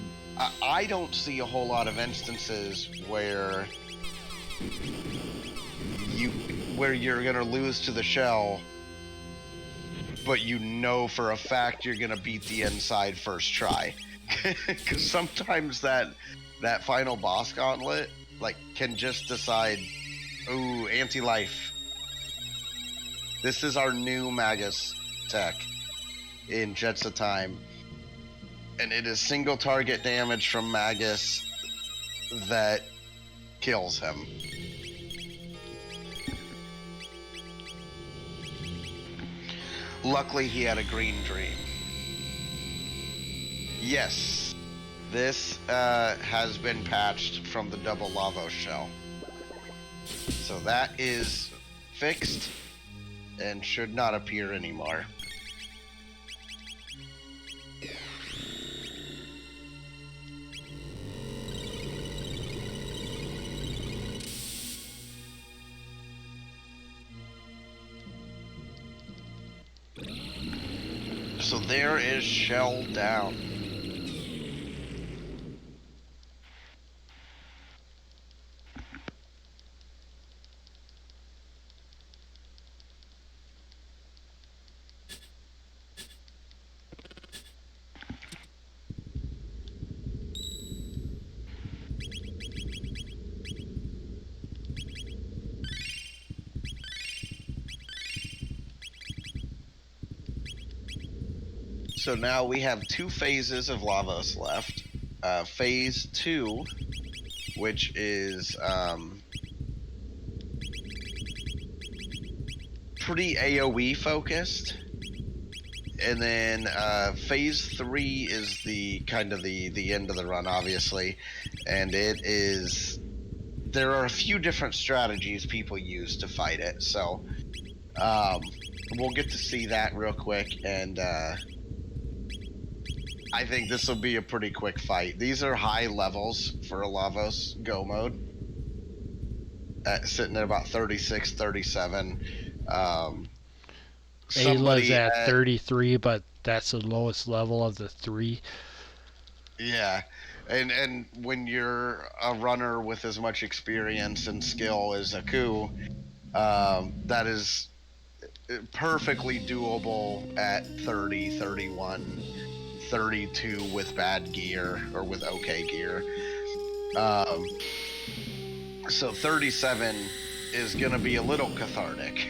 A: I don't see a whole lot of instances where you're gonna lose to the shell, but you know for a fact you're gonna beat the inside first try. Because sometimes that final boss gauntlet can just decide, ooh, anti-life. This is our new Magus tech in Jets of Time. And it is single target damage from Magus that kills him. Luckily, he had a green dream. Yes, this has been patched from the double Lavos shell. So that is fixed and should not appear anymore. So there is shell down. So now we have 2 phases of Lavos left. Phase 2, which is pretty AoE focused. And then phase 3 is the kind of the end of the run, obviously. And it is, there are a few different strategies people use to fight it. So we'll get to see that real quick, and I think this will be a pretty quick fight. These are high levels for a Lavos Go mode. Sitting at about 36, 37.
B: Ayla's at 33, but that's the lowest level of the 3.
A: Yeah. And when you're a runner with as much experience and skill as Aku, that is perfectly doable at 30, 31, 32 with bad gear or with okay gear. So 37 is going to be a little cathartic.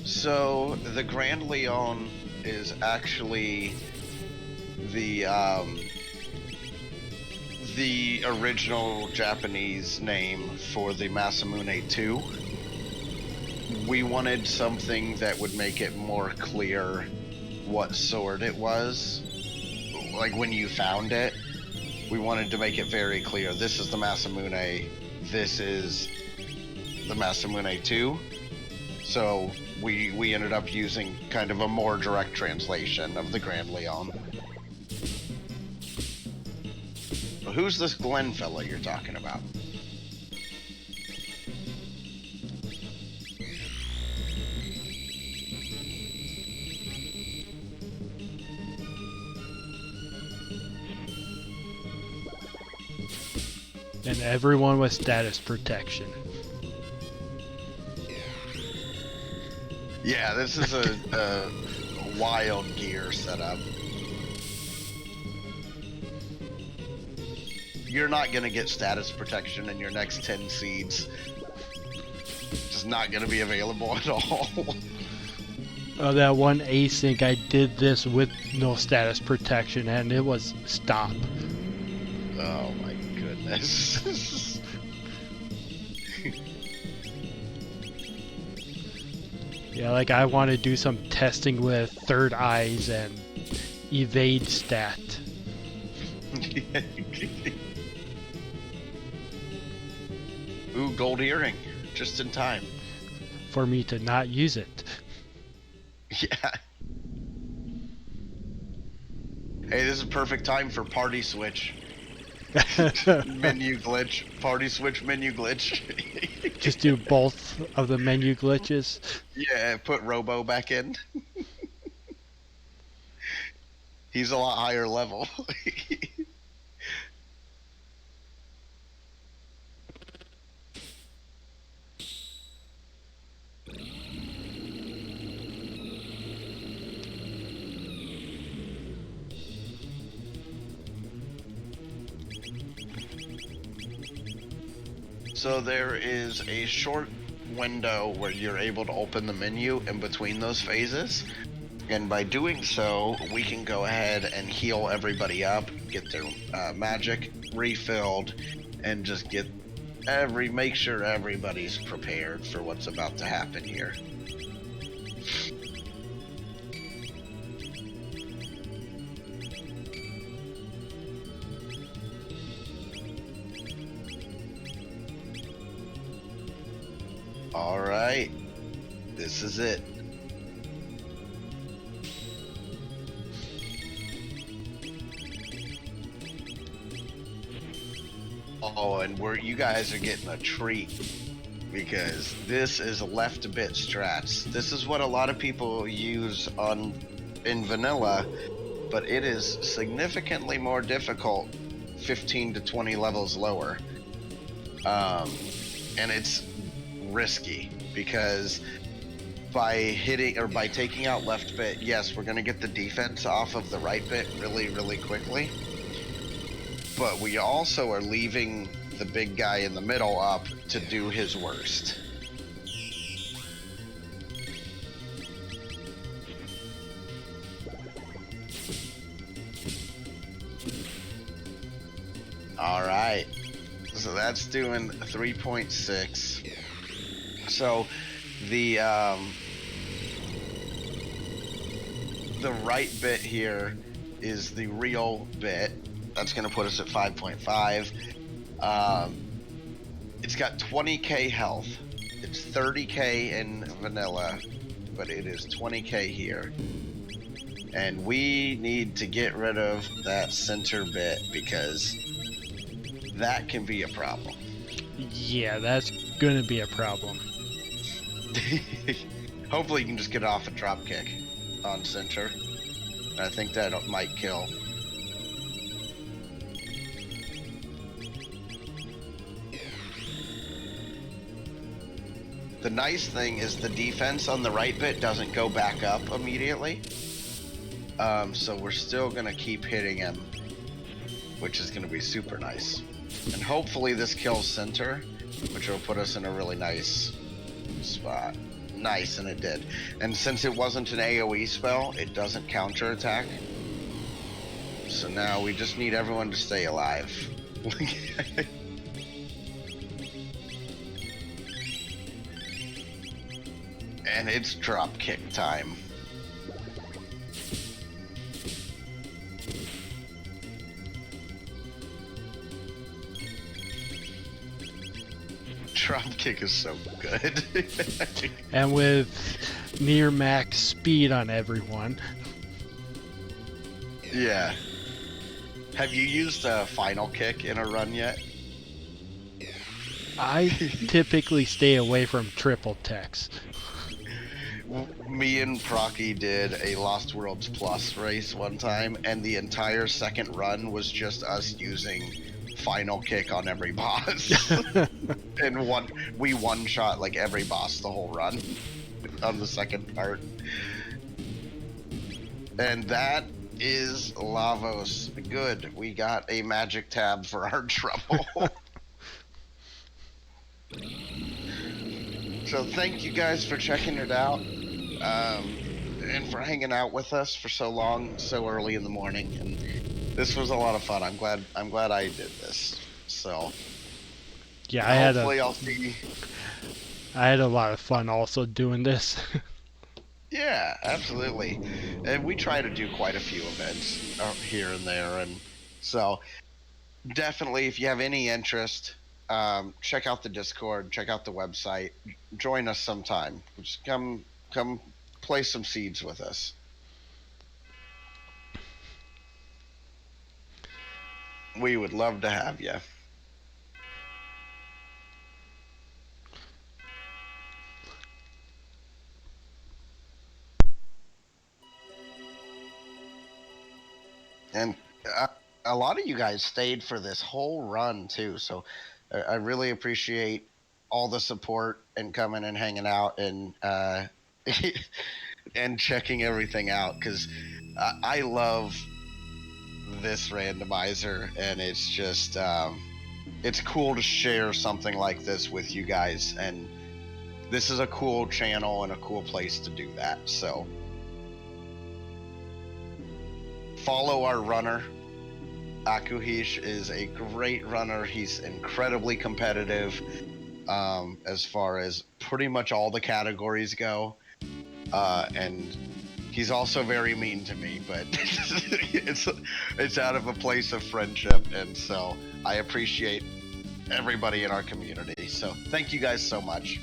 A: So the Grand Leon is actually the original Japanese name for the Masamune 2. We wanted something that would make it more clear what sword it was. Like when you found it, we wanted to make it very clear. This is the Masamune. This is the Masamune 2. So we ended up using kind of a more direct translation of the Grand Leon. Who's this Glenn fella you're talking about?
B: And everyone with status protection.
A: Yeah, this is a wild gear setup. You're not going to get status protection in your next 10 seeds. It's not going to be available at all.
B: That one async, I did this with no status protection, and it was stop.
A: Oh my goodness.
B: Yeah, like I want to do some testing with third eyes and evade stat.
A: Ooh, gold earring. Just in time.
B: For me to not use it.
A: Yeah. Hey, this is a perfect time for party switch. Menu glitch. Party switch, menu glitch.
B: Just do both of the menu glitches.
A: Yeah, put Robo back in. He's a lot higher level. So there is a short window where you're able to open the menu in between those phases. And by doing so, we can go ahead and heal everybody up, get their magic refilled, and just make sure everybody's prepared for what's about to happen here. All right, this is it. Oh, and you guys are getting a treat because this is left bit strats. This is what a lot of people use in vanilla, but it is significantly more difficult 15 to 20 levels lower. And it's risky because by taking out left bit, yes, we're going to get the defense off of the right bit really, really quickly. But we also are leaving the big guy in the middle up to do his worst. All right. So that's doing 3.6. So the right bit here is the real bit. That's going to put us at 5.5. It's got 20k health. It's 30k in vanilla, but it is 20k here. And we need to get rid of that center bit because that can be a problem.
B: Yeah, that's gonna be a problem.
A: Hopefully you can just get off a drop kick on center. I think that might kill. The nice thing is the defense on the right bit doesn't go back up immediately. So we're still gonna keep hitting him, which is gonna be super nice. And hopefully this kills center, which will put us in a really nice spot. Nice, and it did. And since it wasn't an AoE spell, it doesn't counterattack. So now we just need everyone to stay alive. And it's drop kick time. Drop kick is so good.
B: And with near max speed on everyone.
A: Yeah. Have you used a final kick in a run yet?
B: I typically stay away from triple techs.
A: Me and Procky did a Lost Worlds Plus race one time, and the entire second run was just us using final kick on every boss. And we one shot like every boss the whole run on the second part. And that is Lavos. Good. We got a magic tab for our trouble. So thank you guys for checking it out. And for hanging out with us for so long, so early in the morning. And this was a lot of fun. I'm glad I did this. So
B: yeah,
A: I'll see.
B: I had a lot of fun also doing this.
A: Yeah, absolutely. And we try to do quite a few events here and there, and so definitely, if you have any interest, check out the Discord, check out the website, join us sometime. Just come play some seeds with us. We would love to have you. And a lot of you guys stayed for this whole run too, so I really appreciate all the support and coming and hanging out and and checking everything out, because I love this randomizer, and it's just it's cool to share something like this with you guys, and this is a cool channel and a cool place to do that. So follow our runner. Akuheish is a great runner. He's incredibly competitive as far as pretty much all the categories go. And he's also very mean to me, but it's out of a place of friendship, and so I appreciate everybody in our community. So thank you guys so much.